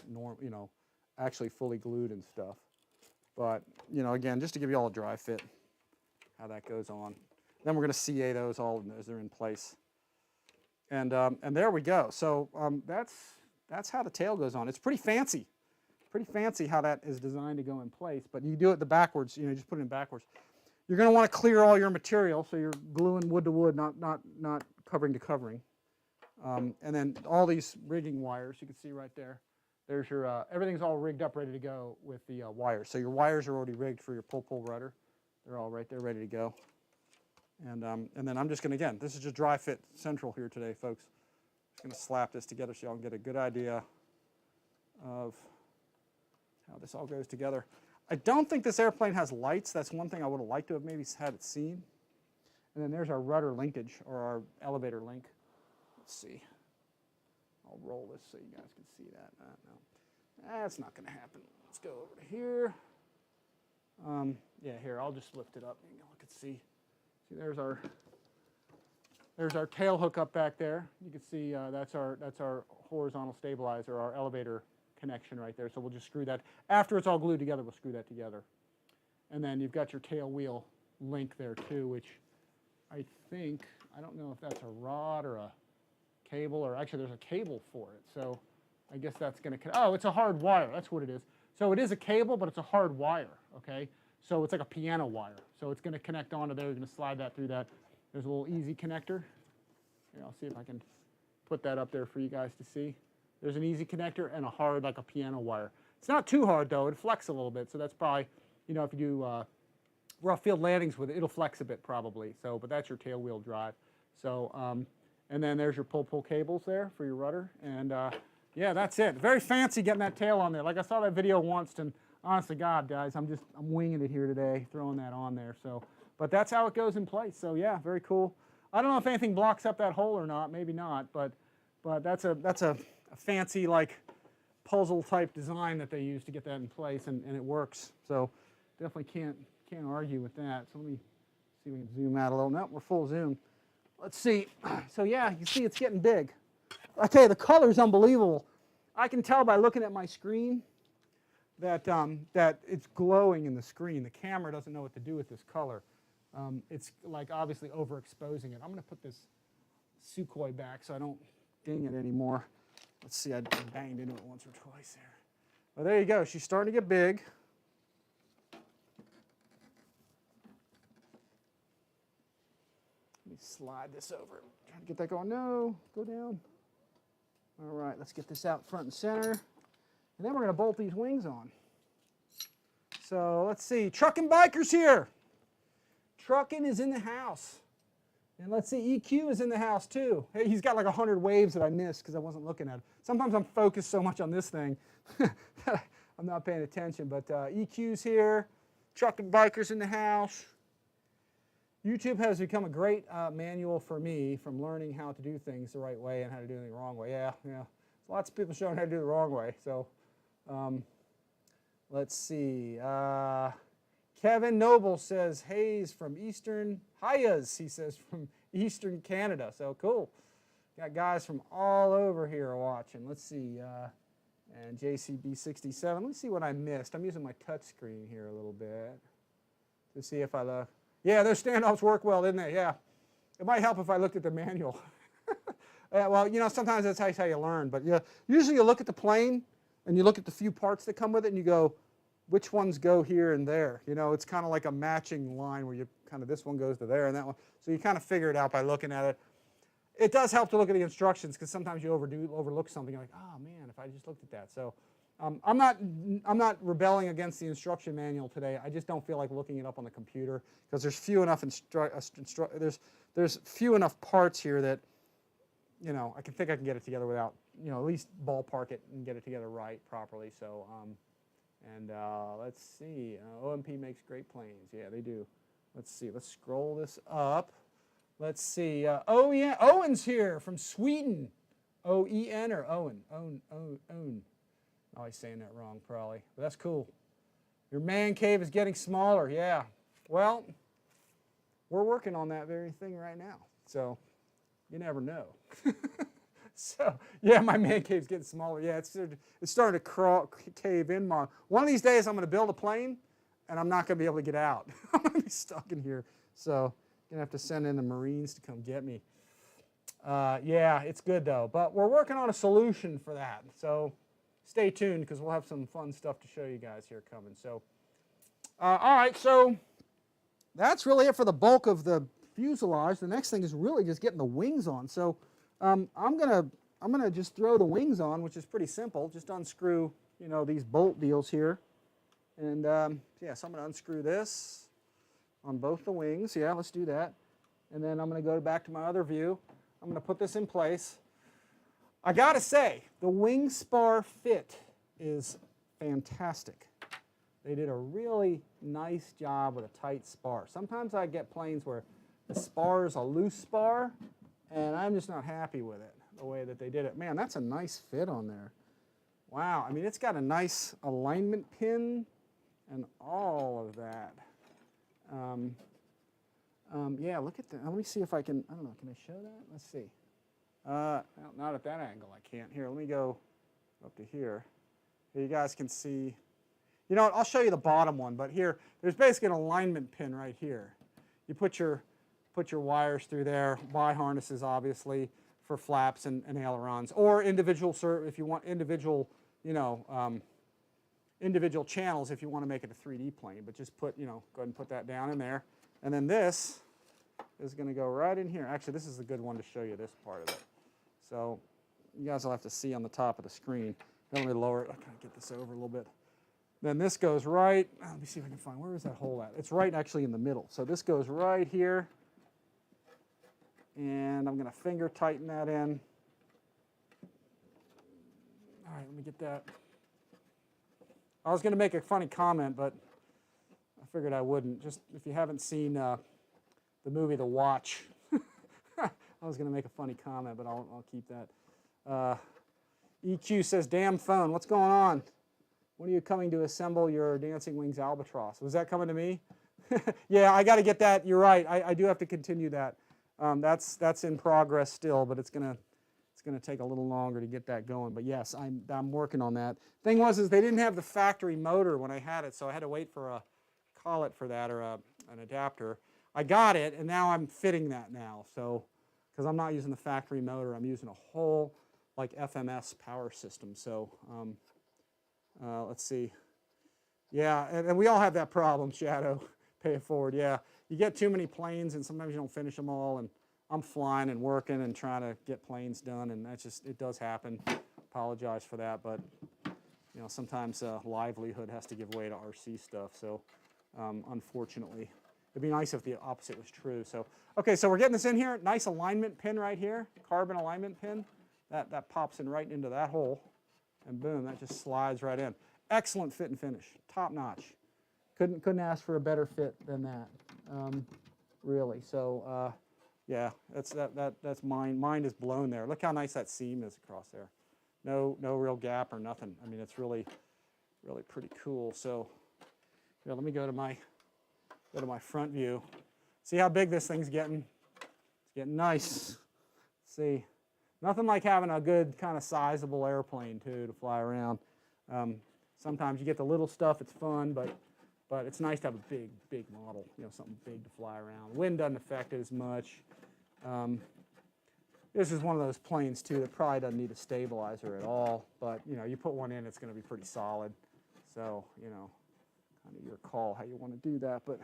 actually fully glued and stuff. But you know, again, just to give you all a dry fit, how that goes on. Then we're going to CA those all as they're in place. And there we go. So that's how the tail goes on. It's pretty fancy. Pretty fancy how that is designed to go in place. But you do it the backwards. You know, just put it in backwards. You're going to want to clear all your material, so you're gluing wood to wood, not covering to covering. And then all these rigging wires, you can see right there. There's your everything's all rigged up, ready to go with the wires. So your wires are already rigged for your pull rudder. They're all right there, ready to go. And then I'm just going to, again, this is just dry fit central here today, folks. Just going to slap this together so y'all can get a good idea of how this all goes together. I don't think this airplane has lights. That's one thing I would have liked to have maybe had it seen. And then there's our rudder linkage, or our elevator link. Let's see. I'll roll this so you guys can see that. No, that's not going to happen. Let's go over to here. Yeah, here, I'll just lift it up and you can see. See, there's our tail hook up back there. You can see that's our horizontal stabilizer, our elevator connection right there. So we'll just screw that. After it's all glued together, we'll screw that together. And then you've got your tail wheel link there too, which I think, I don't know if that's a rod or a cable, or actually there's a cable for it. So I guess that's going to, oh, it's a hard wire. That's what it is. So it is a cable, but it's a hard wire, okay? So it's like a piano wire. So it's going to connect onto there. You're going to slide that through that. There's a little easy connector. Here, I'll see if I can put that up there for you guys to see. There's an easy connector and a hard, like a piano wire. It's not too hard, though. It flex a little bit. So that's probably, you know, if you do rough field landings with it, it'll flex a bit probably. So, but that's your tail wheel drive. So, and then there's your pull cables there for your rudder. And yeah, that's it. Very fancy getting that tail on there. Like I saw that video once, and honest to God, guys, I'm winging it here today, throwing that on there. So, but that's how it goes in place. So yeah, very cool. I don't know if anything blocks up that hole or not. Maybe not. But that's a fancy like puzzle type design that they use to get that in place, and it works. So definitely can't argue with that. So let me see if we can zoom out a little. No, we're full zoom. Let's see. So yeah, you see it's getting big. I tell you, the color's unbelievable. I can tell by looking at my screen that that it's glowing in the screen. The camera doesn't know what to do with this color. It's like obviously overexposing it. I'm going to put this Sukhoi back so I don't ding it anymore. Let's see, I banged into it once or twice there. Well, there you go. She's starting to get big. Let me slide this over. Trying to get that going. No, go down. All right, let's get this out front and center. And then we're going to bolt these wings on. So let's see. Truckin' Bikers here. Truckin' is in the house. And let's see, EQ is in the house too. Hey, he's got like 100 waves that I missed because I wasn't looking at it. Sometimes I'm focused so much on this thing that I'm not paying attention. But EQ's here. Truckin' Bikers in the house. YouTube has become a great manual for me from learning how to do things the right way and how to do things the wrong way. Yeah. Lots of people showing how to do it the wrong way. So let's see. Kevin Noble says, Hayes from Eastern, Hayes, he says, from Eastern Canada. So cool. Got guys from all over here watching. Let's see. And JCB67. Let me see what I missed. I'm using my touch screen here a little bit to see if I look. Yeah, those standoffs work well, didn't they? Yeah. It might help if I looked at the manual. Well, you know, sometimes that's how you learn. But yeah, usually you look at the plane and you look at the few parts that come with it and you go, which ones go here and there? You know, it's kind of like a matching line where you kind of, this one goes to there and that one. So you kind of figure it out by looking at it. It does help to look at the instructions because sometimes you overlook something. You're like, oh man, if I just looked at that. So I'm not rebelling against the instruction manual today. I just don't feel like looking it up on the computer because there's few enough there's few enough parts here that, you know, I can get it together without, you know, at least ballpark it and get it together right properly. So let's see. OMP makes great planes. Yeah, they do. Let's see. Let's scroll this up. Let's see. Oh yeah, Owen's here from Sweden. O-E-N or Owen? Owen. Always saying that wrong, probably. But that's cool. Your man cave is getting smaller. Yeah. Well, we're working on that very thing right now. So you never know. So yeah, my man cave's getting smaller. Yeah, it's starting to cave in. One of these days, I'm going to build a plane, and I'm not going to be able to get out. I'm going to be stuck in here. So I'm going to have to send in the Marines to come get me. Yeah, it's good though. But we're working on a solution for that. So stay tuned because we'll have some fun stuff to show you guys here coming. So, all right, so that's really it for the bulk of the fuselage. The next thing is really just getting the wings on. So I'm gonna just throw the wings on, which is pretty simple. Just unscrew, you know, these bolt deals here, and yeah, so I'm gonna unscrew this on both the wings. Yeah, let's do that, and then I'm gonna go back to my other view. I'm gonna put this in place. I gotta say, the wing spar fit is fantastic. They did a really nice job with a tight spar. Sometimes I get planes where the spar is a loose spar, and I'm just not happy with it, the way that they did it. Man, that's a nice fit on there. Wow, I mean, it's got a nice alignment pin and all of that. Yeah, look at that. Let me see if I can, I don't know, can I show that? Let's see. Well, not at that angle, I can't. Here, let me go up to here. You guys can see. You know what, I'll show you the bottom one, but here, there's basically an alignment pin right here. You put your wires through there, Y-harnesses obviously for flaps and ailerons, or individual, if you want individual, you know, individual channels if you want to make it a 3D plane, but just put, you know, go ahead and put that down in there. And then this is going to go right in here. Actually, this is a good one to show you this part of it. So you guys will have to see on the top of the screen. Let me lower it. I'll kind of get this over a little bit. Then this goes right, let me see if I can find, where is that hole at? It's right actually in the middle. So this goes right here. And I'm going to finger tighten that in. All right, let me get that. I was going to make a funny comment, but I figured I wouldn't. Just if you haven't seen the movie The Watch, I was going to make a funny comment, but I'll keep that. EQ says, damn phone, what's going on? When are you coming to assemble your Dancing Wings Albatross? Was that coming to me? Yeah, I got to get that. You're right. I do have to continue that. That's in progress still, but it's gonna take a little longer to get that going. But yes, I'm working on that. Thing was is they didn't have the factory motor when I had it, so I had to wait for a collet for that or an adapter. I got it, and now I'm fitting that now. So because I'm not using the factory motor, I'm using a whole like FMS power system. So let's see. Yeah, and we all have that problem, Shadow. Pay it forward. Yeah, you get too many planes, and sometimes you don't finish them all. And I'm flying and working and trying to get planes done, and that's just, it does happen. Apologize for that, but you know, sometimes livelihood has to give way to RC stuff. So unfortunately, it'd be nice if the opposite was true. So okay, so we're getting this in here. Nice alignment pin right here, carbon alignment pin. That pops in right into that hole, and boom, that just slides right in. Excellent fit and finish, top notch. Couldn't ask for a better fit than that, really. So yeah, that's mine. Mine is blown there. Look how nice that seam is across there. No real gap or nothing. I mean, it's really pretty cool. So here, let me go to my front view. See how big this thing's getting? It's getting nice. Let's see, nothing like having a good kind of sizable airplane too to fly around. Sometimes you get the little stuff. It's fun, but it's nice to have a big model, you know, something big to fly around. Wind doesn't affect it as much. This is one of those planes too that probably doesn't need a stabilizer at all, but you know, you put one in, it's going to be pretty solid. So, you know, kind of your call how you want to do that. But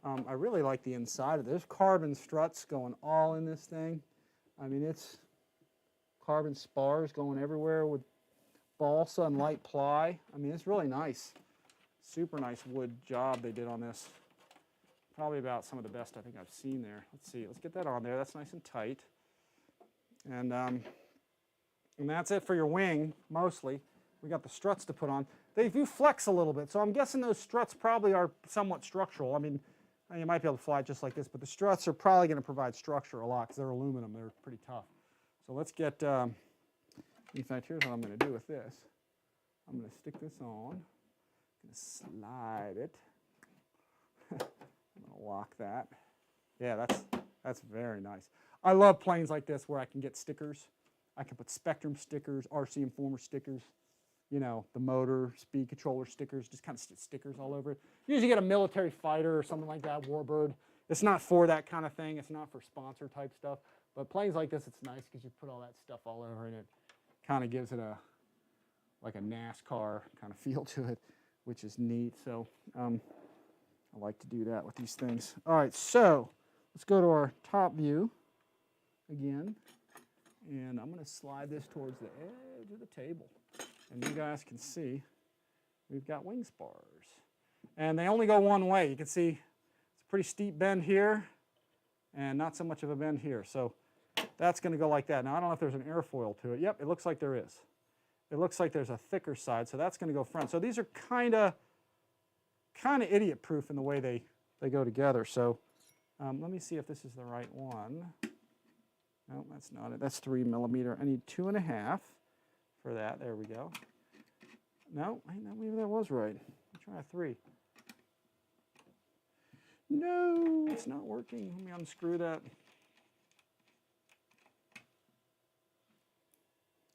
I really like the inside of it. There's carbon struts going all in this thing. I mean, it's carbon spars going everywhere with balsa and light ply. I mean, it's really nice. Super nice wood job they did on this. Probably about some of the best I think I've seen there. Let's see, let's get that on there. That's nice and tight. And that's it for your wing, mostly. We got the struts to put on. They do flex a little bit, so I'm guessing those struts probably are somewhat structural. I mean, you might be able to fly it just like this, but the struts are probably going to provide structure a lot because they're aluminum. They're pretty tough. So let's get, in fact, here's what I'm going to do with this. I'm going to stick this on. I'm going to slide it. I'm going to lock that. Yeah, that's very nice. I love planes like this where I can get stickers. I can put Spektrum stickers, RCINFORMER stickers, you know, the motor, speed controller stickers, just kind of stickers all over it. You usually get a military fighter or something like that, Warbird. It's not for that kind of thing. It's not for sponsor type stuff. But planes like this, it's nice because you put all that stuff all over and it kind of gives it like a NASCAR kind of feel to it, which is neat. So I like to do that with these things. All right, so let's go to our top view again. And I'm going to slide this towards the edge of the table. And you guys can see we've got wing spars. And they only go one way. You can see it's a pretty steep bend here and not so much of a bend here. So that's going to go like that. Now, I don't know if there's an airfoil to it. Yep, it looks like there is. It looks like there's a thicker side, so that's going to go front. So these are kind of idiot-proof in the way they go together. So let me see if this is the right one. No, that's not it. That's 3 millimeter. I need 2.5 for that. There we go. No, maybe that was right. Let's try a 3. No, it's not working. Let me unscrew that.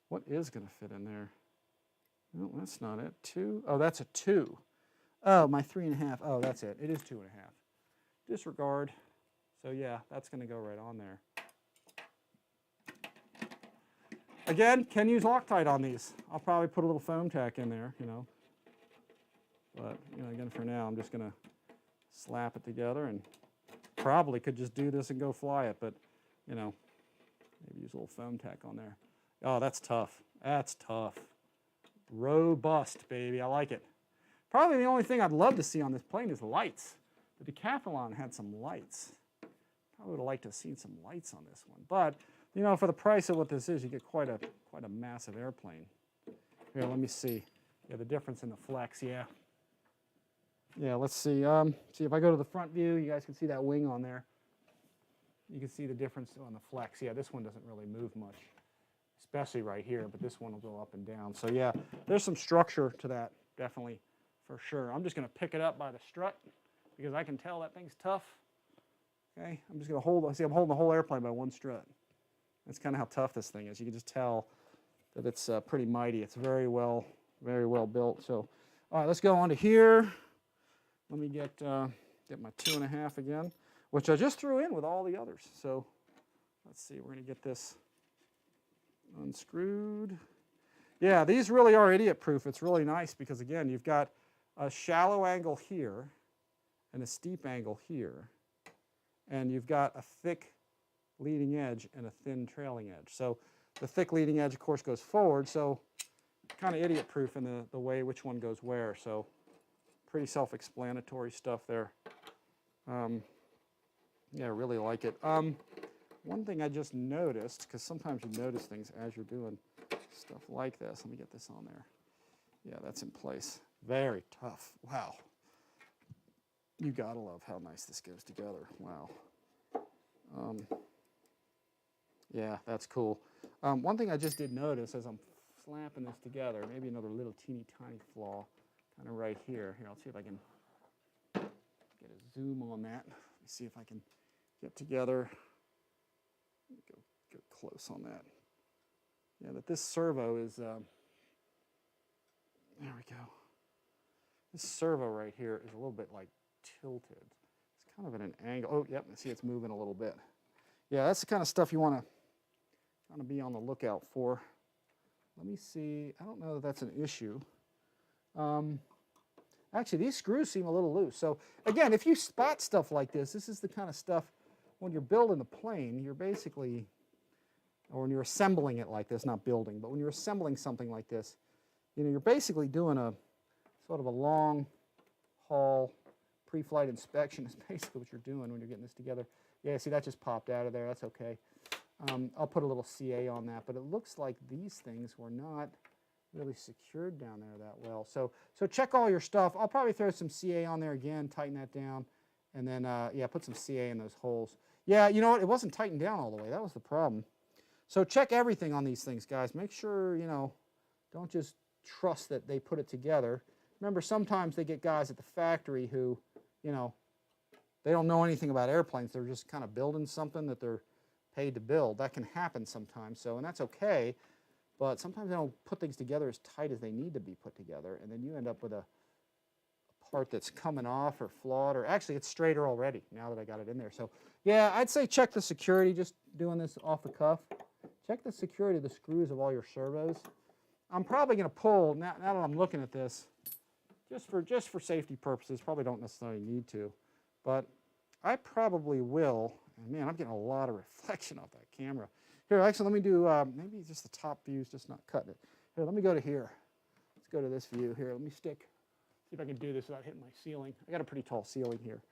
What is going to fit in there? No, that's not it. 2. Oh, that's a 2. Oh, my 3.5. Oh, that's it. It is 2.5. Disregard. So yeah, that's going to go right on there. Again, can use Loctite on these. I'll probably put a little foam tack in there, you know. But, you know, again, for now, I'm just going to slap it together and probably could just do this and go fly it. But, you know, maybe use a little foam tack on there. Oh, that's tough. That's tough. Robust, baby. I like it. Probably the only thing I'd love to see on this plane is lights. The Decathlon had some lights. Probably would have liked to have seen some lights on this one. But, you know, for the price of what this is, you get quite a massive airplane. Here, let me see. Yeah, the difference in the flex, yeah. Yeah, let's see. See, if I go to the front view, you guys can see that wing on there. You can see the difference on the flex. Yeah, this one doesn't really move much, especially right here, but this one will go up and down. So yeah, there's some structure to that, definitely, for sure. I'm just going to pick it up by the strut because I can tell that thing's tough. Okay, I'm just going to hold, see, I'm holding the whole airplane by one strut. That's kind of how tough this thing is. You can just tell that it's pretty mighty. It's very well built. So, all right, let's go on to here. Let me get my 2.5 again, which I just threw in with all the others. So, let's see. We're going to get this unscrewed. Yeah, these really are idiot-proof. It's really nice because, again, you've got a shallow angle here and a steep angle here, and you've got a thick leading edge and a thin trailing edge. So the thick leading edge, of course, goes forward, so kind of idiot-proof in the way which one goes where. So pretty self-explanatory stuff there. Yeah, I really like it. One thing I just noticed, because sometimes you notice things as you're doing stuff like this. Let me get this on there. Yeah, that's in place. Very tough. Wow. You gotta love how nice this goes together. Wow. Yeah, that's cool. One thing I just did notice as I'm slapping this together, maybe another little teeny tiny flaw, kind of right here. Here, I'll see if I can get a zoom on that. Let me see if I can get together. Go close on that. Yeah, that this servo is, there we go. This servo right here is a little bit like tilted. It's kind of at an angle. Oh, yep, see it's moving a little bit. Yeah, that's the kind of stuff you want to kind of be on the lookout for. Let me see. I don't know that that's an issue. Actually, these screws seem a little loose. So again, if you spot stuff like this is the kind of stuff when you're building the plane, you're basically, or when you're assembling it like this, not building, but when you're assembling something like this, you know, you're basically doing a sort of a long haul pre-flight inspection is basically what you're doing when you're getting this together. Yeah, see, that just popped out of there. That's okay. I'll put a little CA on that, but it looks like these things were not really secured down there that well. So check all your stuff. I'll probably throw some CA on there again, tighten that down, and then, yeah, put some CA in those holes. Yeah, you know what? It wasn't tightened down all the way. That was the problem. So check everything on these things, guys. Make sure, you know, don't just trust that they put it together. Remember, sometimes they get guys at the factory who, you know, they don't know anything about airplanes. They're just kind of building something that they're paid to build. That can happen sometimes, so, and that's okay, but sometimes they don't put things together as tight as they need to be put together, and then you end up with a part that's coming off or flawed, or actually it's straighter already now that I got it in there. So yeah, I'd say check the security, just doing this off the cuff. Check the security of the screws of all your servos. I'm probably going to pull, now that I'm looking at this, just for safety purposes, probably don't necessarily need to, but I probably will. And man, I'm getting a lot of reflection off that camera. Here, actually, let me do, maybe just the top view is just not cutting it. Here, let me go to here. Let's go to this view here. Let me see if I can do this without hitting my ceiling. I got a pretty tall ceiling here.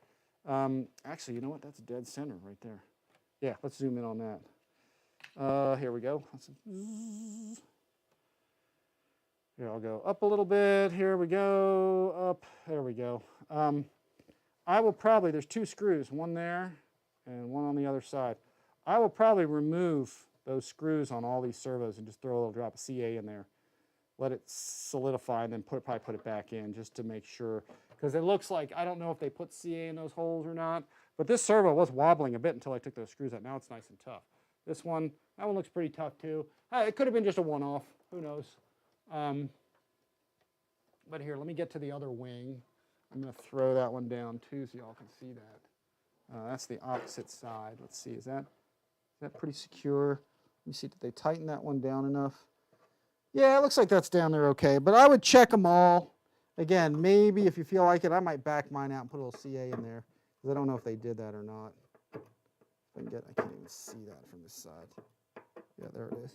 Actually, you know what? That's dead center right there. Yeah, let's zoom in on that. Here we go. Here, I'll go up a little bit. Here we go. Up. There we go. I will probably, there's two screws, one there and one on the other side. I will probably remove those screws on all these servos and just throw a little drop of CA in there. Let it solidify and then probably put it back in just to make sure. Because it looks like, I don't know if they put CA in those holes or not, but this servo was wobbling a bit until I took those screws out. Now it's nice and tough. This one, that one looks pretty tough too. It could have been just a one-off, who knows. But here, let me get to the other wing. I'm going to throw that one down too so y'all can see that. That's the opposite side. Let's see, is that pretty secure? Let me see, did they tighten that one down enough? Yeah, it looks like that's down there okay, but I would check them all. Again, maybe if you feel like it, I might back mine out and put a little CA in there, because I don't know if they did that or not. If I can't even see that from this side. Yeah, there it is.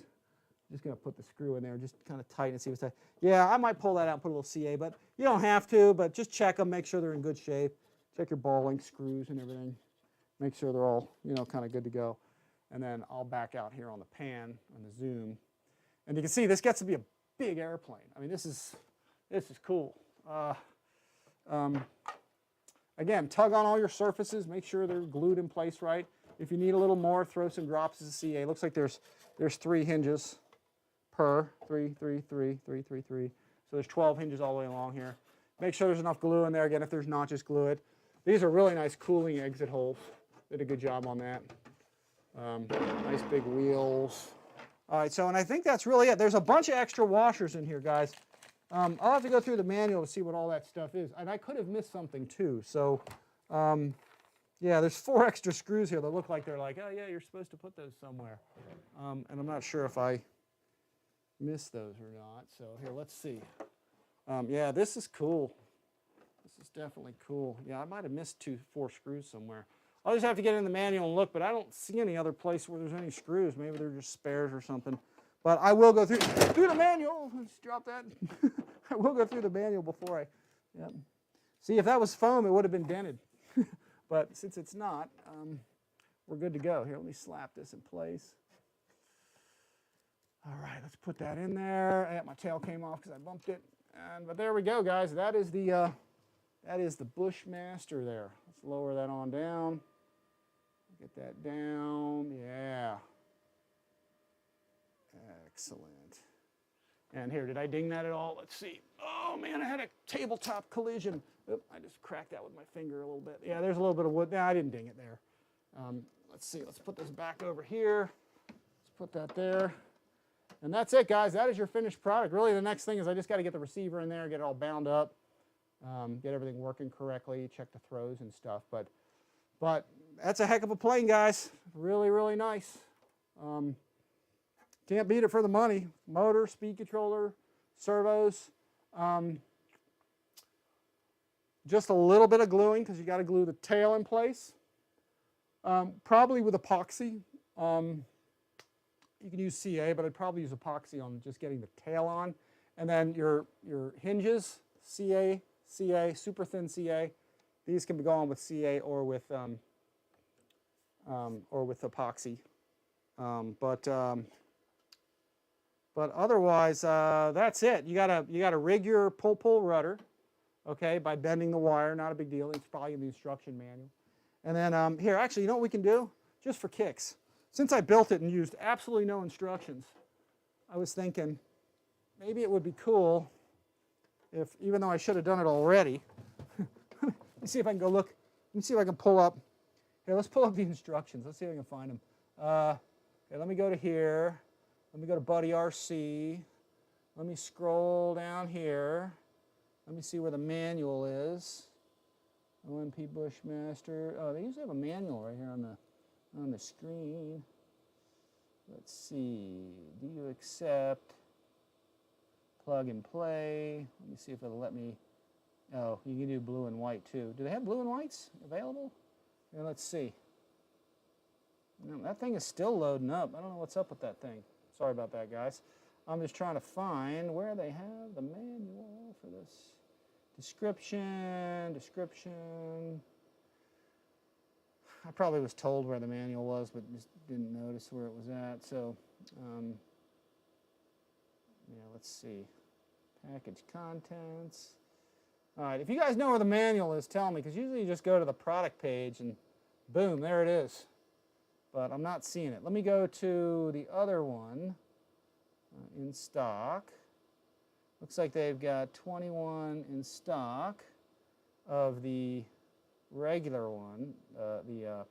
Just going to put the screw in there, just kind of tighten and see what's tight. Yeah, I might pull that out and put a little CA, but you don't have to, but just check them, make sure they're in good shape. Check your ball link screws and everything. Make sure they're all, you know, kind of good to go. And then I'll back out here on the pan, on the zoom. And you can see this gets to be a big airplane. I mean, this is cool. Again, tug on all your surfaces, make sure they're glued in place right. If you need a little more, throw some drops of CA. Looks like there's 3 hinges per 3. So there's 12 hinges all the way along here. Make sure there's enough glue in there. Again, if there's not, just glue it. These are really nice cooling exit holes. Did a good job on that. Nice big wheels. All right, so and I think that's really it. There's a bunch of extra washers in here, guys. I'll have to go through the manual to see what all that stuff is. And I could have missed something too. So yeah, there's 4 extra screws here that look like they're like, oh yeah, you're supposed to put those somewhere. And I'm not sure if I missed those or not. So here, let's see. Yeah, this is cool. This is definitely cool. Yeah, I might have missed 4 screws somewhere. I'll just have to get in the manual and look, but I don't see any other place where there's any screws. Maybe they're just spares or something. But I will go through the manual. Just drop that. I will go through the manual before I, yeah. See, if that was foam, it would have been dented. But since it's not, we're good to go. Here, let me slap this in place. All right, let's put that in there. My tail came off because I bumped it. But there we go, guys. That is the Bushmaster there. Let's lower that on down. Get that down. Yeah. Excellent. And here, did I ding that at all? Let's see. Oh, man, I had a tabletop collision. Oop, I just cracked that with my finger a little bit. Yeah, there's a little bit of wood. No, I didn't ding it there. Let's see. Let's put this back over here. Let's put that there. And that's it, guys. That is your finished product. Really, the next thing is I just got to get the receiver in there, get it all bound up, get everything working correctly, check the throws and stuff. But that's a heck of a plane, guys. Really, really nice. Can't beat it for the money. Motor, speed controller, servos. Just a little bit of gluing because you got to glue the tail in place. Probably with epoxy. You can use CA, but I'd probably use epoxy on just getting the tail on. And then your hinges, CA, super thin CA. These can go on with CA or with epoxy. But otherwise, that's it. You gotta rig your pull rudder, okay, by bending the wire. Not a big deal. It's probably in the instruction manual. And then here, actually, you know what we can do? Just for kicks. Since I built it and used absolutely no instructions, I was thinking maybe it would be cool if, even though I should have done it already, let me see if I can go look. Let me see if I can pull up. Here, let's pull up the instructions. Let's see if I can find them. Okay, let me go to here. Let me go to Buddy RC. Let me scroll down here. Let me see where the manual is. OMP Bushmaster. Oh, they usually have a manual right here on the screen. Let's see. Do you accept? Plug and play. Let me see if it'll let me. Oh, you can do blue and white too. Do they have blue and whites available? Yeah, let's see. No, that thing is still loading up. I don't know what's up with that thing. Sorry about that, guys. I'm just trying to find where they have the manual for this. Description. I probably was told where the manual was, but just didn't notice where it was at. So, yeah, let's see. Package contents. All right, if you guys know where the manual is, tell me, because usually you just go to the product page and boom, there it is. But I'm not seeing it. Let me go to the other one in stock. Looks like they've got 21 in stock of the regular one, the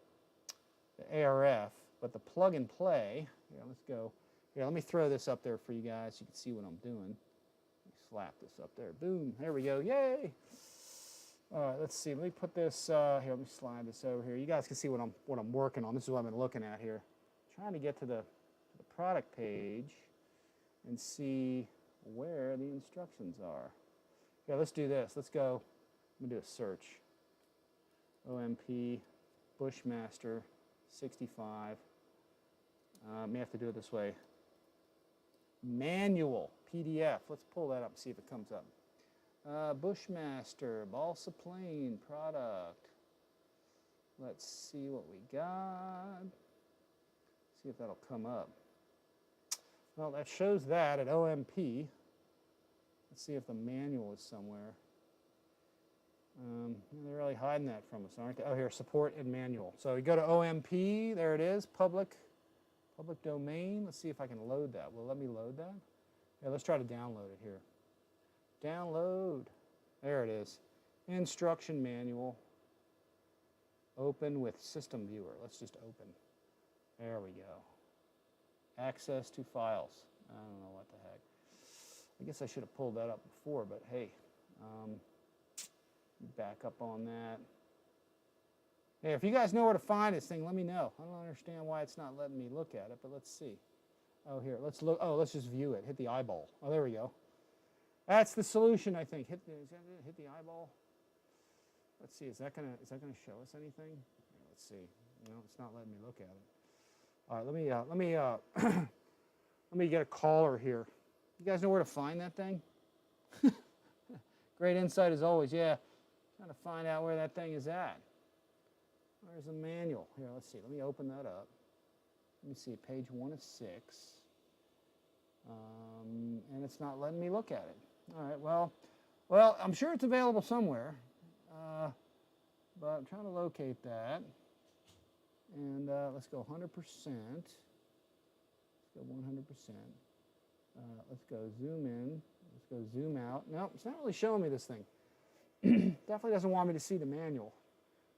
ARF, but the plug and play. Yeah, let's go. Here, let me throw this up there for you guys so you can see what I'm doing. Let me slap this up there. Boom. There we go. Yay. All right, let's see. Let me put this here. Let me slide this over here. You guys can see what I'm working on. This is what I've been looking at here. Trying to get to the product page and see where the instructions are. Yeah, let's do this. Let's go. Let me do a search. OMP Bushmaster 65. May have to do it this way. Manual PDF. Let's pull that up and see if it comes up. Bushmaster balsa plane product. Let's see what we got. See if that'll come up. Well, that shows that at OMP. Let's see if the manual is somewhere. They're really hiding that from us, aren't they? Oh, here, support and manual. So you go to OMP, there it is, public domain. Let's see if I can load that. Will it let me load that? Yeah, let's try to download it here. Download. There it is. Instruction manual. Open with system viewer. Let's just open. There we go. Access to files. I don't know what the heck. I guess I should have pulled that up before, but hey. Back up on that. Hey, if you guys know where to find this thing, let me know. I don't understand why it's not letting me look at it, but let's see. Oh, here, let's look. Oh, let's just view it. Hit the eyeball. Oh, there we go. That's the solution, I think. Hit the eyeball. Let's see. Is that gonna show us anything? Yeah, let's see. No, it's not letting me look at it. All right, let me get a caller here. You guys know where to find that thing? Great insight as always. Yeah. Trying to find out where that thing is at. Where's the manual? Here, let's see. Let me open that up. Let me see. Page 1 of 6. And it's not letting me look at it. All right. Well, I'm sure it's available somewhere. But I'm trying to locate that. And let's go 100%. Let's go 100%. Let's go zoom in. Let's go zoom out. No, it's not really showing me this thing. Definitely doesn't want me to see the manual.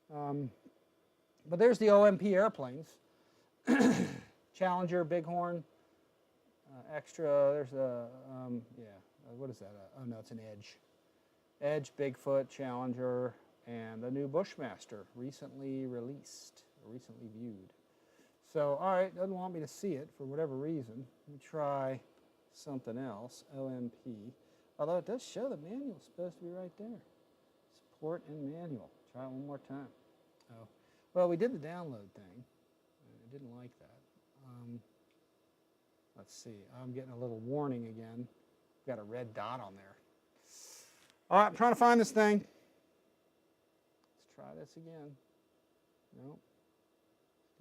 But there's the OMP airplanes. Challenger, Bighorn, extra. There's a, what is that? Oh no, it's an Edge. Edge, Bigfoot, Challenger, and the new Bushmaster, recently released, recently viewed. So, all right, doesn't want me to see it for whatever reason. Let me try something else, OMP. Although it does show the manual's supposed to be right there. Support and manual. Try it one more time. Oh, well, we did the download thing. I didn't like that. Let's see. I'm getting a little warning again. Got a red dot on there. All right, I'm trying to find this thing. Let's try this again. Nope.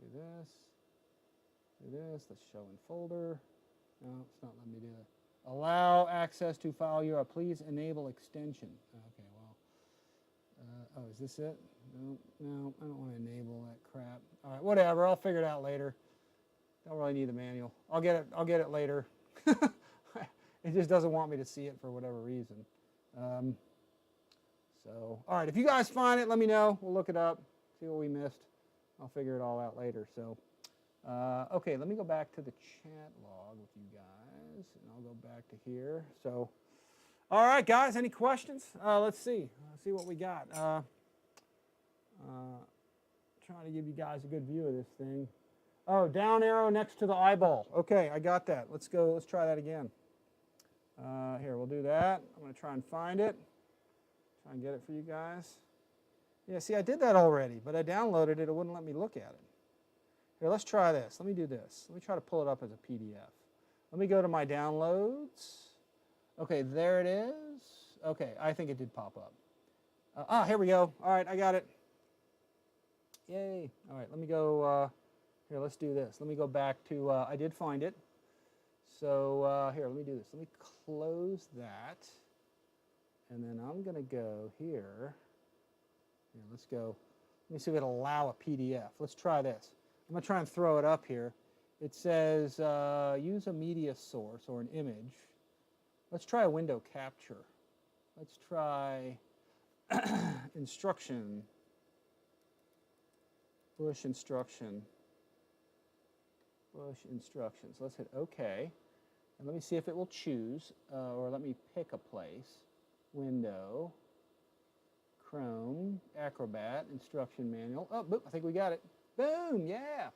Do this. Do this. Let's show in folder. No, it's not letting me do it. Allow access to file URL. Please enable extension. Okay, well. Oh, is this it? No, no, I don't want to enable that crap. All right, whatever. I'll figure it out later. Don't really need the manual. I'll get it later. It just doesn't want me to see it for whatever reason. So, all right, if you guys find it, let me know. We'll look it up, see what we missed. I'll figure it all out later. So, okay, let me go back to the chat log with you guys, and I'll go back to here. So, all right, guys, any questions? Let's see. Let's see what we got. Trying to give you guys a good view of this thing. Oh, down arrow next to the eyeball. Okay, I got that. Let's go. Let's try that again. Here, we'll do that. I'm going to try and find it. Try and get it for you guys. Yeah, see, I did that already, but I downloaded it. It wouldn't let me look at it. Here, let's try this. Let me do this. Let me try to pull it up as a PDF. Let me go to my downloads. Okay, there it is. Okay, I think it did pop up. Here we go. All right, I got it. Yay. All right, let me go. Here, let's do this. Let me go back to, I did find it. So here, let me do this. Let me close that. And then I'm going to go here. Here, let's go. Let me see if it'll allow a PDF. Let's try this. I'm going to try and throw it up here. It says use a media source or an image. Let's try a window capture. Let's try instruction. Bush instruction. Bush instructions. Let's hit OK. And let me see if it will choose, or let me pick a place. Window, Chrome, Acrobat, instruction manual. Oh, boop, I think we got it. Boom, yeah.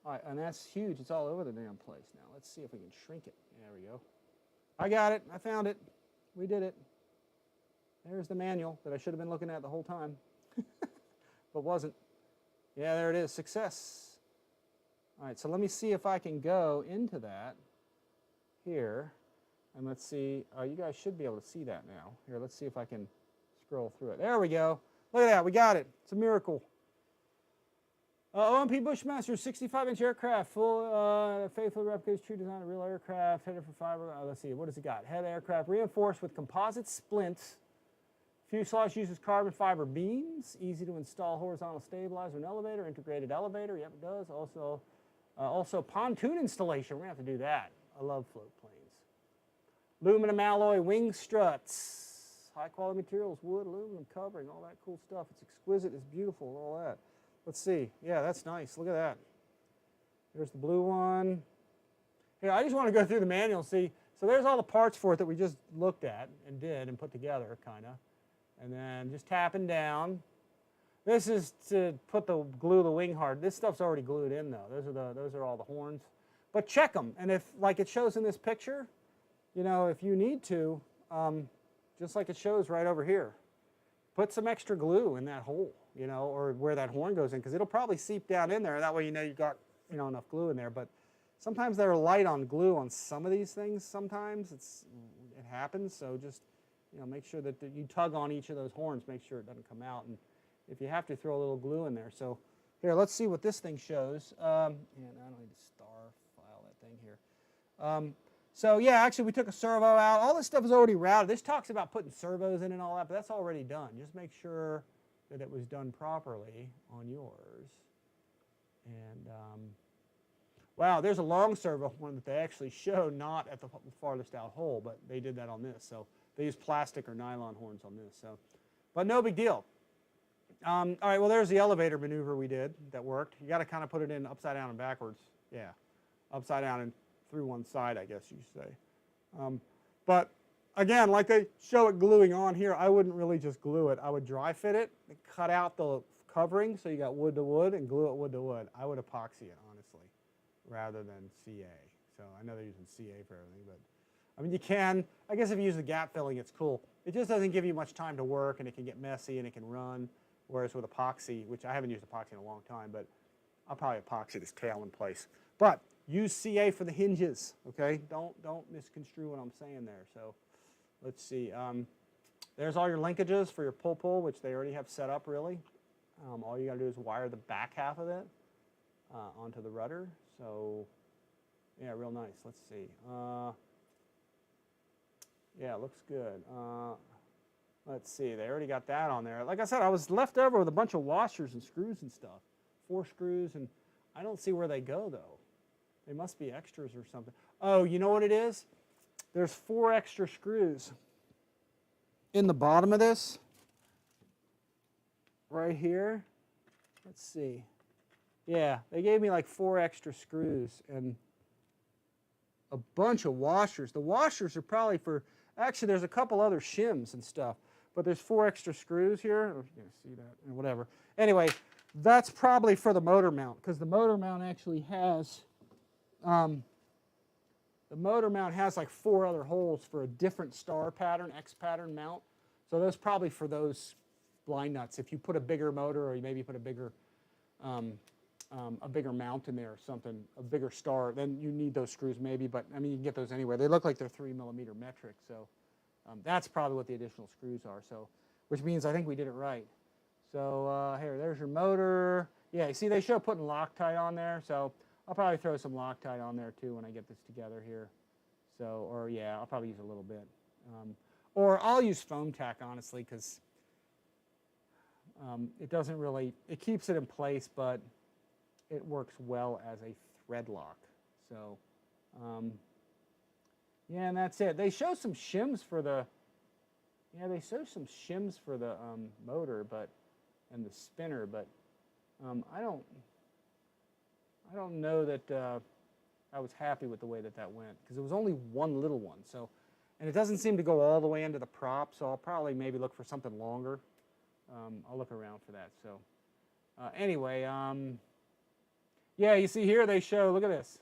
All right, and that's huge. It's all over the damn place now. Let's see if we can shrink it. There we go. I got it. I found it. We did it. There's the manual that I should have been looking at the whole time, but wasn't. Yeah, there it is. Success. All right, so let me see if I can go into that here. And let's see. You guys should be able to see that now. Here, let's see if I can scroll through it. There we go. Look at that. We got it. It's a miracle. OMP Bushmaster 65-inch aircraft, full faithfully replicates true design of real aircraft, headed for fiber. Let's see. What does it got? Head aircraft reinforced with composite splints. Fuselage uses carbon fiber beams. Easy to install horizontal stabilizer and elevator. Integrated elevator. Yep, it does. Also pontoon installation. We're going to have to do that. I love float planes. Aluminum alloy wing struts. High quality materials, wood, aluminum covering, all that cool stuff. It's exquisite, it's beautiful, all that. Let's see. Yeah, that's nice. Look at that. There's the blue one. Here, I just want to go through the manual and see. So there's all the parts for it that we just looked at and did and put together, kind of. And then just tapping down. This is to glue the wing hard. This stuff's already glued in, though. Those are all the horns. But check them. And if, like it shows in this picture, you know, if you need to, just like it shows right over here, put some extra glue in that hole, you know, or where that horn goes in, because it'll probably seep down in there. That way you know you've got, you know, enough glue in there. But sometimes they're light on glue on some of these things. Sometimes it happens. So just, you know, make sure that you tug on each of those horns, make sure it doesn't come out. And if you have to, throw a little glue in there. So here, let's see what this thing shows. And I don't need to star file that thing here. So yeah, actually we took a servo out. All this stuff is already routed. This talks about putting servos in and all that, but that's already done. Just make sure that it was done properly on yours. And wow, there's a long servo one that they actually show not at the farthest out hole, but they did that on this. So they used plastic or nylon horns on this. So, but no big deal. All right, well there's the elevator maneuver we did that worked. You got to kind of put it in upside down and backwards. Yeah, upside down and through one side, I guess you say. But again, like they show it gluing on here, I wouldn't really just glue it. I would dry fit it, and cut out the covering so you got wood to wood, and glue it wood to wood. I would epoxy it, honestly. rather than CA. So I know they're using CA for everything, but I mean, you can, I guess if you use the gap filling, it's cool. It just doesn't give you much time to work, and it can get messy, and it can run, whereas with epoxy, which I haven't used epoxy in a long time, but I'll probably epoxy this tail in place. But use CA for the hinges, okay? Don't misconstrue what I'm saying there. So let's see. There's all your linkages for your pull, which they already have set up, really. All you got to do is wire the back half of it onto the rudder. So, yeah, real nice. Let's see. Yeah, it looks good. Let's see. They already got that on there. Like I said, I was left over with a bunch of washers and screws and stuff. 4 screws, and I don't see where they go, though. They must be extras or something. Oh, you know what it is? There's 4 extra screws in the bottom of this, right here. Let's see. Yeah, they gave me like 4 extra screws and a bunch of washers. The washers are probably for, actually there's a couple other shims and stuff, but there's 4 extra screws here. Oh, you can see that, and whatever. Anyway, that's probably for the motor mount, because the motor mount actually has, like 4 other holes for a different star pattern, X pattern mount. So that's probably for those blind nuts. If you put a bigger motor, or you maybe put a bigger mount in there or something, a bigger star, then you need those screws maybe. But I mean, you can get those anywhere. They look like they're 3mm metric. So that's probably what the additional screws are. So, which means I think we did it right. So here, there's your motor. Yeah, you see they show putting Loctite on there. So I'll probably throw some Loctite on there too when I get this together here. So, or yeah, I'll probably use a little bit. Or I'll use foam tack, honestly, because it doesn't really, it keeps it in place, but it works well as a thread lock. So, yeah, and that's it. They show some shims for the, motor, but, and the spinner, but I don't know that I was happy with the way that went, because it was only one little one. So, and it doesn't seem to go all the way into the prop, so I'll probably maybe look for something longer. I'll look around for that. So, anyway, yeah, you see here they show, look at this.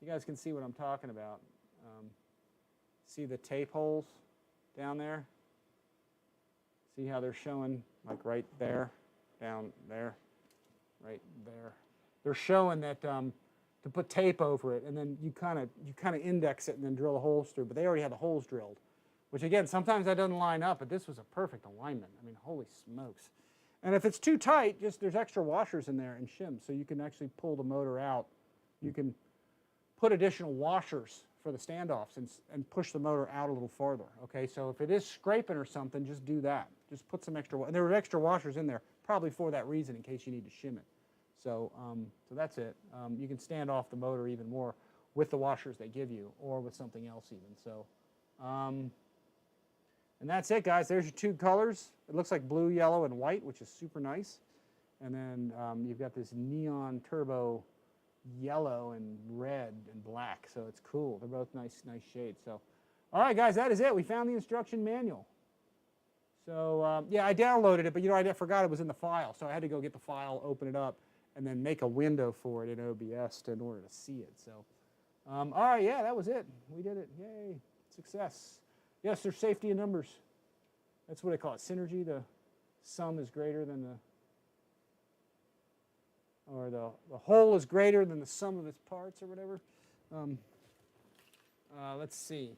You guys can see what I'm talking about. See the tape holes down there? See how they're showing, like right there, down there, right there. They're showing that to put tape over it, and then you kind of index it and then drill the holes through. But they already had the holes drilled, which again, sometimes that doesn't line up, but this was a perfect alignment. I mean, holy smokes. And if it's too tight, just there's extra washers in there and shims, so you can actually pull the motor out. You can put additional washers for the standoffs and push the motor out a little farther. Okay, so if it is scraping or something, just do that. Just put some extra, and there were extra washers in there, probably for that reason, in case you need to shim it. So, so that's it. You can stand off the motor even more with the washers they give you, or with something else even. So, and that's it, guys. There's your 2 colors. It looks like blue, yellow, and white, which is super nice. And then you've got this neon turbo yellow and red and black. So it's cool. They're both nice shades. So, all right, guys, that is it. We found the instruction manual. So, yeah, I downloaded it, but, you know, I forgot it was in the file. So I had to go get the file, open it up, and then make a window for it in OBS in order to see it. So, all right, yeah, that was it. We did it. Yay, success. Yes, there's safety in numbers. That's what they call it, synergy. The sum is greater than the, or the whole is greater than the sum of its parts, or whatever. Let's see.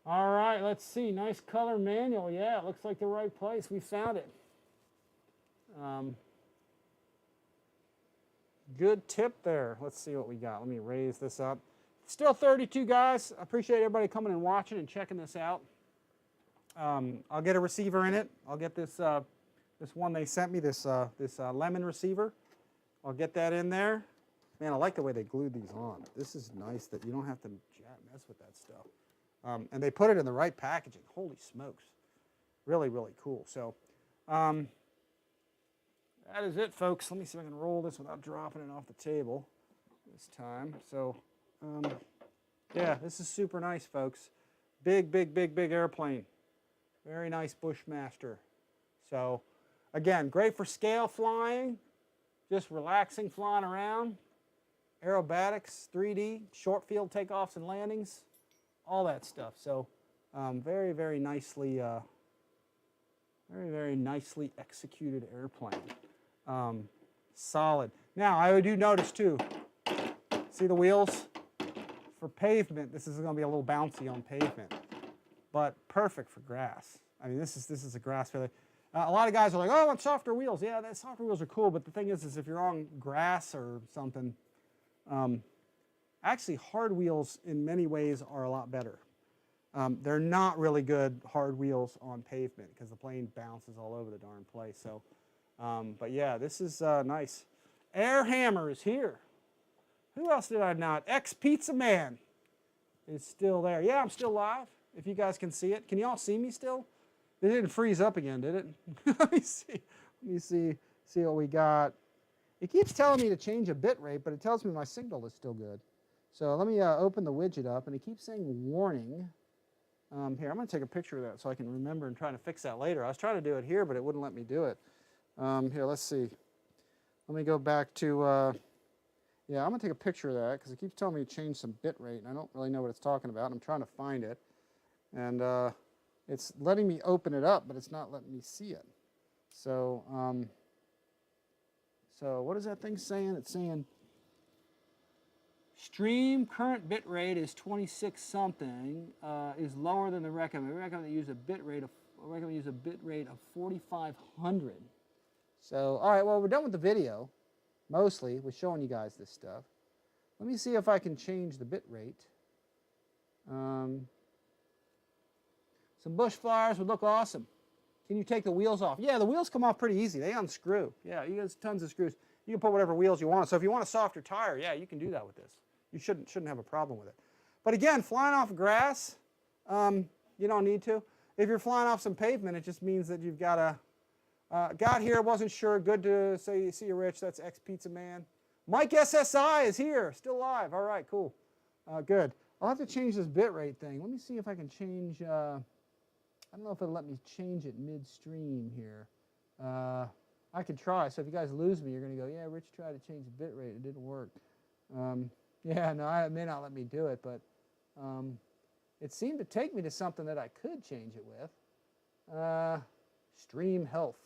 All right, let's see. Nice color manual. Yeah, it looks like the right place. We found it. Good tip there. Let's see what we got. Let me raise this up. Still 32, guys. I appreciate everybody coming and watching and checking this out. I'll get a receiver in it. I'll get this this one they sent me, this lemon receiver. I'll get that in there. Man, I like the way they glued these on. This is nice that you don't have to mess with that stuff. And they put it in the right packaging. Holy smokes. Really, really cool. So that is it, folks. Let me see if I can roll this without dropping it off the table this time. So, yeah, this is super nice, folks. Big, big, big, big airplane. Very nice Bushmaster. So, again, great for scale flying, just relaxing, flying around. aerobatics, 3D, short field takeoffs and landings, all that stuff. So very, very nicely, very nicely executed airplane. Solid. Now I do notice too, see the wheels? For pavement, this is going to be a little bouncy on pavement, but perfect for grass. I mean, this is a grass fairway. A lot of guys are like, oh, I want softer wheels. Yeah, the softer wheels are cool, but the thing is if you're on grass or something, actually hard wheels in many ways are a lot better. They're not really good hard wheels on pavement because the plane bounces all over the darn place. So, but yeah, this is nice. Air Hammer is here. Who else did I not? Ex-Pizza Man is still there. Yeah, I'm still live, if you guys can see it. Can you all see me still? It didn't freeze up again, did it? Let me see. Let me see what we got. It keeps telling me to change a bit rate, but it tells me my signal is still good. So let me open the widget up, and it keeps saying warning. Here, I'm going to take a picture of that so I can remember and try to fix that later. I was trying to do it here, but it wouldn't let me do it. Here, let's see. Let me go back to, yeah, I'm going to take a picture of that because it keeps telling me to change some bit rate, and I don't really know what it's talking about. I'm trying to find it. And it's letting me open it up, but it's not letting me see it. So, so what is that thing saying? It's saying stream current bit rate is 26 something, is lower than the recommend. We recommend to use a bit rate of 4,500. So, all right, well, we're done with the video, mostly, with showing you guys this stuff. Let me see if I can change the bit rate. Some bush flyers would look awesome. Can you take the wheels off? Yeah, the wheels come off pretty easy. They unscrew. Yeah, you got tons of screws. You can put whatever wheels you want. So if you want a softer tire, yeah, you can do that with this. You shouldn't have a problem with it. But again, flying off grass, you don't need to. If you're flying off some pavement, it just means that you've got to, got here, wasn't sure. Good to see you, Rich. That's Ex-Pizza Man. Mike SSI is here, still live. All right, cool. Good. I'll have to change this bit rate thing. Let me see if I can change, I don't know if it'll let me change it midstream here. I could try. So if you guys lose me, you're going to go, yeah, Rich tried to change the bit rate. It didn't work. Yeah, no, it may not let me do it, but it seemed to take me to something that I could change it with. Stream health.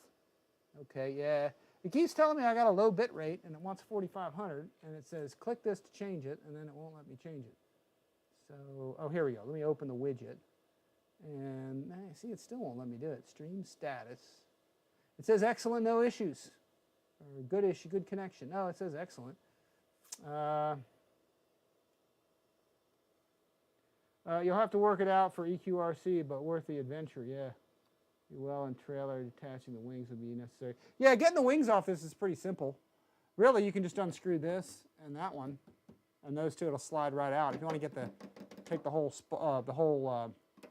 Okay, yeah. It keeps telling me I got a low bit rate, and it wants 4,500, and it says click this to change it, and then it won't let me change it. So, oh, here we go. Let me open the widget. And see, it still won't let me do it. Stream status. It says excellent, no issues. Or good issue, good connection. No, it says excellent. You'll have to work it out for EQRC, but worth the adventure, yeah. Be well in trailer, detaching the wings would be necessary. Yeah, getting the wings off this is pretty simple. Really, you can just unscrew this and that one, and those two, it'll slide right out. If you want to get take the whole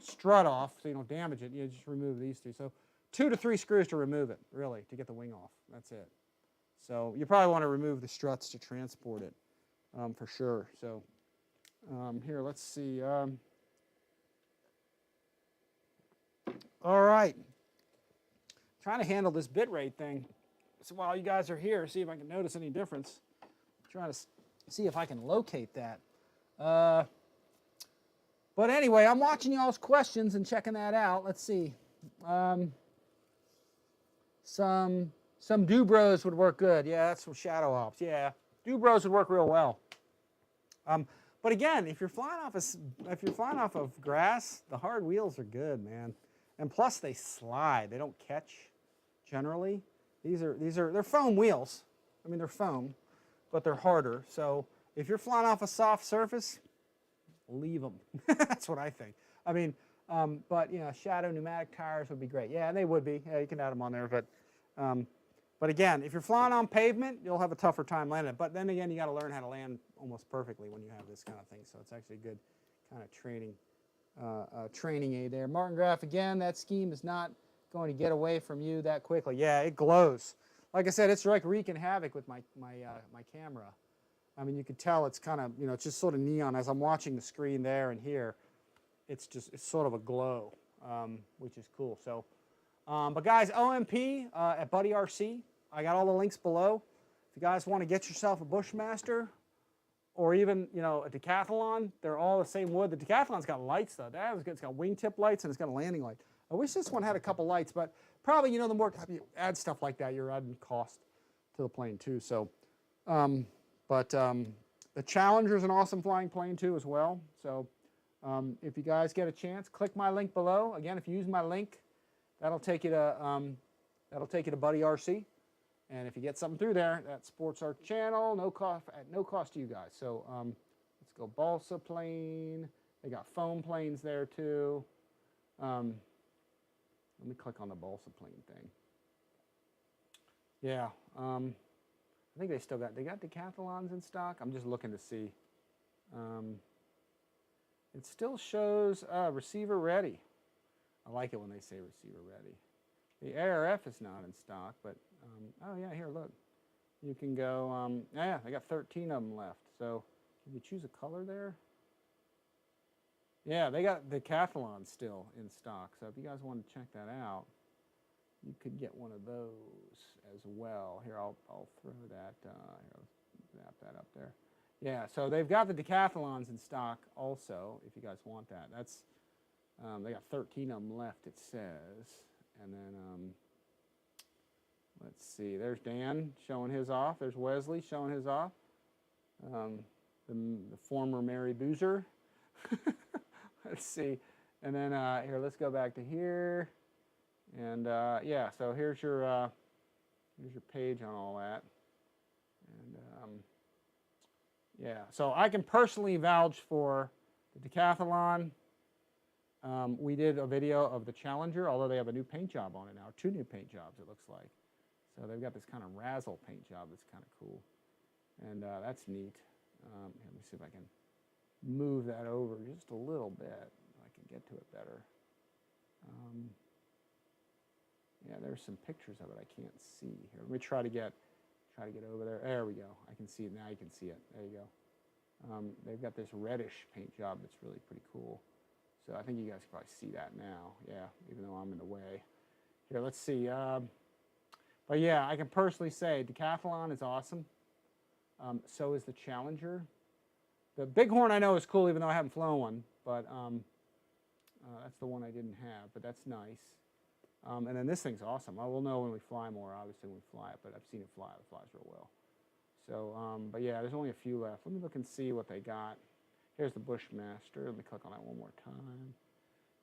strut off so you don't damage it, you just remove these two. So 2 to 3 screws to remove it, really, to get the wing off. That's it. So you probably want to remove the struts to transport it, for sure. So here, let's see. All right. Trying to handle this bit rate thing. So while you guys are here, see if I can notice any difference. Trying to see if I can locate that. But anyway, I'm watching y'all's questions and checking that out. Let's see. Some Dubros would work good. Yeah, that's some shadow ops. Yeah, Dubros would work real well. But again, if you're flying off of grass, the hard wheels are good, man. And plus, they slide. They don't catch. Generally, they're foam wheels. I mean, they're foam, but they're harder. So if you're flying off a soft surface, leave them. That's what I think. I mean, but you know, shadow pneumatic tires would be great. Yeah, they would be. Yeah, you can add them on there. But again, if you're flying on pavement, you'll have a tougher time landing. But then again, you got to learn how to land almost perfectly when you have this kind of thing. So it's actually a good kind of training aid there. Martin Graf, again, that scheme is not going to get away from you that quickly. Yeah, it glows. Like I said, it's like wreaking havoc with my camera. I mean, you could tell it's kind of, you know, it's just sort of neon. As I'm watching the screen there and here, it's sort of a glow, which is cool. So, but guys, OMP at Buddy RC, I got all the links below. If you guys want to get yourself a Bushmaster, or even, you know, a decathlon, they're all the same wood. The decathlon's got lights though. That was good. It's got wingtip lights and it's got a landing light. I wish this one had a couple lights, but probably, you know, the more you add stuff like that, you're adding cost to the plane too. So, the Challenger's an awesome flying plane too as well. So if you guys get a chance, click my link below. Again, if you use my link, that'll take you to Buddy RC. And if you get something through there, that supports our channel, at no cost to you guys. So let's go balsa plane. They got foam planes there too. Let me click on the balsa plane thing. Yeah, I think they got decathlons in stock. I'm just looking to see. It still shows receiver ready. I like it when they say receiver ready. The ARF is not in stock, but oh yeah, here, look. You can go, yeah, they got 13 of them left. So can you choose a color there? Yeah, they got the decathlon still in stock. So if you guys want to check that out, you could get one of those as well. Here, I'll throw that, here, let's snap that up there. Yeah, so they've got the decathlons in stock also, if you guys want that. That's, they got 13 of them left, it says. And then, let's see, there's Dan showing his off. There's Wesley showing his off. The former Mary Boozer. Let's see. And then, here, let's go back to here. And yeah, so here's your page on all that. And yeah, so I can personally vouch for the decathlon. We did a video of the Challenger, although they have a new paint job on it now, 2 new paint jobs it looks like. So they've got this kind of razzle paint job that's kind of cool. And that's neat. Let me see if I can move that over just a little bit. I can get to it better. Yeah, there's some pictures of it I can't see here. Let me try to get over there. There we go. I can see it now. You can see it. There you go. They've got this reddish paint job that's really pretty cool. So I think you guys can probably see that now. Yeah, even though I'm in the way. Here, let's see. But yeah, I can personally say Decathlon is awesome. So is the Challenger. The Bighorn I know is cool, even though I haven't flown one. But that's the one I didn't have. But that's nice. And then this thing's awesome. I will know when we fly more, obviously, when we fly it. But I've seen it fly. It flies real well. So, but yeah, there's only a few left. Let me look and see what they got. Here's the Bushmaster. Let me click on that one more time.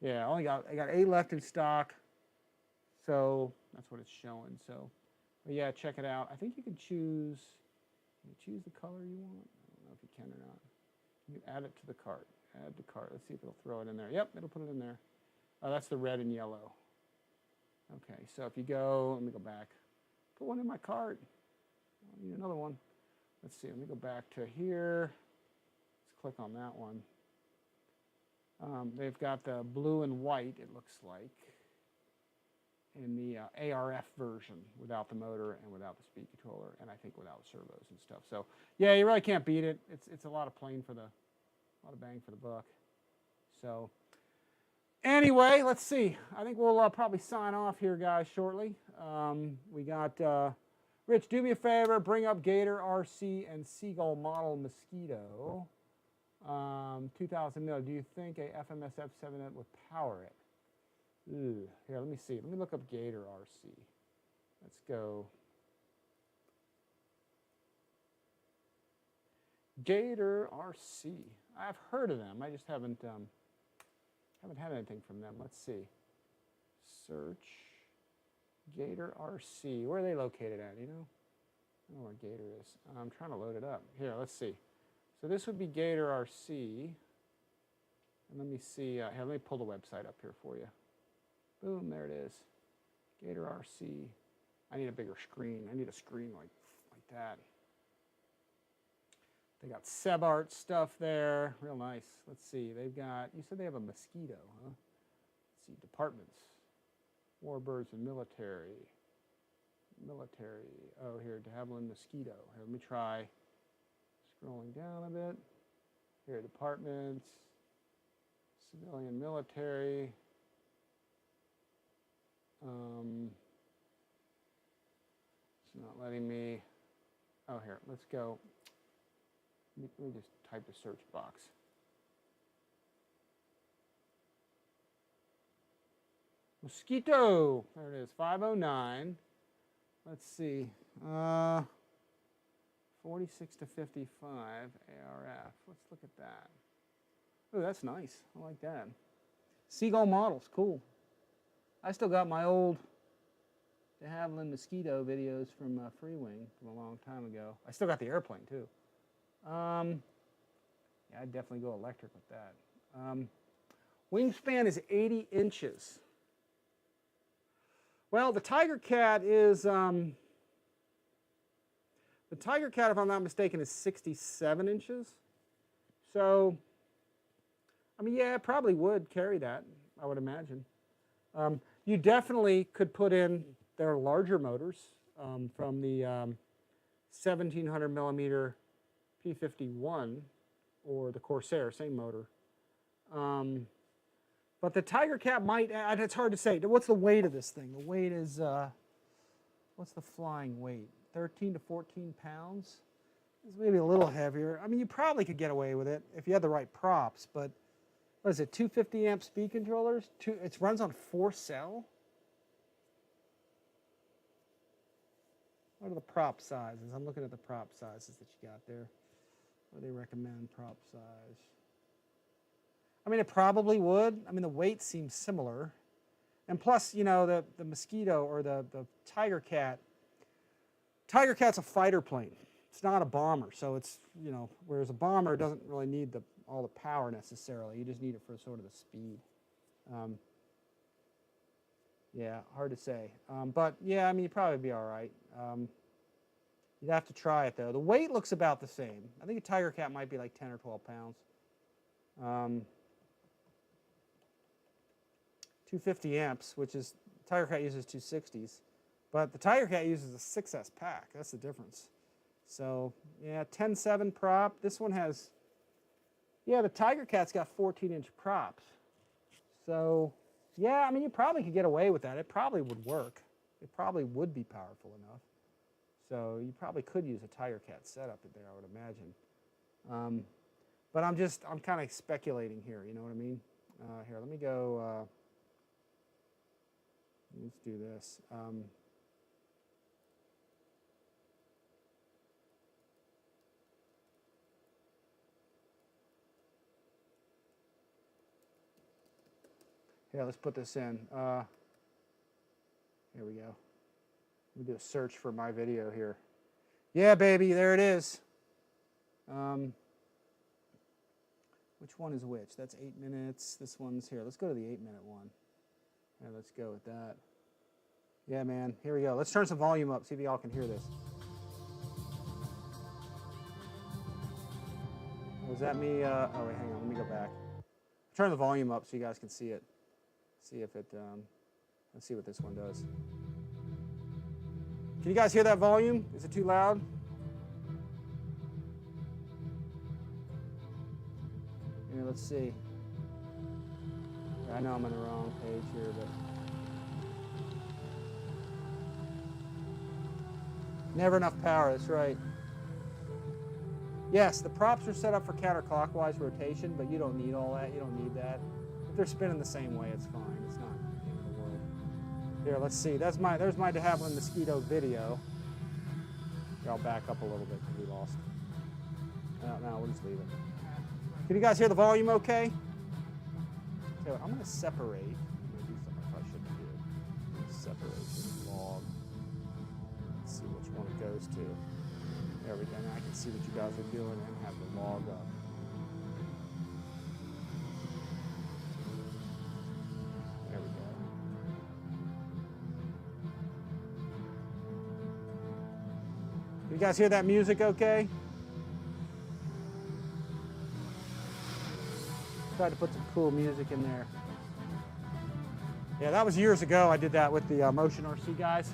Yeah, I got 8 left in stock. So that's what it's showing. So, but yeah, check it out. I think you can choose the color you want. I don't know if you can or not. You can add it to the cart. Add to cart. Let's see if it'll throw it in there. Yep, it'll put it in there. Oh, that's the red and yellow. Okay, so if you go, let me go back. Put one in my cart. I need another one. Let's see, let me go back to here. Let's click on that one. They've got the blue and white, it looks like, in the ARF version without the motor and without the speed controller, and I think without servos and stuff. So yeah, you really can't beat it. It's a lot of bang for the buck. So anyway, let's see. I think we'll probably sign off here, guys, shortly. We got Rich. Do me a favor, bring up Gator RC and Seagull model Mosquito. 2,000 mil. Do you think a FMS F7 would power it? Ooh, here, let me see. Let me look up Gator RC. Let's go. Gator RC. I've heard of them. I just haven't had anything from them. Let's see. Search. Gator RC. Where are they located at? You know? I don't know where Gator is. I'm trying to load it up. Here, let's see. So this would be Gator RC. And let me see. Here, let me pull the website up here for you. Boom, there it is. Gator RC. I need a bigger screen. I need a screen like that. They got Sebart stuff there. Real nice. Let's see. They've got, you said they have a Mosquito, huh? Let's see. Departments. Warbirds and military. Military. Oh, here, de Havilland Mosquito. Here, let me try scrolling down a bit. Here, departments. Civilian military. It's not letting me. Oh, here, let's go. Let me just type the search box. Mosquito, there it is, 509. Let's see, 46 to 55 ARF. Let's look at that. Oh, that's nice. I like that. Seagull models, cool. I still got my old de Havilland Mosquito videos from Freewing from a long time ago. I still got the airplane too. Yeah, I'd definitely go electric with that. Wingspan is 80 inches. Well, the Tiger Cat is, the Tiger Cat, if I'm not mistaken, is 67 inches. So, I mean, yeah, it probably would carry that, I would imagine. You definitely could put in their larger motors from the 1700 millimeter P51 or the Corsair, same motor. But the Tiger Cat might, it's hard to say. What's the weight of this thing? The weight is, what's the flying weight? 13 to 14 pounds? It's maybe a little heavier. I mean, you probably could get away with it if you had the right props, but what is it, 250 amp speed controllers? It runs on 4-cell? What are the prop sizes? I'm looking at the prop sizes that you got there. What do they recommend prop size? I mean, it probably would. I mean, the weight seems similar. And plus, you know, the Mosquito or the Tiger Cat, Tiger Cat's a fighter plane. It's not a bomber. So it's, you know, whereas a bomber doesn't really need all the power necessarily. You just need it for sort of the speed. Yeah, hard to say. But yeah, I mean, you'd probably be all right. You'd have to try it though. The weight looks about the same. I think a Tiger Cat might be like 10 or 12 pounds. 250 amps, which is, Tiger Cat uses 260s. But the Tiger Cat uses a 6S pack. That's the difference. So, yeah, 10.7 prop. This one has, yeah, the Tiger Cat's got 14-inch props. So, yeah, I mean, you probably could get away with that. It probably would work. It probably would be powerful enough. So you probably could use a Tiger Cat setup in there, I would imagine. But I'm kind of speculating here, you know what I mean? Here, let me go, let's do this. Yeah, let's put this in. Here we go. Let me do a search for my video here. Yeah, baby, there it is. Which one is which? That's 8 minutes. This one's here. Let's go to the 8-minute one. Yeah, let's go with that. Yeah, man, here we go. Let's turn some volume up, see if y'all can hear this. Was that me? Oh, wait, hang on. Let me go back. Turn the volume up so you guys can see it. See if it, let's see what this one does. Can you guys hear that volume? Is it too loud? Yeah, let's see. I know I'm on the wrong page here, but never enough power, that's right. Yes, the props are set up for counterclockwise rotation, but you don't need all that. You don't need that. If they're spinning the same way, it's fine. It's not the end of the world. Here, let's see. There's my de Havilland Mosquito video. Here, I'll back up a little bit because we lost. No, we'll just leave it. Can you guys hear the volume okay? So I'm going to separate. I'm going to do something I probably shouldn't do. I'm going to separate this log. Let's see which one it goes to. There we go. Now I can see what you guys are doing and have the log up. There we go. You guys hear that music okay? Tried to put some cool music in there. Yeah, that was years ago. I did that with the Motion RC guys.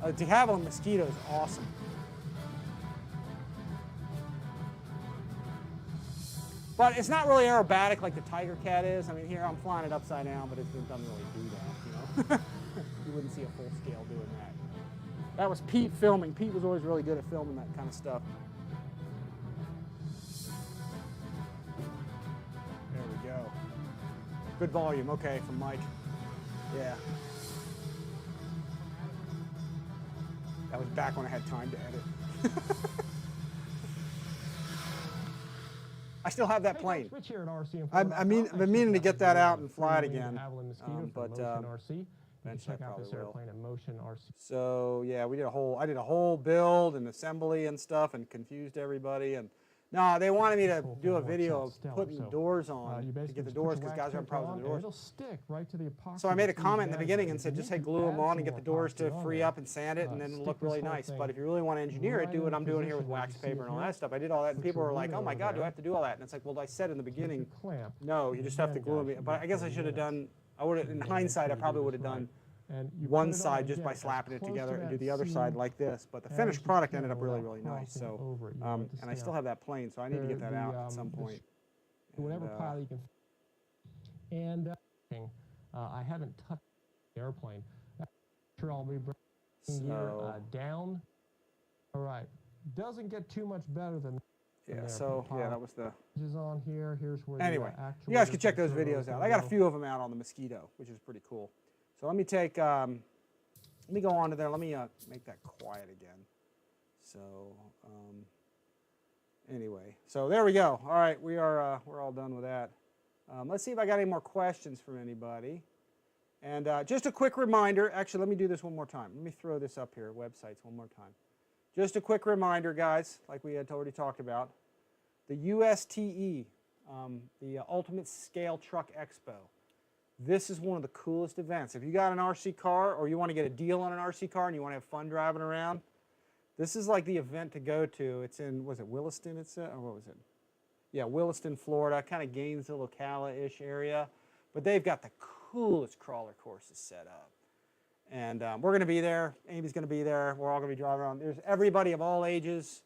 De Havilland Mosquito is awesome. But it's not really aerobatic like the Tiger Cat is. I mean, here I'm flying it upside down, but it doesn't really do that, you know. You wouldn't see a full scale doing that. That was Pete filming. Pete was always really good at filming that kind of stuff. Good volume, okay, from Mike. Yeah. That was back when I had time to edit. I still have that plane. I've been meaning to get that out and fly it again, but eventually I probably will. So yeah, I did a whole build and assembly and stuff, and confused everybody. And no, they wanted me to do a video of putting doors on to get the doors, because guys are having problems with the doors. It'll stick right to the epoxy. So I made a comment in the beginning and said, just say glue them on and get the doors to free up and sand it, and then it'll look really nice. But if you really want to engineer it, do what I'm doing here with wax paper and all that stuff. I did all that, and people were like, oh my God, do I have to do all that? And it's like, well, I said in the beginning, no, you just have to glue them. But I guess I should have done, in hindsight, I probably would have done one side just by slapping it together and do the other side like this. But the finished product ended up really, really nice. So, and I still have that plane, so I need to get that out at some point. Whatever pile you can. And I haven't touched the airplane. Sure, I'll be bringing here down. All right, doesn't get too much better than. Yeah. So yeah, that was the. Is on here. Here's where. Anyway, you guys can check those videos out. I got a few of them out on the Mosquito, which is pretty cool. So let me take. Let me go on to there. Let me make that quiet again. So anyway, so there we go. All right, we're all done with that. Let's see if I got any more questions from anybody. And just a quick reminder, actually, let me do this one more time. Let me throw this up here, websites, one more time. Just a quick reminder, guys, like we had already talked about, the USTE, the Ultimate Scale Truck Expo. This is one of the coolest events. If you got an RC car, or you want to get a deal on an RC car and you want to have fun driving around, this is like the event to go to. It's in, was it Williston, or what was it? Yeah, Williston, Florida, kind of Gainesville, Ocala-ish area. But they've got the coolest crawler courses set up. And we're going to be there. Amy's going to be there. We're all going to be driving around. There's everybody of all ages,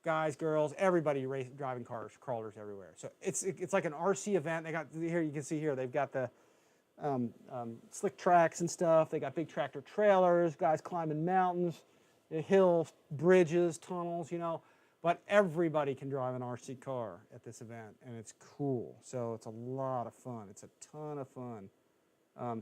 guys, girls, everybody driving cars, crawlers everywhere. So it's like an RC event. They got here, you can see here, they've got the slick tracks and stuff. They got big tractor trailers, guys climbing mountains, hills, bridges, tunnels, you know. But everybody can drive an RC car at this event, and it's cool. So it's a lot of fun. It's a ton of fun.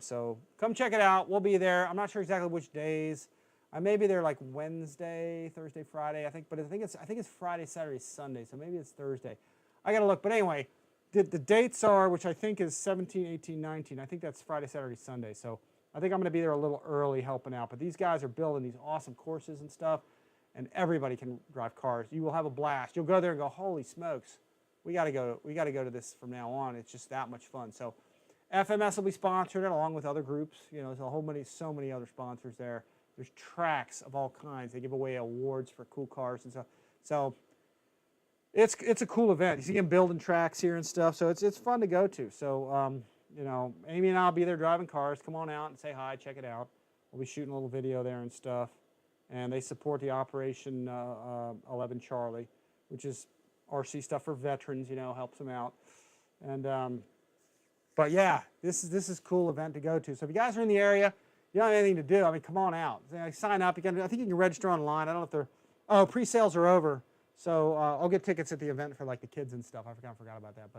So come check it out. We'll be there. I'm not sure exactly which days. I may be there like Wednesday, Thursday, Friday, I think. But I think it's Friday, Saturday, Sunday. So maybe it's Thursday. I got to look. But anyway, the dates are, which I think is 17, 18, 19. I think that's Friday, Saturday, Sunday. So I think I'm going to be there a little early helping out. But these guys are building these awesome courses and stuff. And everybody can drive cars. You will have a blast. You'll go there and go, holy smokes, we got to go to this from now on. It's just that much fun. So FMS will be sponsored it along with other groups. You know, there's so many other sponsors there. There's tracks of all kinds. They give away awards for cool cars and stuff. So it's a cool event. You see them building tracks here and stuff. So it's fun to go to. So you know, Amy and I'll be there driving cars. Come on out and say hi. Check it out. We'll be shooting a little video there and stuff. And they support the Operation 11 Charlie, which is RC stuff for veterans, you know, helps them out. And but yeah, this is a cool event to go to. So if you guys are in the area, you don't have anything to do, I mean, come on out. Sign up. I think you can register online. I don't know if they're, pre-sales are over. So I'll get tickets at the event for like the kids and stuff. I forgot about that.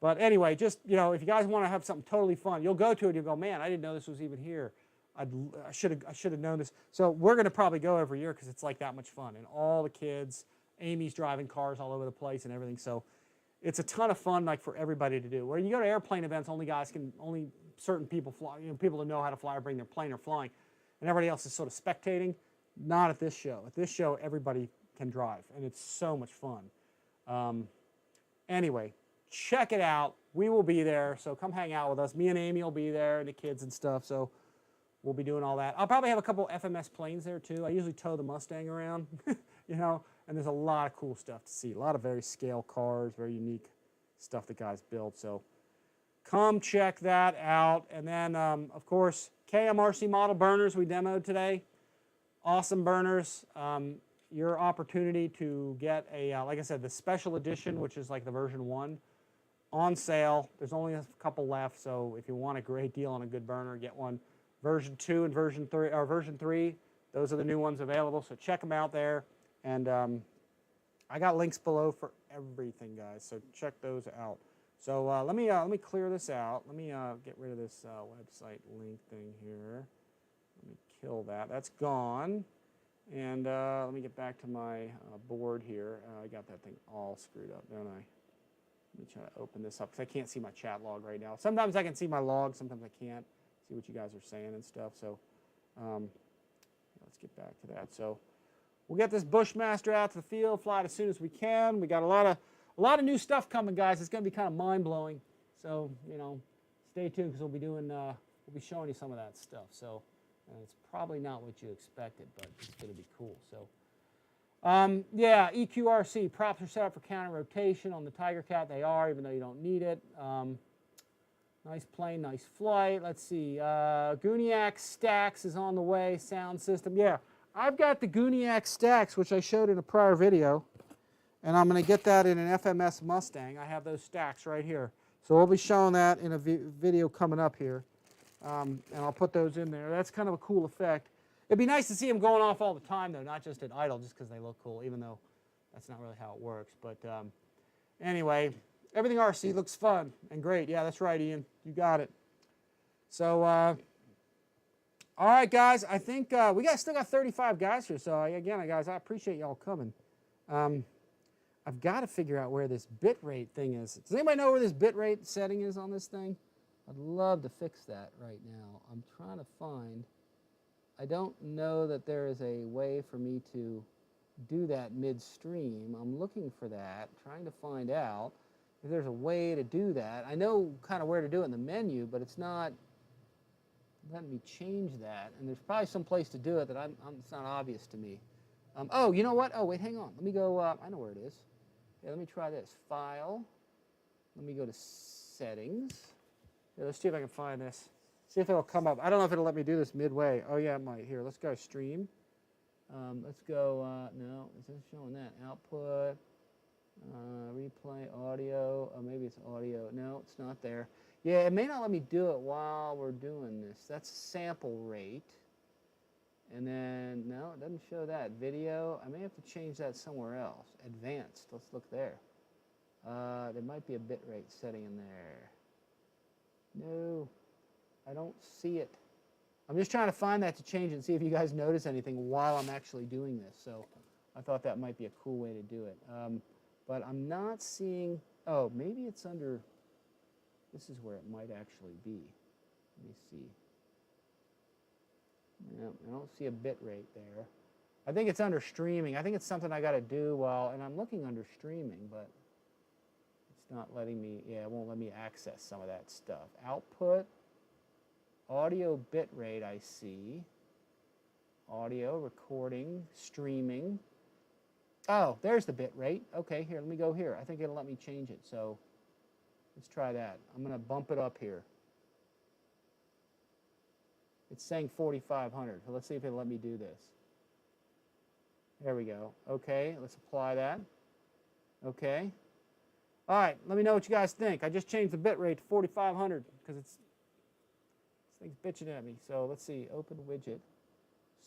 But anyway, just, you know, if you guys want to have something totally fun, you'll go to it and you'll go, man, I didn't know this was even here. I should have known this. So we're going to probably go every year because it's like that much fun. And all the kids, Amy's driving cars all over the place and everything. So it's a ton of fun, like, for everybody to do. Where you go to airplane events, only certain people fly. You know, people that know how to fly or bring their plane are flying, and everybody else is sort of spectating. Not at this show. At this show, everybody can drive, and it's so much fun. Anyway, check it out. We will be there, so come hang out with us. Me and Amy will be there, and the kids and stuff. So we'll be doing all that. I'll probably have a couple FMS planes there too. I usually tow the Mustang around, you know, and there's a lot of cool stuff to see. A lot of very scale cars, very unique stuff that guys build. So come check that out. And then, of course, KMRC model burners we demoed today. Awesome burners. Your opportunity to get a, like I said, the special edition, which is like the version 1, on sale. There's only a couple left, so if you want a great deal on a good burner, get one. Version 2 and version 3, or version 3, those are the new ones available, so check them out there. And I got links below for everything, guys, so check those out. So let me clear this out. Let me get rid of this website link thing here. Let me kill that. That's gone. And let me get back to my board here. I got that thing all screwed up, don't I? Let me try to open this up because I can't see my chat log right now. Sometimes I can see my log, sometimes I can't see what you guys are saying and stuff. So let's get back to that. So we'll get this Bushmaster out to the field, fly it as soon as we can. We got a lot of new stuff coming, guys. It's going to be kind of mind-blowing. So, you know, stay tuned because we'll be showing you some of that stuff. So it's probably not what you expected, but it's going to be cool. So yeah, EQRC, props are set up for counter rotation on the Tiger Cat. They are, even though you don't need it. Nice plane, nice flight. Let's see. Guniac Stax is on the way. Sound system. Yeah, I've got the Guniac Stax, which I showed in a prior video. And I'm going to get that in an FMS Mustang. I have those stacks right here. So we'll be showing that in a video coming up here. And I'll put those in there. That's kind of a cool effect. It'd be nice to see them going off all the time, though, not just at idle, just because they look cool, even though that's not really how it works. But anyway, everything RC looks fun and great. Yeah, that's right, Ian. You got it. So, all right, guys. I think we still got 35 guys here. So, again, guys, I appreciate y'all coming. I've got to figure out where this bitrate thing is. Does anybody know where this bitrate setting is on this thing? I'd love to fix that right now. I'm trying to find. I don't know that there is a way for me to do that midstream. I'm looking for that, trying to find out if there's a way to do that. I know kind of where to do it in the menu, but it's not letting me change that. And there's probably some place to do it that it's not obvious to me. Oh, you know what? Oh, wait, hang on. Let me go. I know where it is. Yeah, let me try this. File. Let me go to Settings. Yeah, let's see if I can find this. See if it'll come up. I don't know if it'll let me do this midway. Oh, yeah, it might. Here, let's go Stream. Let's go, no, is this showing that? Output, replay, audio. Oh, maybe it's audio. No, it's not there. Yeah, it may not let me do it while we're doing this. That's sample rate. And then, no, it doesn't show that. Video, I may have to change that somewhere else. Advanced, let's look there. There might be a bitrate setting in there. No, I don't see it. I'm just trying to find that to change and see if you guys notice anything while I'm actually doing this. So I thought that might be a cool way to do it. But I'm not seeing, oh, maybe it's under, this is where it might actually be. Let me see. No, I don't see a bit rate there. I think it's under streaming. I think it's something I got to do while, and I'm looking under streaming, but it's not letting me, yeah, it won't let me access some of that stuff. Output, audio bit rate I see. Audio, recording, streaming. Oh, there's the bit rate. Okay, here, let me go here. I think it'll let me change it, so let's try that. I'm going to bump it up here. It's saying 4,500, so let's see if it'll let me do this. There we go. Okay, let's apply that. Okay. All right, let me know what you guys think. I just changed the bit rate to 4,500 because this thing's bitching at me. So let's see, open widget.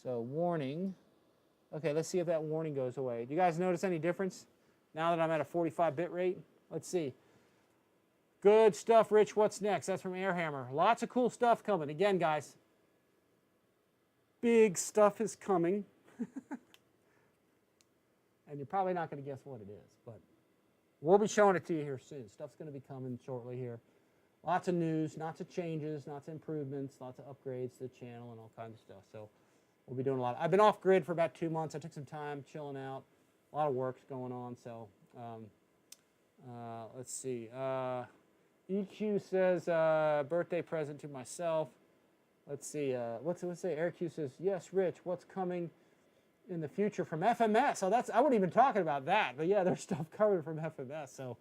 So warning. Okay, let's see if that warning goes away. Do you guys notice any difference now that I'm at a 45 bit rate? Let's see. Good stuff, Rich. What's next? That's from Airhammer. Lots of cool stuff coming. Again, guys, big stuff is coming. And you're probably not going to guess what it is, but we'll be showing it to you here soon. Stuff's going to be coming shortly here. Lots of news, lots of changes, lots of improvements, lots of upgrades to the channel and all kinds of stuff. So we'll be doing a lot. I've been off grid for about 2 months. I took some time chilling out. A lot of work's going on. So let's see. EQ says birthday present to myself. Let's see. What's it say? AirQ says, yes, Rich, what's coming in the future from FMS? So that's, I wasn't even talking about that. But yeah, there's stuff coming from FMS. So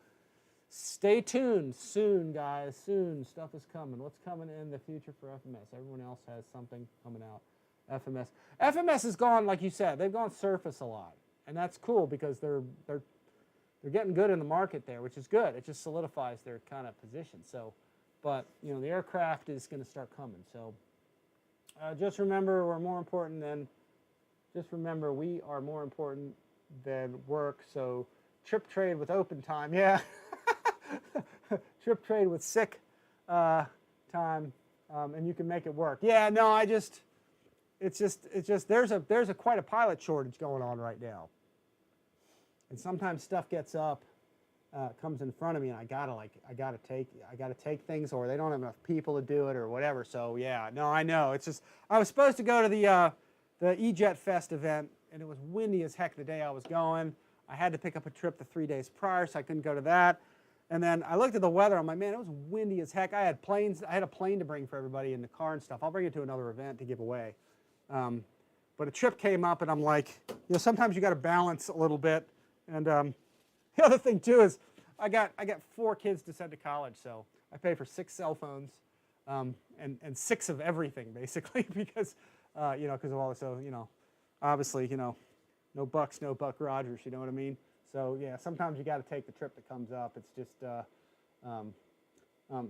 stay tuned. Soon, guys. Soon. Stuff is coming. What's coming in the future for FMS? Everyone else has something coming out. FMS has gone, like you said, they've gone surface a lot. And that's cool because they're getting good in the market there, which is good. It just solidifies their kind of position. So, but, you know, the aircraft is going to start coming. So just remember, we're more important than, just remember, we are more important than work. So trip trade with open time. Yeah. trip trade with sick time, and you can make it work. Yeah, no, it's just there's a quite a pilot shortage going on right now, and sometimes stuff gets up, comes in front of me, and I gotta take things, or they don't have enough people to do it, or whatever. So yeah, no, I know. It's just I was supposed to go to the E-Jet Fest event, and it was windy as heck the day I was going. I had to pick up a trip the 3 days prior, so I couldn't go to that. And then I looked at the weather. I'm like, man, it was windy as heck. I had a plane to bring for everybody in the car and stuff. I'll bring it to another event to give away. But a trip came up, and I'm like, sometimes you got to balance a little bit. And the other thing too is I got 4 kids to send to college, so I pay for 6 cell phones and 6 of everything basically because because of all this. So obviously no bucks, no Buck Rogers. You know what I mean? So yeah, sometimes you got to take the trip that comes up. It's just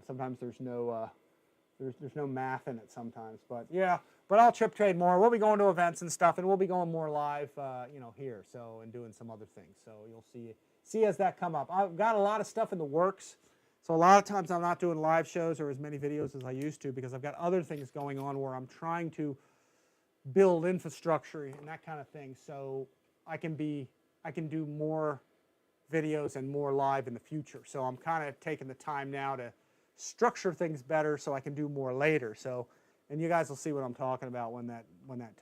sometimes there's no math in it sometimes. But yeah, but I'll trip trade more. We'll be going to events and stuff, and we'll be going more live, here. So and doing some other things. So you'll see as that come up. I've got a lot of stuff in the works. So a lot of times I'm not doing live shows or as many videos as I used to because I've got other things going on where I'm trying to build infrastructure and that kind of thing. So I can do more videos and more live in the future. So I'm kind of taking the time now to structure things better so I can do more later. So, and you guys will see what I'm talking about when that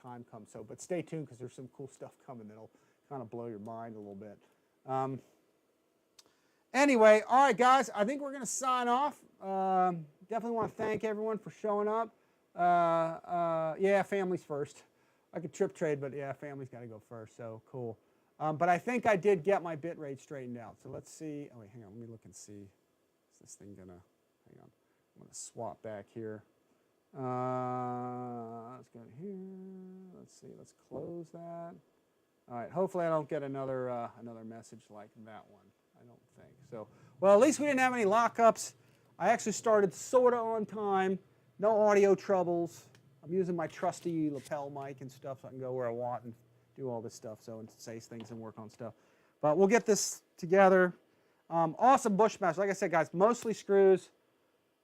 time comes. So, but stay tuned because there's some cool stuff coming that'll kind of blow your mind a little bit. Anyway, all right, guys, I think we're going to sign off. Definitely want to thank everyone for showing up. Yeah, families first. I could trip trade, but yeah, family's got to go first. So cool. But I think I did get my bit rate straightened out. So let's see. Oh wait, hang on. Let me look and see. Is this thing gonna? Hang on. I'm gonna swap back here. Let's go here. Let's see. Let's close that. All right. Hopefully I don't get another message like that one. I don't think so. Well, at least we didn't have any lockups. I actually started sorta on time. No audio troubles. I'm using my trusty lapel mic and stuff so I can go where I want and do all this stuff, so and say things and work on stuff. But we'll get this together. Awesome Bushmaster. Like I said, guys, mostly screws.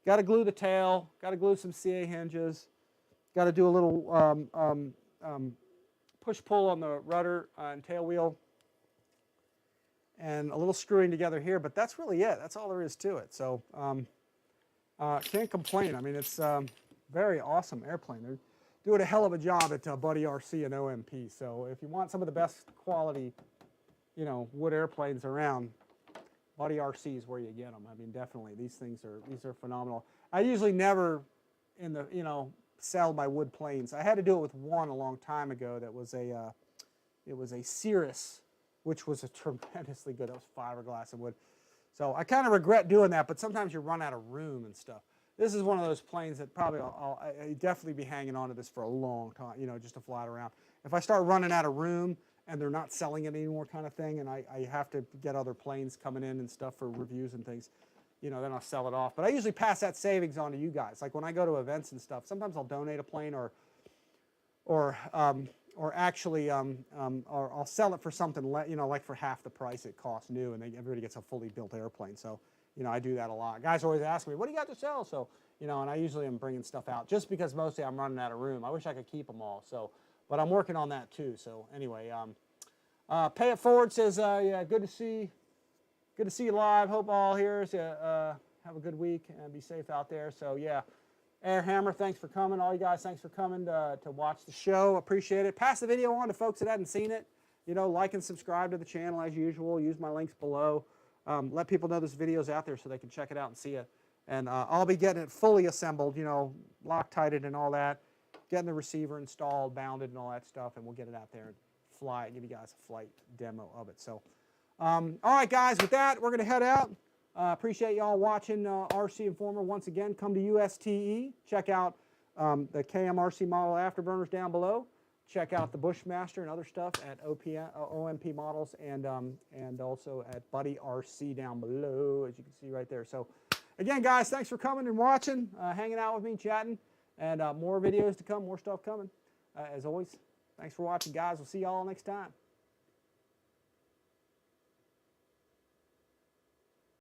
Got to glue the tail. Got to glue some CA hinges. Got to do a little push-pull on the rudder and tail wheel. And a little screwing together here, but that's really it. That's all there is to it. So can't complain. I mean, it's very awesome airplane. They're doing a hell of a job at Buddy RC and OMP. So if you want some of the best quality, wood airplanes around, Buddy RC is where you get them. I mean, definitely these are phenomenal. I usually never sell my wood planes. I had to do it with one a long time ago. That was it was a Cirrus, which was a tremendously good. It was fiberglass and wood. So I kind of regret doing that, but sometimes you run out of room and stuff. This is one of those planes that probably I'll definitely be hanging on to this for a long time, just to fly it around. If I start running out of room and they're not selling it anymore kind of thing, and I have to get other planes coming in and stuff for reviews and things, then I'll sell it off. But I usually pass that savings on to you guys. Like when I go to events and stuff, sometimes I'll donate a plane or actually or I'll sell it for something, like for half the price it costs new, and everybody gets a fully built airplane. So, I do that a lot. Guys always ask me, what do you got to sell? So, and I usually am bringing stuff out just because mostly I'm running out of room. I wish I could keep them all. So, but I'm working on that too. So anyway, Pay It Forward says, yeah, good to see you live. Hope all here is, have a good week and be safe out there. So yeah. Airhammer, thanks for coming. All you guys, thanks for coming to watch the show. Appreciate it. Pass the video on to folks that hadn't seen it. Like and subscribe to the channel as usual. Use my links below. Let people know this video's out there so they can check it out and see it. And I'll be getting it fully assembled, Loctited and all that. Getting the receiver installed, bounded and all that stuff. And we'll get it out there and fly it, give you guys a flight demo of it. So, all right, guys, with that, we're going to head out. Appreciate y'all watching RCINFORMER once again. Come to USTE. Check out the KMRC model afterburners down below. Check out the Bushmaster and other stuff at OMP Models and also at Buddy RC down below, as you can see right there. So again, guys, thanks for coming and watching, hanging out with me, chatting, and more videos to come, more stuff coming. As always, thanks for watching, guys. We'll see y'all next time.